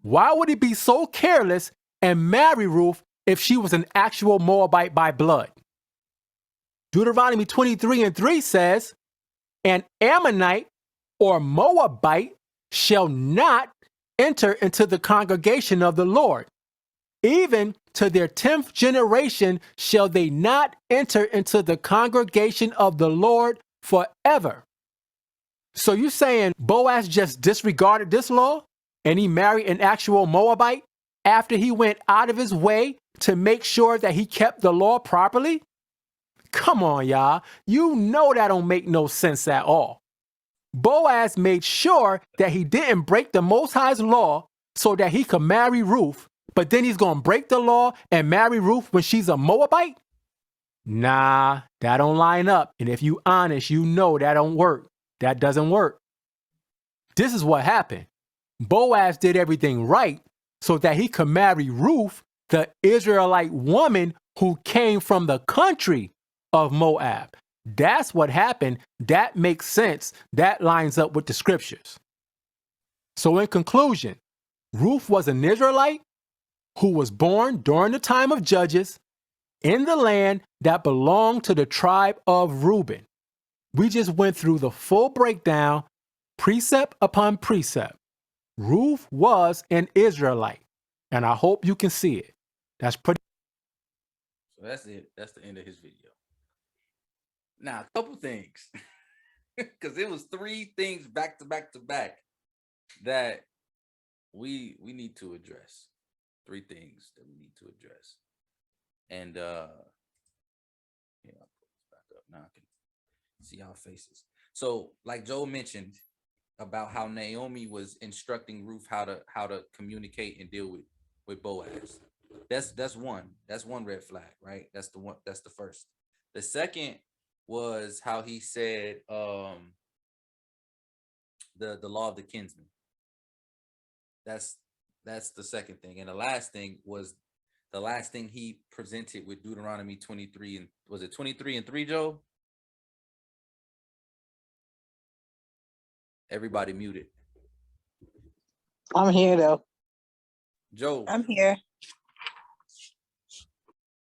why would he be so careless and marry Ruth if she was an actual Moabite by blood? Deuteronomy 23:3 says, an Ammonite or Moabite shall not enter into the congregation of the Lord. Even to their 10th generation shall they not enter into the congregation of the Lord forever. So you saying Boaz just disregarded this law and he married an actual Moabite after he went out of his way to make sure that he kept the law properly? Come on, y'all. You know that don't make no sense at all. Boaz made sure that he didn't break the Most High's law so that he could marry Ruth, but then he's going to break the law and marry Ruth when she's a Moabite? Nah, that don't line up. And if you honest, you know that don't work. That doesn't work. This is what happened. Boaz did everything right so that he could marry Ruth, the Israelite woman who came from the country of Moab. That's what happened. That makes sense. That lines up with the scriptures. So in conclusion, Ruth was an Israelite who was born during the time of Judges in the land that belonged to the tribe of Reuben. We just went through the full breakdown, precept upon precept. Ruth was an Israelite, and I hope you can see it. That's pretty. So that's it. That's the end of his video. Now, a couple things, because it was 3 things back to back to back that we need to address. 3 things that we need to address. And I'll put this back up. Now I can see our faces. So, like Joe mentioned about how Naomi was instructing Ruth how to communicate and deal with Boaz. That's one. That's one red flag, right? That's the one. That's the first. The second was how he said the law of the kinsman. That's the second thing. And the last thing was the last thing he presented with Deuteronomy 23 and was it 23:3, Joe? Everybody muted. I'm here though. Joe. I'm here.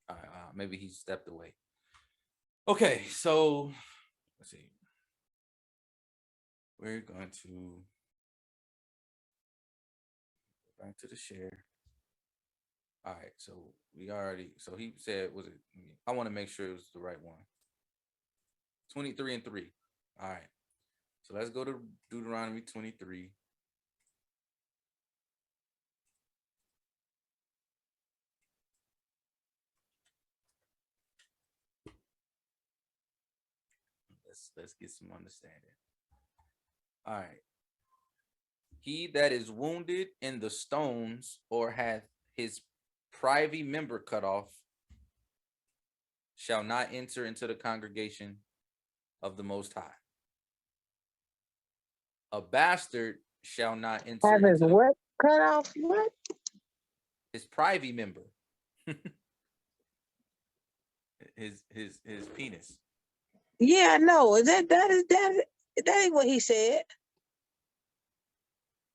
All right, maybe he stepped away. Okay, so let's see. We're going to go back to the share. All right, so so he said, was it? I want to make sure it was the right one. 23:3. All right, so let's go to Deuteronomy 23. Let's get some understanding. All right. He that is wounded in the stones or hath his privy member cut off shall not enter into the congregation of the Most High. A bastard shall not enter. Have his what cut off? What? His privy member. his penis. Yeah, no, that ain't what he said.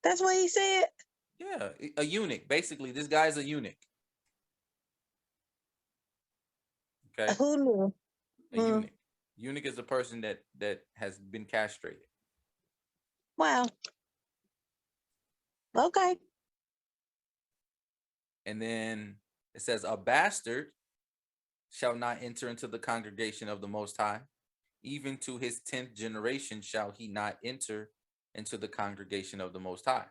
That's what he said. Yeah, a eunuch. Basically, this guy's a eunuch. Okay. Who knew? A eunuch. Eunuch is a person that has been castrated. Wow. Okay. And then it says, a bastard shall not enter into the congregation of the Most High. Even to his 10th generation shall he not enter into the congregation of the Most High.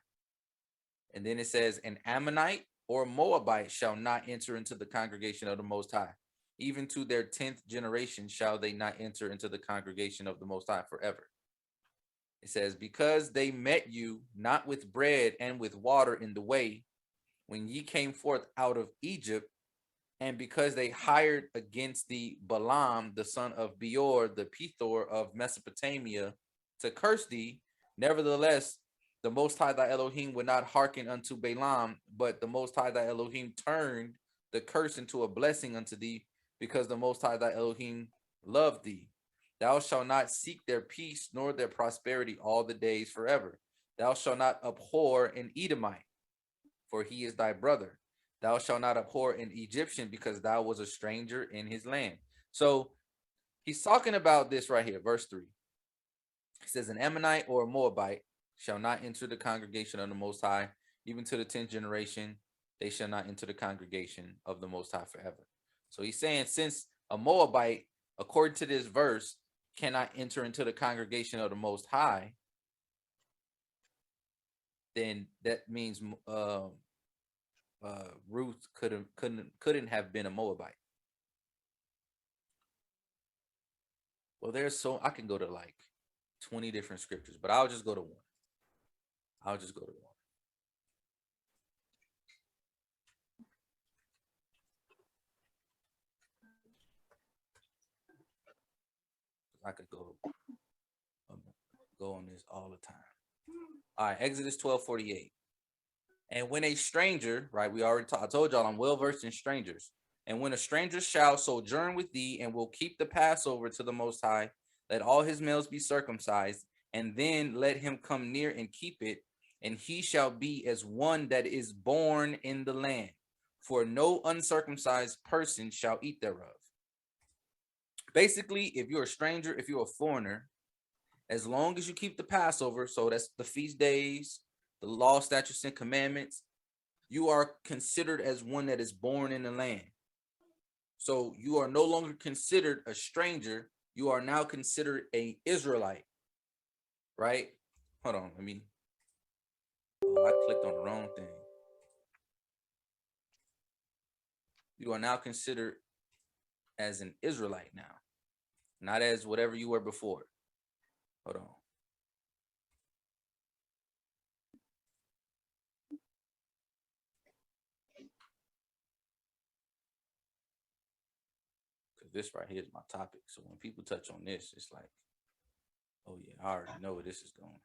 And then it says, an Ammonite or Moabite shall not enter into the congregation of the Most High. Even to their 10th generation shall they not enter into the congregation of the Most High forever. It says, because they met you not with bread and with water in the way, when ye came forth out of Egypt, and because they hired against thee Balaam, the son of Beor, the Pethor of Mesopotamia, to curse thee, nevertheless, the Most High thy Elohim would not hearken unto Balaam, but the Most High thy Elohim turned the curse into a blessing unto thee, because the Most High thy Elohim loved thee. Thou shalt not seek their peace nor their prosperity all the days forever. Thou shalt not abhor an Edomite, for he is thy brother. Thou shalt not abhor an Egyptian, because thou was a stranger in his land. So he's talking about this right here, verse 3. He says, an Ammonite or a Moabite shall not enter the congregation of the Most High, even to the 10th generation. They shall not enter the congregation of the Most High forever. So he's saying, since a Moabite, according to this verse, cannot enter into the congregation of the Most High, then that means Ruth couldn't have been a Moabite. Well, I can go to like 20 different scriptures, but I'll just go to one. I could go on this all the time. All right, Exodus 12:48. And when a stranger, right, I told y'all I'm well versed in strangers. And when a stranger shall sojourn with thee and will keep the Passover to the Most High, let all his males be circumcised, and then let him come near and keep it, and he shall be as one that is born in the land. For no uncircumcised person shall eat thereof. Basically, if you're a stranger, if you're a foreigner, as long as you keep the Passover, so that's the feast days, the law, statutes, and commandments, you are considered as one that is born in the land. So you are no longer considered a stranger. You are now considered an Israelite, right? Hold on, I clicked on the wrong thing. You are now considered as an Israelite now, not as whatever you were before. Hold on. Because this right here is my topic. So when people touch on this, it's like, oh yeah, I already know where this is going.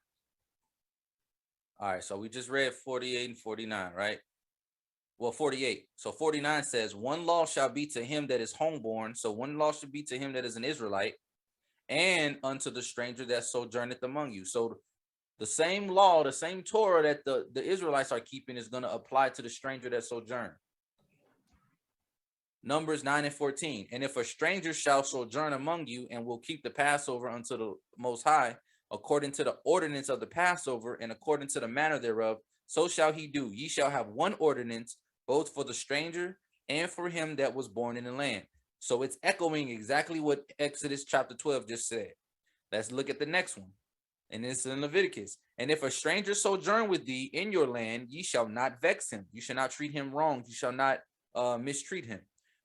All right, so we just read 48 and 49, right? Well, 48. So 49 says, one law shall be to him that is homeborn. So one law should be to him that is an Israelite, and unto the stranger that sojourneth among you. So the same law, the same Torah that the Israelites are keeping is going to apply to the stranger that sojourn. Numbers 9 and 14. And if a stranger shall sojourn among you and will keep the Passover unto the Most High, according to the ordinance of the Passover and according to the manner thereof, so shall he do. Ye shall have one ordinance, both for the stranger and for him that was born in the land. So it's echoing exactly what Exodus chapter 12 just said. Let's look at the next one. And it's in Leviticus. And if a stranger sojourn with thee in your land, ye shall not vex him. You shall not treat him wrong. You shall not mistreat him.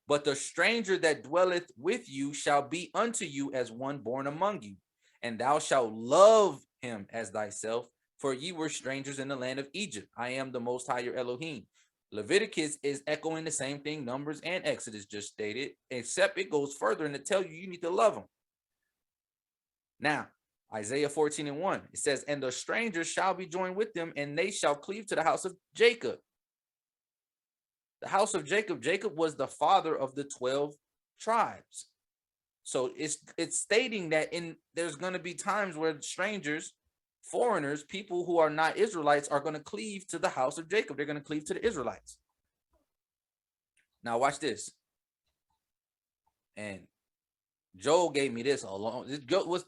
But the stranger that dwelleth with you shall be unto you as one born among you. And thou shalt love him as thyself, for ye were strangers in the land of Egypt. I am the Most High your Elohim. Leviticus is echoing the same thing Numbers and Exodus just stated, except it goes further and to tell you need to love them. Now, Isaiah 14 and 1, it says, and the strangers shall be joined with them, and they shall cleave to the house of Jacob. The house of Jacob, Jacob was the father of the 12 tribes. So it's stating that there's going to be times where strangers, foreigners, people who are not Israelites are going to cleave to the house of Jacob. They're going to cleave to the Israelites. Now watch this. And Joel gave me this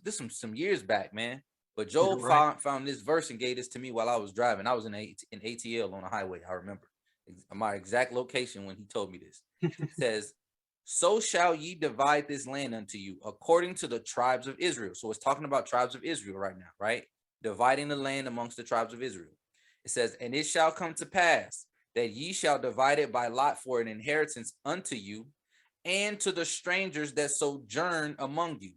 this some years back, man. But Joel found this verse and gave this to me while I was driving. I was in ATL on the highway. I remember my exact location when he told me this. It says, so shall ye divide this land unto you according to the tribes of Israel. So it's talking about tribes of Israel right now, right? Dividing the land amongst the tribes of Israel. It says, and it shall come to pass that ye shall divide it by lot for an inheritance unto you, and to the strangers that sojourn among you,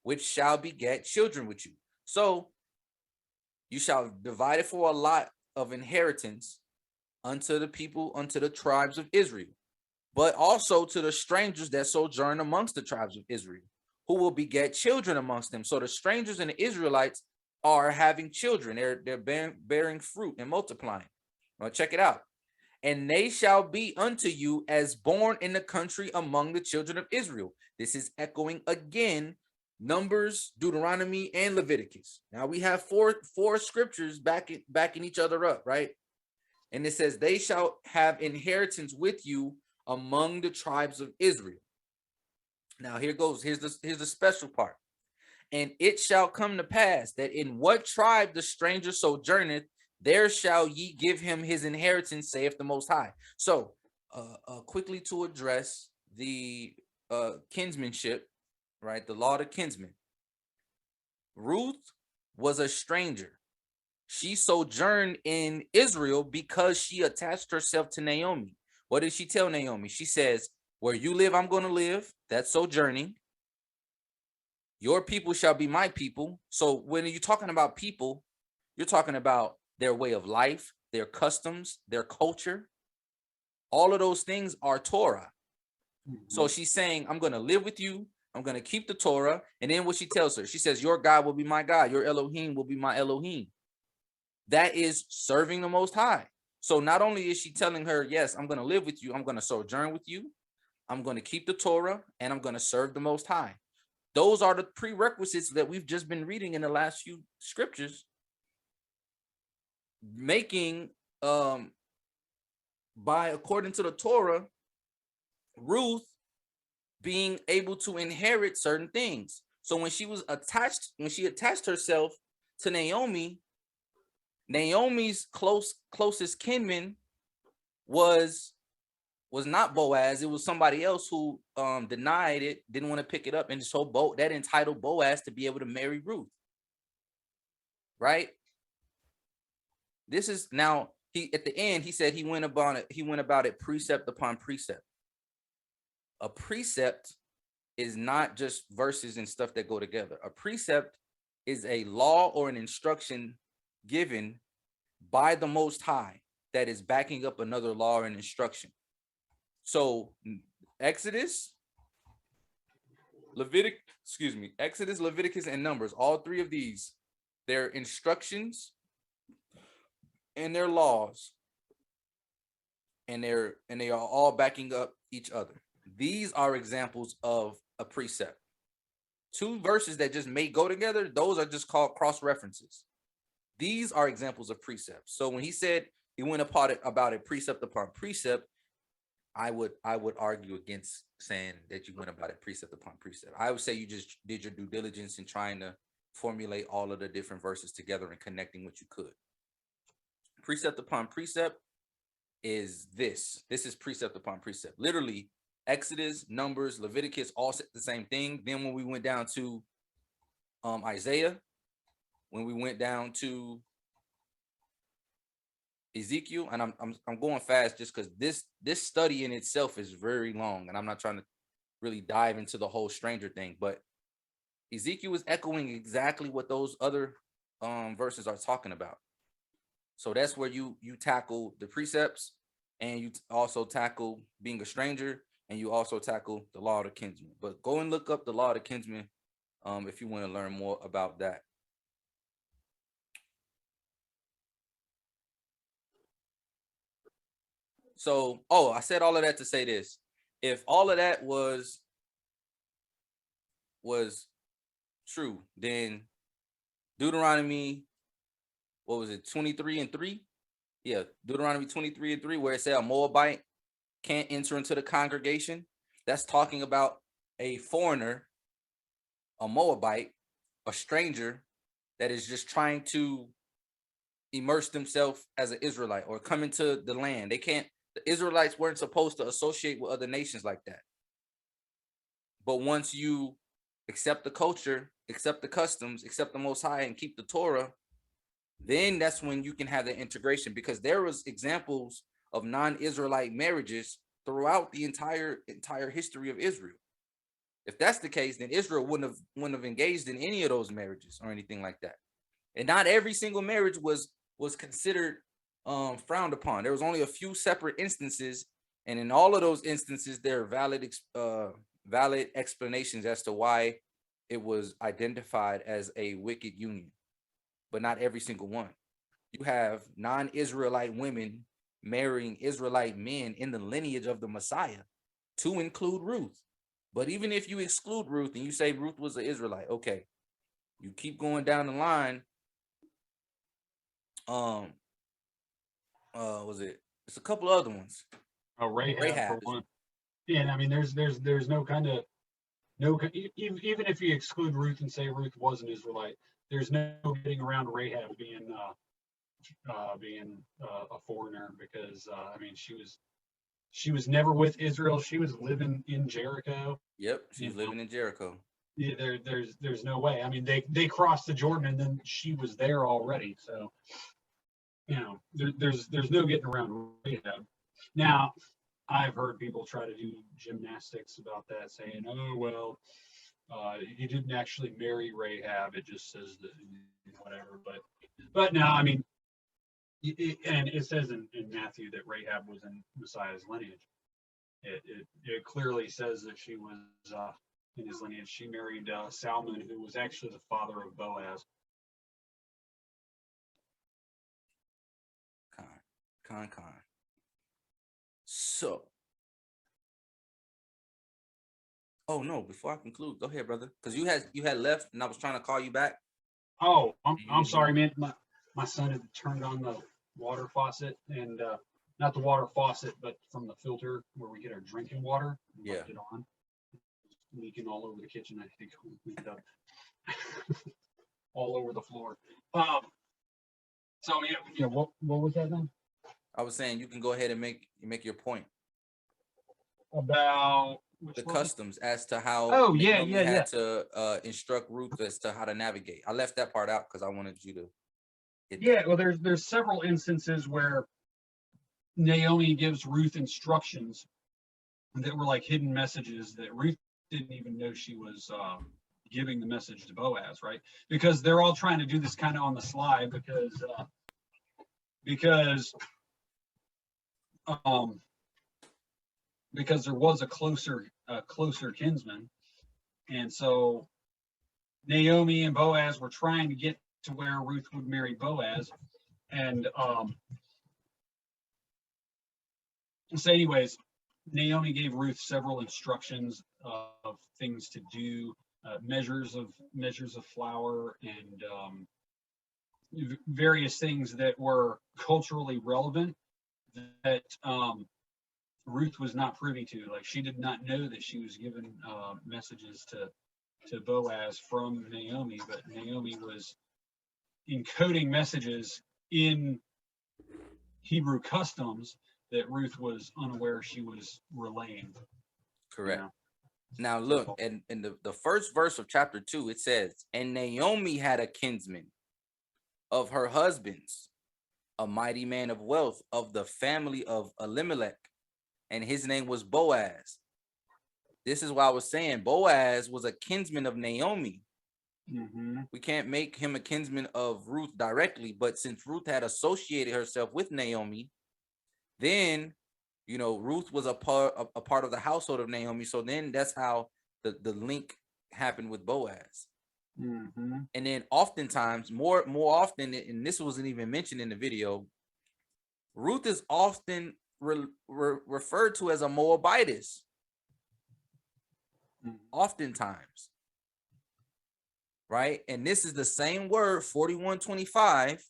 which shall beget children with you. So You shall divide it for a lot of inheritance unto the people, unto the tribes of Israel, but also to the strangers that sojourn amongst the tribes of Israel, who will beget children amongst them. So the strangers and the Israelites are having children. They're bearing fruit and multiplying. Well, check it out. And they shall be unto you as born in the country among the children of Israel. This is echoing again Numbers, Deuteronomy, and Leviticus. Now we have four scriptures backing each other up, right? And it says, they shall have inheritance with you among the tribes of Israel. Now here goes. Here's the special part. And it shall come to pass that in what tribe the stranger sojourneth, there shall ye give him his inheritance, saith the Most High. So quickly to address the kinsmanship, right? The law to kinsman. Ruth was a stranger. She sojourned in Israel because she attached herself to Naomi. What did she tell Naomi? She says, where you live, I'm going to live. That's sojourning. Your people shall be my people. So when you're talking about people, you're talking about their way of life, their customs, their culture. All of those things are Torah. So she's saying, I'm going to live with you. I'm going to keep the Torah. And then what she tells her, she says, your God will be my God. Your Elohim will be my Elohim. That is serving the Most High. So not only is she telling her, yes, I'm going to live with you. I'm going to sojourn with you. I'm going to keep the Torah and I'm going to serve the Most High. Those are the prerequisites that we've just been reading in the last few scriptures, making by according to the Torah, Ruth being able to inherit certain things. So when she attached herself to Naomi, Naomi's closest kinman was not Boaz. It was somebody else who denied it, didn't want to pick it up, and so that entitled Boaz to be able to marry Ruth. Right? This is now at the end he said he went about it precept upon precept. A precept is not just verses and stuff that go together. A precept is a law or an instruction given by the Most High that is backing up another law or an instruction. So Exodus, Leviticus, and Numbers, all three of these, their instructions and their laws, and they are all backing up each other. These are examples of a precept. Two verses that just may go together, those are just called cross references. These are examples of precepts. So when he said he went about it precept upon precept, I would argue against saying that you went about it precept upon precept. I would say you just did your due diligence in trying to formulate all of the different verses together and connecting what you could. Precept upon precept is this. This is precept upon precept. Literally, Exodus, Numbers, Leviticus all said the same thing. Then when we went down to Isaiah, when we went down to Ezekiel, and I'm going fast just because this study in itself is very long, and I'm not trying to really dive into the whole stranger thing, but Ezekiel is echoing exactly what those other verses are talking about. So that's where you tackle the precepts, and you also tackle being a stranger, and you also tackle the law of the kinsman. But go and look up the law of the kinsman if you want to learn more about that. So, I said all of that to say this. If all of that was true, then Deuteronomy, what was it, 23:3? Yeah, Deuteronomy 23:3, where it said a Moabite can't enter into the congregation. That's talking about a foreigner, a Moabite, a stranger that is just trying to immerse themselves as an Israelite or come into the land. The Israelites weren't supposed to associate with other nations like that. But once you accept the culture, accept the customs, accept the Most High, and keep the Torah, then that's when you can have the integration, because there was examples of non-Israelite marriages throughout the entire history of Israel. If that's the case, then Israel wouldn't have engaged in any of those marriages or anything like that. And not every single marriage was considered frowned upon. There was only a few separate instances, and in all of those instances, there are valid explanations as to why it was identified as a wicked union, but not every single one. You have non-Israelite women marrying Israelite men in the lineage of the Messiah, to include Ruth. But even if you exclude Ruth and you say Ruth was an Israelite, okay, you keep going down the line. Was it? It's a couple other ones. Oh, Rahab. For one. Yeah, and I mean, there's no kind of even if you exclude Ruth and say Ruth was an Israelite, there's no getting around Rahab being a foreigner, because I mean, she was never with Israel. She was living in Jericho. Yep, she's living in Jericho. Yeah, there's no way. I mean, they crossed the Jordan and then she was there already. So, you know, there's no getting around Rahab. Now, I've heard people try to do gymnastics about that, saying, "Oh well, he didn't actually marry Rahab. It just says that whatever." But no, I mean, and it says in Matthew that Rahab was in Messiah's lineage. It clearly says that she was in his lineage. She married Salmon, who was actually the father of Boaz. Con. So, oh no, before I conclude, go ahead, brother, because you had left and I was trying to call you back. Oh, I'm sorry, man. My son had turned on the water faucet, and not the water faucet, but from the filter where we get our drinking water. Yeah. Left it on. Leaking all over the kitchen. I think we cleaned up all over the floor. So yeah. What was that then? I was saying you can go ahead and make your point About the customs as to how. Oh yeah, Naomi yeah, had to instruct Ruth as to how to navigate. I left that part out because I wanted you to. Yeah, well, there's several instances where Naomi gives Ruth instructions that were like hidden messages that Ruth didn't even know she was giving the message to Boaz, right? Because they're all trying to do this kind of on the sly, because there was a closer kinsman, and so Naomi and Boaz were trying to get to where Ruth would marry Boaz, and so anyways, Naomi gave Ruth several instructions of things to do, measures of flour, and various things that were culturally relevant that Ruth was not privy to. Like, she did not know that she was given messages to Boaz from Naomi, but Naomi was encoding messages in Hebrew customs that Ruth was unaware she was relaying. Correct. You know? Now look, in the first verse of chapter 2, it says, "And Naomi had a kinsman of her husband's, a mighty man of wealth of the family of Elimelech, and his name was Boaz." This is why I was saying Boaz was a kinsman of Naomi. Mm-hmm. We can't make him a kinsman of Ruth directly, but since Ruth had associated herself with Naomi, then, you know, Ruth was a part of the household of Naomi. So then that's how the link happened with Boaz. Mm-hmm. And then oftentimes, more often, and this wasn't even mentioned in the video, Ruth is often referred to as a Moabitess. Mm-hmm. Oftentimes. Right? And this is the same word, 4125,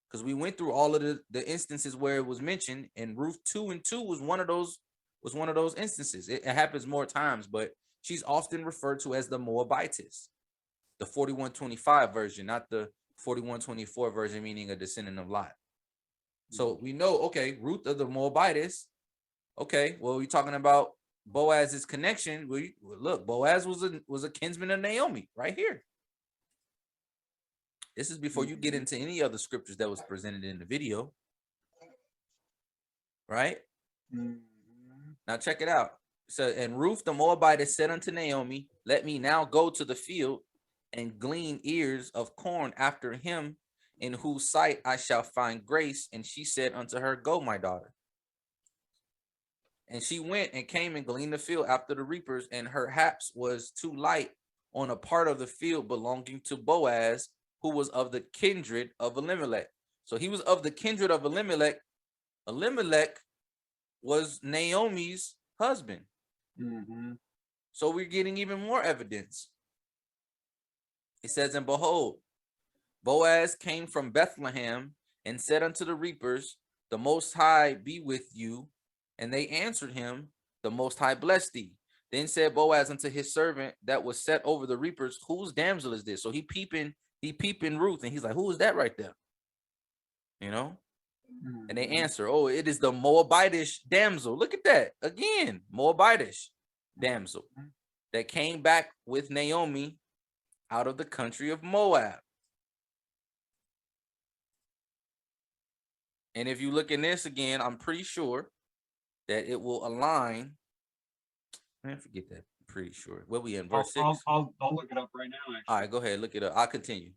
because we went through all of the instances where it was mentioned, and Ruth 2:2 was one of those instances. It happens more times, but she's often referred to as the Moabitess, the 4125 version, not the 4124 version, meaning a descendant of Lot. So we know, okay, Ruth of the Moabitess. Okay, well, we're talking about Boaz's connection. Look, Boaz was a kinsman of Naomi right here. This is before you get into any other scriptures that was presented in the video. Right? Mm-hmm. Now check it out. So, and Ruth the Moabitess said unto Naomi, "Let me now go to the field, and glean ears of corn after him, in whose sight I shall find grace. And she said unto her, Go, my daughter. And she went and came and gleaned the field after the reapers, and her haps was too light on a part of the field belonging to Boaz, who was of the kindred of Elimelech. So he was of the kindred of Elimelech. Elimelech was Naomi's husband. So we're getting even more evidence. It says, and behold, Boaz came from Bethlehem and said unto the reapers, The Most High be with you. And they answered him, The Most High bless thee. Then said Boaz unto his servant that was set over the reapers, Whose damsel is this? So he peeping Ruth, and he's like, Who is that right there? You know? And they answer, Oh, it is the Moabitish damsel. Look at that. Again, Moabitish damsel that came back with Naomi out of the country of Moab. And if you look in this again, I'm pretty sure that it will align. Man, forget that. I'm pretty sure. Where we in verse 6? I'll look it up right now. Actually. All right, go ahead, look it up. I'll continue.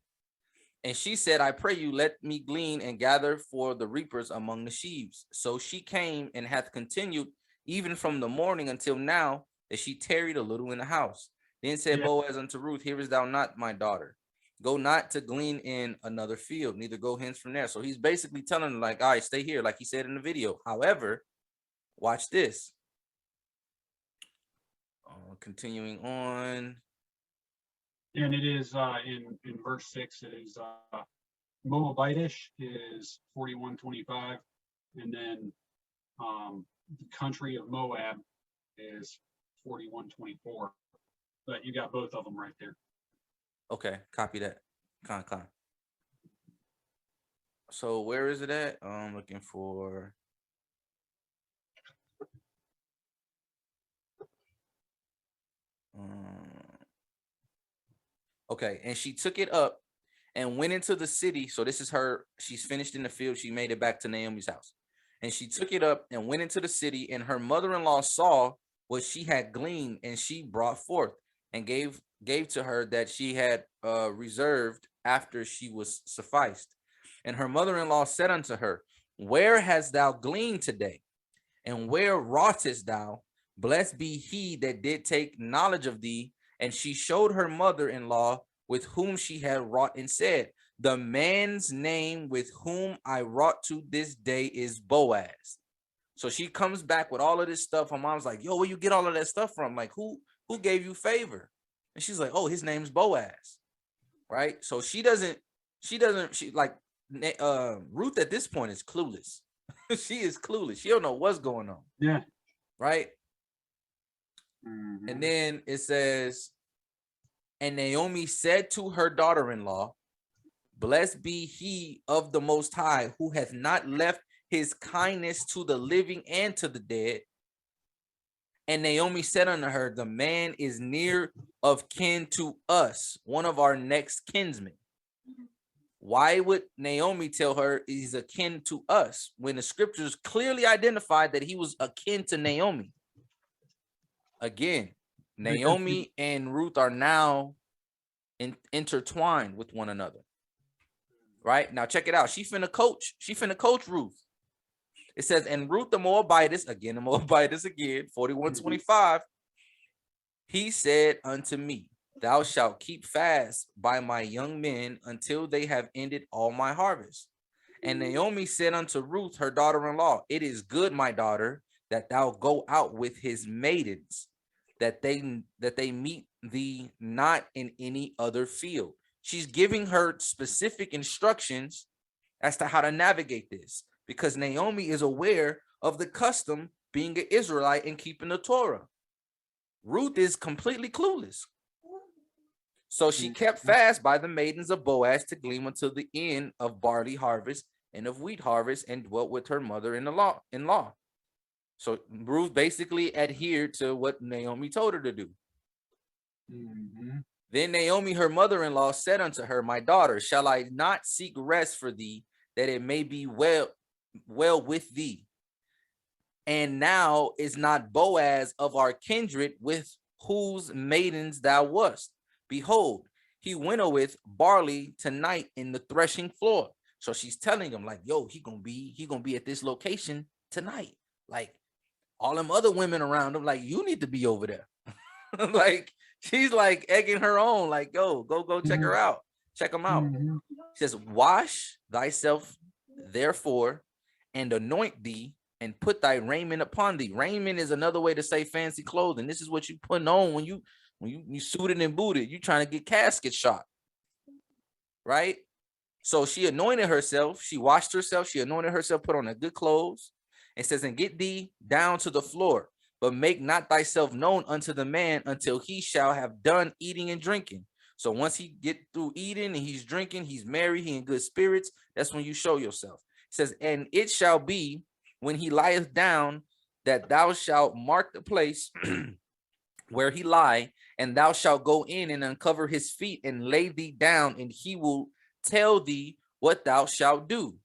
And she said, I pray you, let me glean and gather for the reapers among the sheaves. So she came and hath continued even from the morning until now, that she tarried a little in the house. Then said Boaz unto Ruth, Hearest thou not, my daughter? Go not to glean in another field, neither go hence from there. So he's basically telling her, like, all right, stay here, like he said in the video. However, watch this. Continuing on. And it is in verse 6, it is Moabitish is 41:25, and then the country of Moab is 41:24. But you got both of them right there. Okay, copy that. Con. So where is it at? I'm looking for. Okay, and she took it up and went into the city. So this is her. She's finished in the field. She made it back to Naomi's house. And she took it up and went into the city. And her mother-in-law saw what she had gleaned, and she brought forth and gave to her that she had reserved after she was sufficed. And her mother-in-law said unto her, Where hast thou gleaned today? And where wroughtest thou? Blessed be he that did take knowledge of thee. And she showed her mother-in-law with whom she had wrought, and said, The man's name with whom I wrought to this day is Boaz. So she comes back with all of this stuff. Her mom's like, Yo, where you get all of that stuff from? Like, who gave you favor? And she's like, Oh, his name's Boaz. Right? So she like Ruth at this point is clueless. She is clueless. She don't know what's going on. Yeah. Right? And then it says, and Naomi said to her daughter-in-law, Blessed be he of the Most High, who hath not left his kindness to the living and to the dead. And Naomi said unto her, The man is near of kin to us, one of our next kinsmen. Why would Naomi tell her he's akin to us when the scriptures clearly identified that he was akin to Naomi? Again, Naomi and Ruth are now intertwined with one another. Right? Now check it out. She finna coach Ruth. It says, and Ruth the Moabitess, again, 41:25. He said unto me, Thou shalt keep fast by my young men until they have ended all my harvest. And Naomi said unto Ruth, her daughter-in-law, It is good, my daughter, that thou go out with his maidens, that they meet thee not in any other field. She's giving her specific instructions as to how to navigate this, because Naomi is aware of the custom being an Israelite and keeping the Torah. Ruth is completely clueless. So she kept fast by the maidens of Boaz to glean until the end of barley harvest and of wheat harvest, and dwelt with her mother-in-law. So Ruth basically adhered to what Naomi told her to do. Then Naomi, her mother-in-law, said unto her, My daughter, shall I not seek rest for thee, that it may be well with thee? And now is not Boaz of our kindred, with whose maidens thou wast? Behold, he winnoweth barley tonight in the threshing floor. So she's telling him like, yo, he gonna be at this location tonight. Like all them other women around him, like, you need to be over there. Like she's like egging her on, like, yo, go check her out. Check them out. She says, wash thyself therefore and anoint thee and put thy raiment upon thee. Raiment is another way to say fancy clothing. This is what you putting on when you suited and booted. You trying to get casket shot, right? So she anointed herself. She washed herself. She anointed herself, put on her good clothes. It says, and get thee down to the floor, but make not thyself known unto the man until he shall have done eating and drinking. So once he get through eating and he's drinking, he's merry, he in good spirits, that's when you show yourself. It says, and it shall be when he lieth down that thou shalt mark the place where he lie, and thou shalt go in and uncover his feet and lay thee down, and he will tell thee what thou shalt do.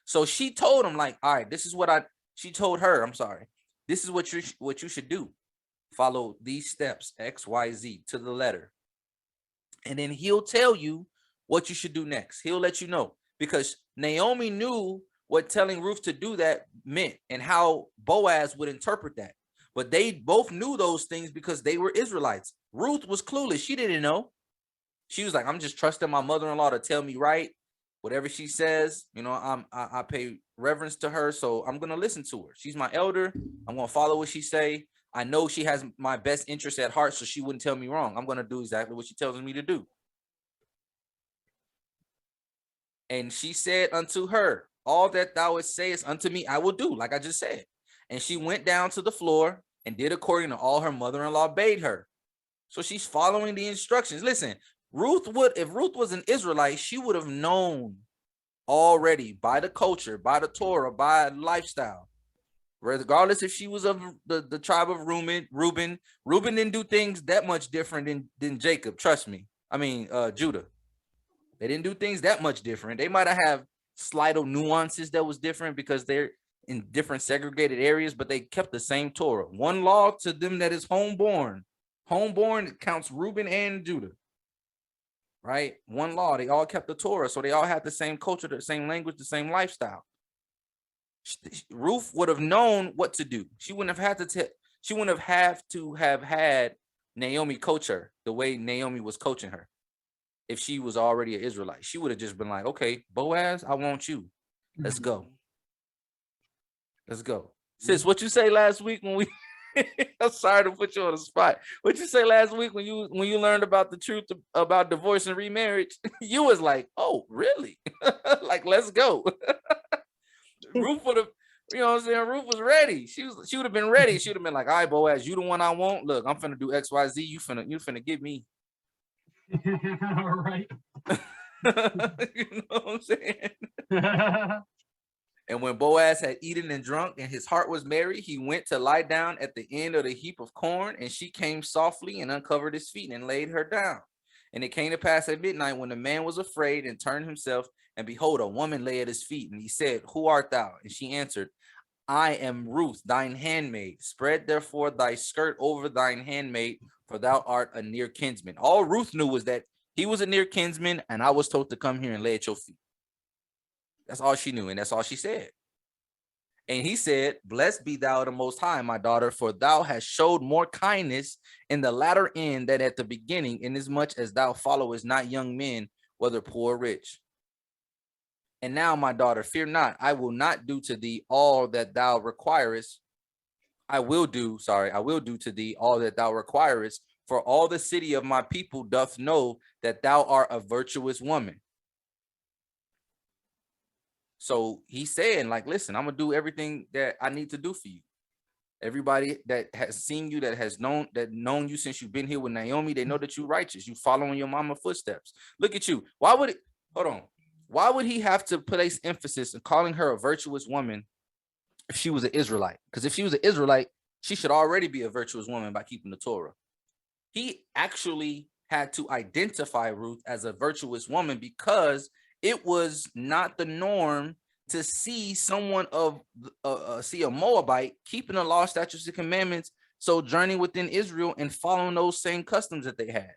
So she told him, like, all right, this is what she told her, I'm sorry, this is what you should do. Follow these steps, X, Y, Z, to the letter. And then he'll tell you what you should do next. He'll let you know, because Naomi knew what telling Ruth to do that meant and how Boaz would interpret that. But they both knew those things because they were Israelites. Ruth was clueless. She didn't know. She was like, I'm just trusting my mother-in-law to tell me right. Whatever she says, you know, I pay reverence to her, so I'm going to listen to her. She's my elder. I'm going to follow what she say. I know she has my best interest at heart, so she wouldn't tell me wrong. I'm going to do exactly what she tells me to do. And she said unto her, all that thou wouldst sayest unto me, I will do, like I just said. And she went down to the floor and did according to all her mother-in-law bade her. So she's following the instructions. Listen, if Ruth was an Israelite, she would have known already by the culture, by the Torah, by lifestyle. Regardless if she was of the tribe of Reuben didn't do things that much different than Jacob. Trust me. I mean, Judah. They didn't do things that much different. They might have slight nuances that was different because they're in different segregated areas, but they kept the same Torah. One law to them that is homeborn. Homeborn counts Reuben and Judah. Right? One law. They all kept the Torah, so they all had the same culture, the same language, the same lifestyle. Ruth would have known what to do. She wouldn't have had to have had Naomi coach her the way Naomi was coaching her. If she was already an Israelite, she would have just been like, okay, Boaz, I want you. Let's go. Let's go. Sis, what you say last week when we I'm sorry to put you on the spot. What you say last week when you learned about the truth about divorce and remarriage? You was like, oh, really? Like, let's go. Ruth would have, you know what I'm saying? Ruth was ready. She would have been ready. She would have been like, all right, Boaz, you the one I want. Look, I'm finna do X, Y, Z. You finna get me. All right. You know what I'm saying? And when Boaz had eaten and drunk and his heart was merry, he went to lie down at the end of the heap of corn, and she came softly and uncovered his feet and laid her down. And it came to pass at midnight when the man was afraid and turned himself, and behold, a woman lay at his feet. And he said, who art thou? And she answered, I am Ruth, thine handmaid. Spread therefore thy skirt over thine handmaid, for thou art a near kinsman. All Ruth knew was that he was a near kinsman, and I was told to come here and lay at your feet. That's all she knew, and that's all she said. And he said, blessed be thou the Most High, my daughter, for thou hast showed more kindness in the latter end than at the beginning, inasmuch as thou followest not young men, whether poor or rich. And now, my daughter, fear not, I will not do to thee all that thou requirest. I will do to thee all that thou requirest, for all the city of my people doth know that thou art a virtuous woman. So he's saying, like, listen, I'm gonna do everything that I need to do for you. Everybody that has seen you, that has known you since you've been here with Naomi, they know that you're righteous. You following your mama footsteps. Look at you. Why would he have to place emphasis in calling her a virtuous woman if she was an Israelite? Because if she was an Israelite, she should already be a virtuous woman by keeping the Torah. He actually had to identify Ruth as a virtuous woman because it was not the norm to see someone see a Moabite keeping the law, statutes, and commandments, sojourning within Israel and following those same customs that they had.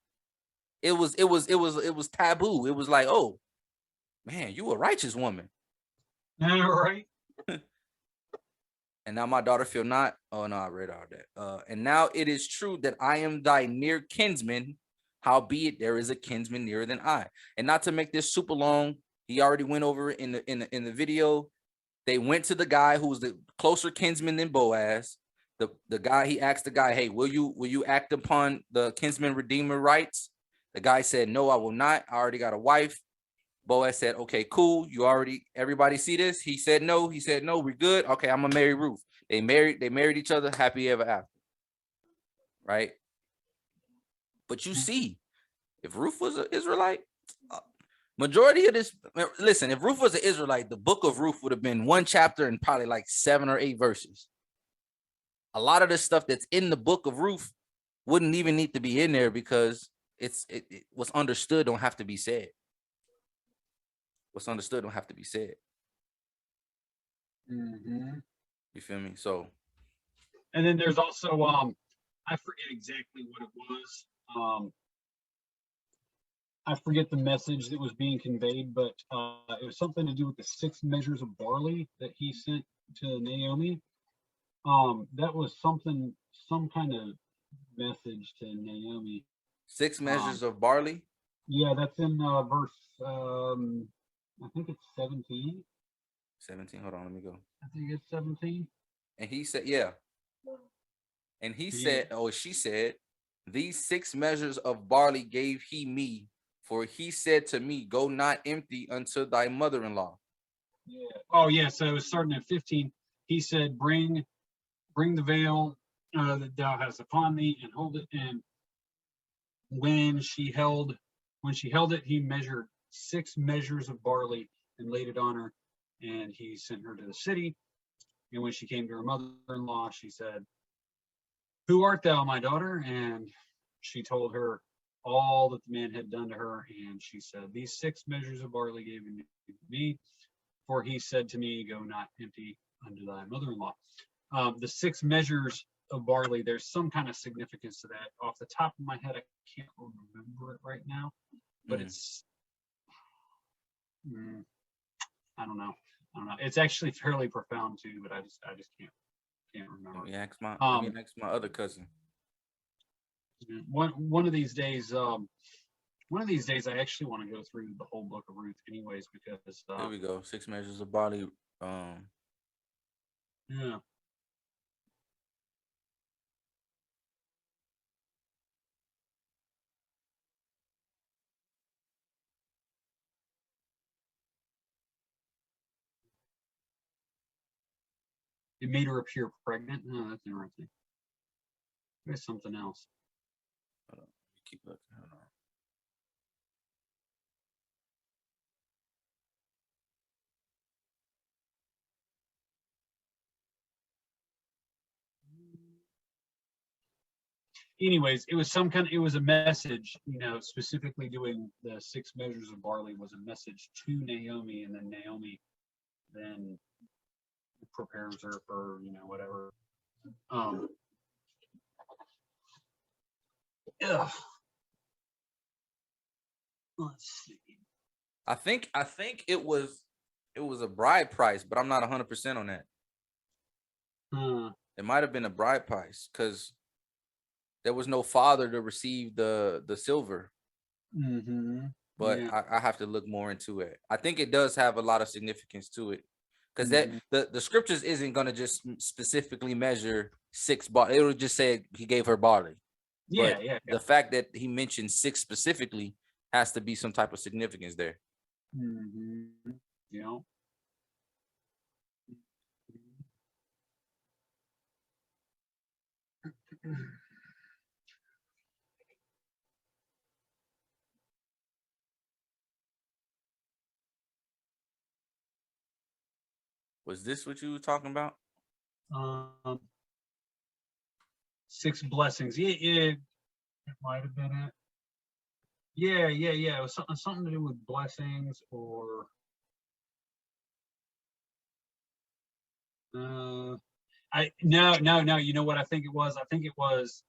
it was taboo. It was like, oh man, you a righteous woman. Yeah, right. And now my daughter feel not. Oh no, I read all that. And now it is true that I am thy near kinsman. Howbeit there is a kinsman nearer than I. And not to make this super long, he already went over it in the video. They went to the guy who was the closer kinsman than Boaz. The guy, he asked the guy, hey, will you act upon the kinsman redeemer rights? The guy said, no, I will not. I already got a wife. Boaz said, okay, cool. Everybody see this? He said no. He said, no, we're good. Okay, I'm gonna marry Ruth. They married each other, happy ever after. Right? But you see, if Ruth was an Israelite, majority of this, listen, if Ruth was an Israelite, the book of Ruth would have been one chapter and probably like 7 or 8 verses. A lot of the stuff that's in the book of Ruth wouldn't even need to be in there because it what's understood don't have to be said. What's understood don't have to be said. Mm-hmm. You feel me? So, and then there's also I forget exactly what it was. I forget the message that was being conveyed, but it was something to do with the 6 measures of barley that he sent to Naomi. That was some kind of message to Naomi. 6 measures of barley. Yeah, that's in verse. I think it's 17. 17. Hold on, let me go. I think it's 17. And he said, yeah. And he said, she said, these 6 measures of barley gave he me, for he said to me, go not empty unto thy mother-in-law. Yeah. Oh, yeah. So it was starting at 15. He said, bring the veil that thou hast upon thee and hold it. And when she held it, he measured 6 measures of barley and laid it on her. And he sent her to the city. And when she came to her mother-in-law, she said, who art thou, my daughter? And she told her all that the man had done to her. And she said, these 6 measures of barley gave he to me, for he said to me, go not empty unto thy mother-in-law. The 6 measures of barley, there's some kind of significance to that. Off the top of my head, I can't remember it right now, but it's, I don't know. It's actually fairly profound too, but I just can't remember. Let me ask my other cousin. One of these days, I actually want to go through the whole book of Ruth, anyways, because here we go. 6 measures of barley. Yeah. It made her appear pregnant. Oh, that's interesting. There's something else. Hold on. Keep looking. Hold on. Anyways, it was a message, specifically doing the 6 measures of barley was a message to Naomi, and then Naomi then prepares her for, whatever. Let's see. I think it was a bride price, but I'm not 100% on that. It might have been a bride price because there was no father to receive the silver. Mm-hmm. But yeah. I have to look more into it. I think it does have a lot of significance to it because that the scriptures isn't going to just specifically measure 6 barley. It'll just say he gave her barley. Yeah, but yeah. The fact that he mentioned 6 specifically has to be some type of significance there. Mm-hmm. Yeah. Was this what you were talking about? 6 blessings. Yeah, it might have been it. Yeah. It was something to do with blessings or no. You know what I think it was? I think it was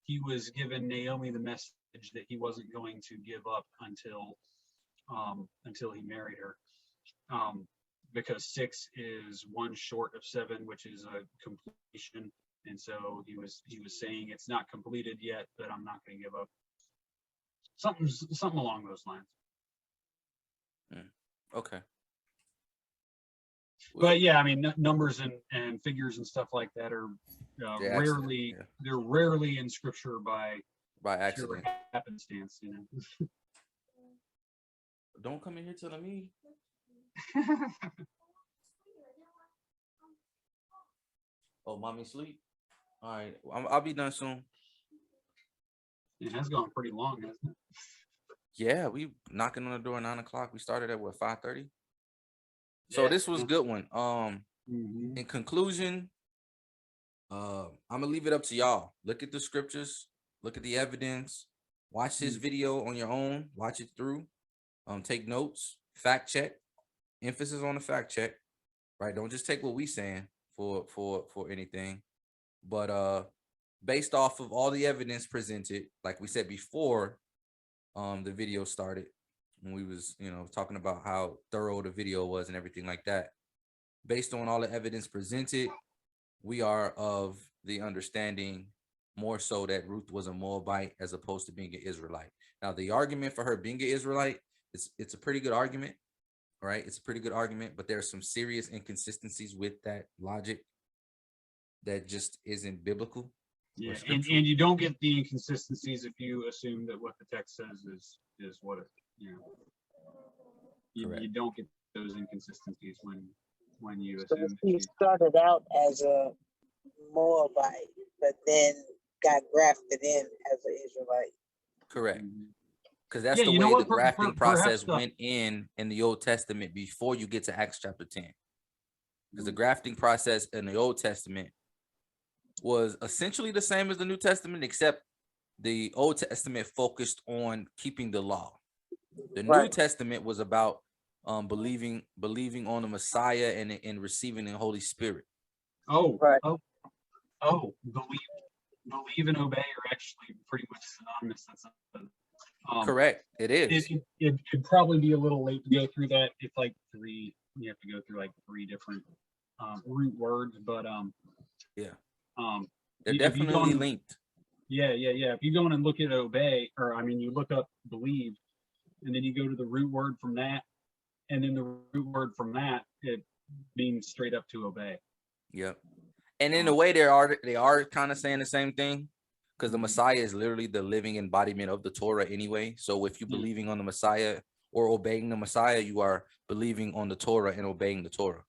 he was giving Naomi the message that he wasn't going to give up until he married her. Because 6 is 1 short of 7, which is a completion. And so he was saying it's not completed yet, but I'm not going to give up. Something along those lines. Okay. But yeah, I mean, numbers and figures and stuff like that are they're rarely in scripture by accident, happenstance, you know. Don't come in here telling me. Oh, mommy sleep. All right, I'll be done soon. It has gone pretty long, hasn't it? Yeah, we knocking on the door at 9 o'clock. We started at what, 5:30? So this was a good one. In conclusion, I'm gonna leave it up to y'all. Look at the scriptures, look at the evidence, watch this video on your own, watch it through, take notes, fact check, emphasis on the fact check, right? Don't just take what we saying for anything, but based off of all the evidence presented, like we said before, the video started, when we was, talking about how thorough the video was and everything like that. Based on all the evidence presented, we are of the understanding more so that Ruth was a Moabite as opposed to being an Israelite. Now, the argument for her being an Israelite, it's a pretty good argument, right? It's a pretty good argument, but there's some serious inconsistencies with that logic that just isn't biblical. Yeah, and you don't get the inconsistencies if you assume that what the text says is what it, you don't get those inconsistencies when you assume. He started out as a Moabite, but then got grafted in as an Israelite. Correct. Because that's the way the grafting process went in the Old Testament before you get to Acts chapter 10. Because the grafting process in the Old Testament was essentially the same as the New Testament, except the Old Testament focused on keeping the law. The New Testament was about believing on the Messiah and receiving the Holy Spirit. Believe and obey are actually pretty much synonymous. Correct. It is. It'd probably be a little late to go through that. It's like you have to go through like 3 different root words, but they're definitely linked. Yeah. If you go in and look at obey, you look up believe, and then you go to the root word from that, and then the root word from that, it means straight up to obey. Yep. And in a way, they are kind of saying the same thing, because the Messiah is literally the living embodiment of the Torah anyway. So if you're believing on the Messiah or obeying the Messiah, you are believing on the Torah and obeying the Torah,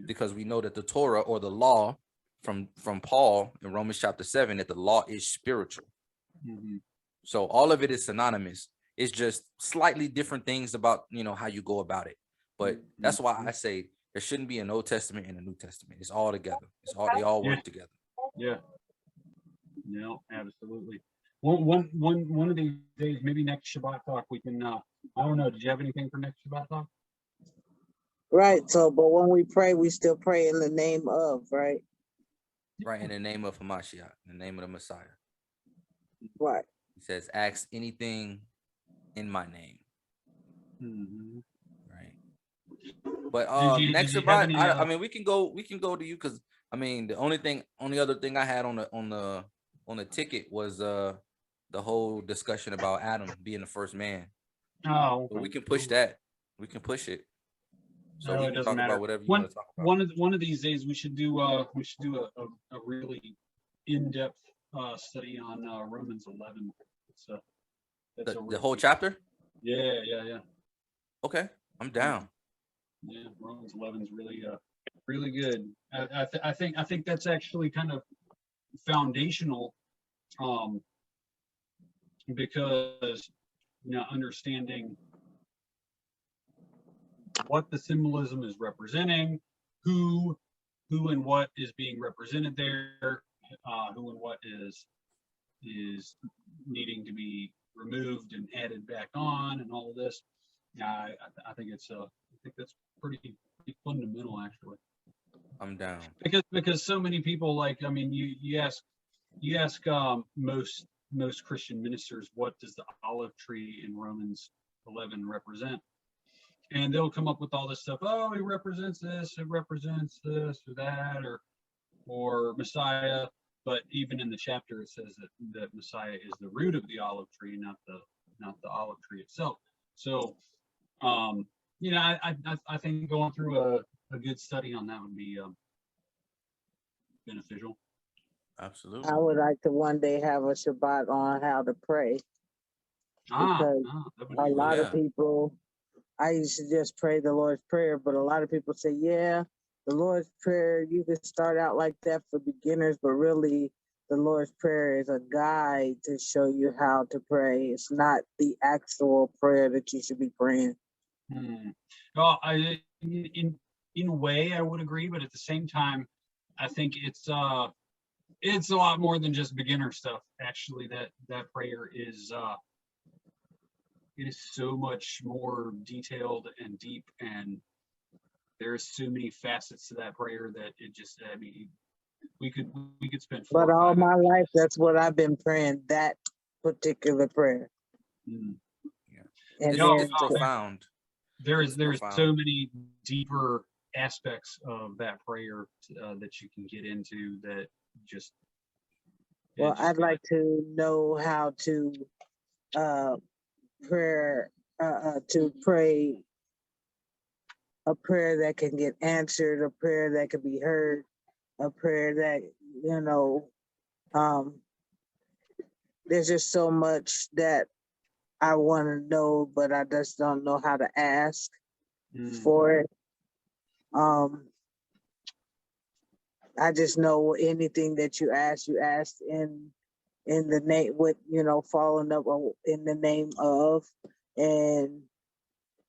because we know that the Torah, or the law from Paul in Romans chapter 7, that the law is spiritual. So all of it is synonymous. It's just slightly different things about, how you go about it. But that's why I say there shouldn't be an Old Testament and a New Testament. It's all together. They all work together. Yeah. No, absolutely. One of these days, maybe next Shabbat talk, we can. I don't know. Did you have anything for next Shabbat talk? Right. So, but when we pray, we still pray in the name of, right? Right, in the name of Hamashiach, in the name of the Messiah. Right. He says, "Ask anything in my name." Right. But next Shabbat, I mean, we can go to you, because the only other thing I had on the ticket was the whole discussion about Adam being the first man. Oh, so we can push that. We can push it. So we can talk about whatever you want to talk about. One of these days we should do a really in-depth study on Romans 11. The whole chapter? Yeah. Okay, I'm down. Yeah, Romans 11 is really good. I think that's actually kind of foundational, because understanding what the symbolism is representing, who and what is being represented there, who and what is needing to be removed and added back on, and all of this. I think that's pretty fundamental, actually. I'm down. Because so many people, you ask most most Christian ministers, what does the olive tree in Romans 11 represent? And they'll come up with all this stuff. Oh, it represents this, it represents this or that, or Messiah. But even in the chapter, it says that Messiah is the root of the olive tree, not the olive tree itself. So, you know, I think going through a good study on that would be beneficial. Absolutely. I would like to one day have a Shabbat on how to pray, because a lot of people, I used to just pray the Lord's Prayer, but a lot of people say, yeah, the Lord's Prayer, you can start out like that for beginners, but really the Lord's Prayer is a guide to show you how to pray. It's not the actual prayer that you should be praying. Well, in a way, I would agree, but at the same time, I think it's a lot more than just beginner stuff. Actually, that prayer is it is so much more detailed and deep, and there's so many facets to that prayer that it just, I mean, we could spend 4 But or 5 all my hours. life, that's what I've been praying, that particular prayer. Mm. Yeah. And It's profound. There's profound. so many deeper aspects of that prayer that you can get into that just. Well, I'd like to know how to pray a prayer that can get answered, a prayer that can be heard, a prayer that, you know, there's just so much that I want to know, but I just don't know how to ask for it. I just know anything that you asked in the name, with, you know, following up in the name of, and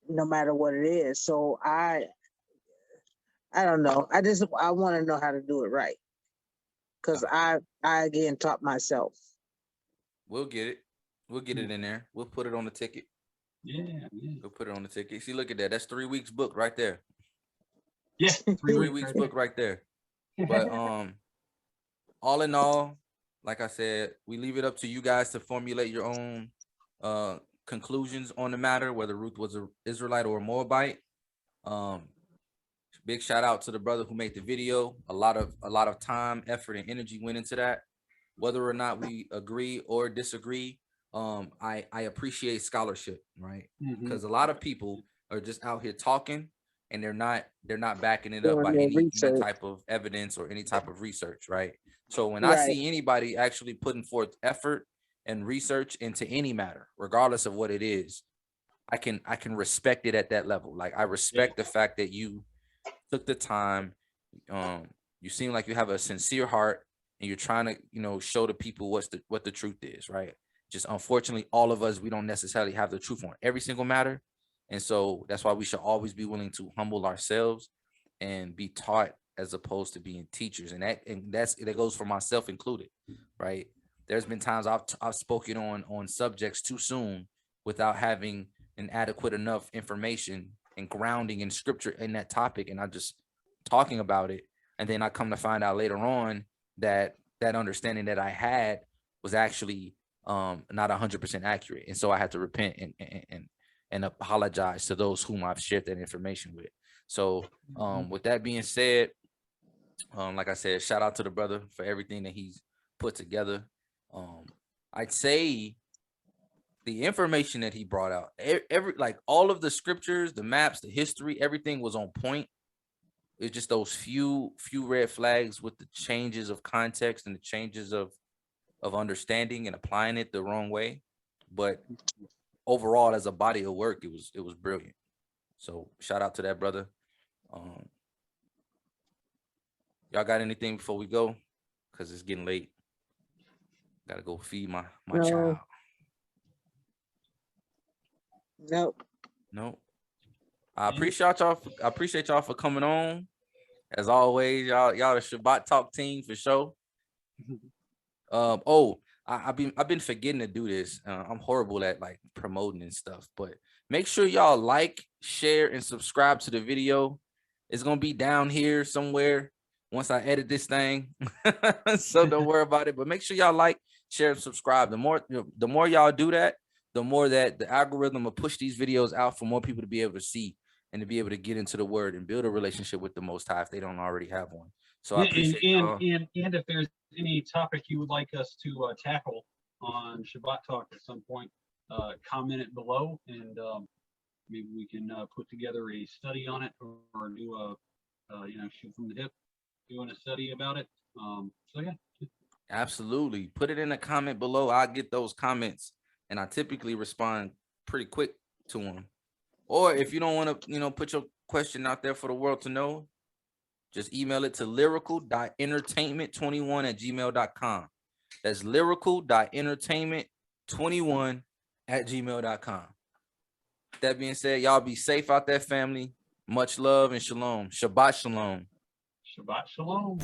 no matter what it is. So I don't know. I want to know how to do it right, because I again taught myself. We'll get it. We'll get it in there. We'll put it on the ticket. Yeah. We'll put it on the ticket. See, look at that. That's 3 weeks book right there. Yeah, 3 weeks book right there. But all in all, like I said, we leave it up to you guys to formulate your own conclusions on the matter, whether Ruth was an Israelite or a Moabite. Big shout out to the brother who made the video. A lot of time, effort, and energy went into that. Whether or not we agree or disagree, I appreciate scholarship, right? Because a lot of people are just out here talking, and they're not backing it up by any type of evidence or any type of research, right? So when I see anybody actually putting forth effort and research into any matter, regardless of what it is, I can respect it at that level. Like, I respect the fact that you took the time. You seem like you have a sincere heart, and you're trying to, you know, show the people what the truth is, right? Just unfortunately, all of us, we don't necessarily have the truth on every single matter. And so that's why we should always be willing to humble ourselves and be taught, as opposed to being teachers. And that goes for myself included, right? There's been times I've spoken on subjects too soon without having an adequate enough information and grounding in scripture in that topic, and I'm just talking about it. And then I come to find out later on that understanding that I had was actually not 100% accurate. And so I had to repent and apologize to those whom I've shared that information with. So with that being said, like I said, shout out to the brother for everything that he's put together. I'd say the information that he brought out, like all of the scriptures, the maps, the history, everything was on point. It's just those few red flags with the changes of context and the changes of understanding and applying it the wrong way. But overall, as a body of work, it was brilliant. So shout out to that brother. Y'all got anything before we go? Because it's getting late. Gotta go feed my child. Nope. I appreciate y'all for coming on. As always, y'all the Shabbat Talk team for sure. I've been forgetting to do this. I'm horrible at like promoting and stuff, but make sure y'all like, share, and subscribe to the video. It's gonna be down here somewhere once I edit this thing. So don't worry about it. But make sure y'all like, share, and subscribe. The more y'all do that, the more that the algorithm will push these videos out for more people to be able to see and to be able to get into the word and build a relationship with the Most High if they don't already have one. So I appreciate and if there's any topic you would like us to tackle on Shabbat Talk at some point, comment it below, and maybe we can put together a study on it, or do a shoot from the hip, doing a study about it. So yeah. Absolutely. Put it in a comment below. I get those comments, and I typically respond pretty quick to them. Or if you don't want to, put your question out there for the world to know, just email it to lyrical.entertainment21@gmail.com. That's lyrical.entertainment21@gmail.com. That being said, y'all be safe out there, family. Much love and shalom. Shabbat shalom. Shabbat shalom.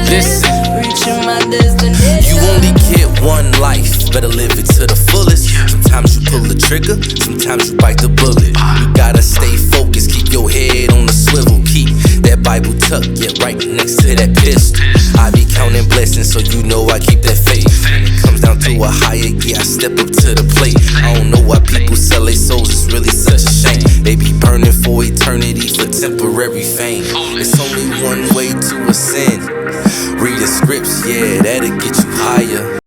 Listen, reaching my destination. You only get one life, better live it to the fullest. Sometimes you pull the trigger, sometimes you bite the bullet. You gotta stay focused, keep your head on the swivel. Keep that Bible tucked, right next to that pistol. I be counting blessings, so you know I keep that faith. When it comes down to a higher, I step up to the plate. I don't know why people sell their souls, it's really such a shame. They be burning for eternity for temporary fame. It's only one way to ascend. Read the scripts, that'll get you higher.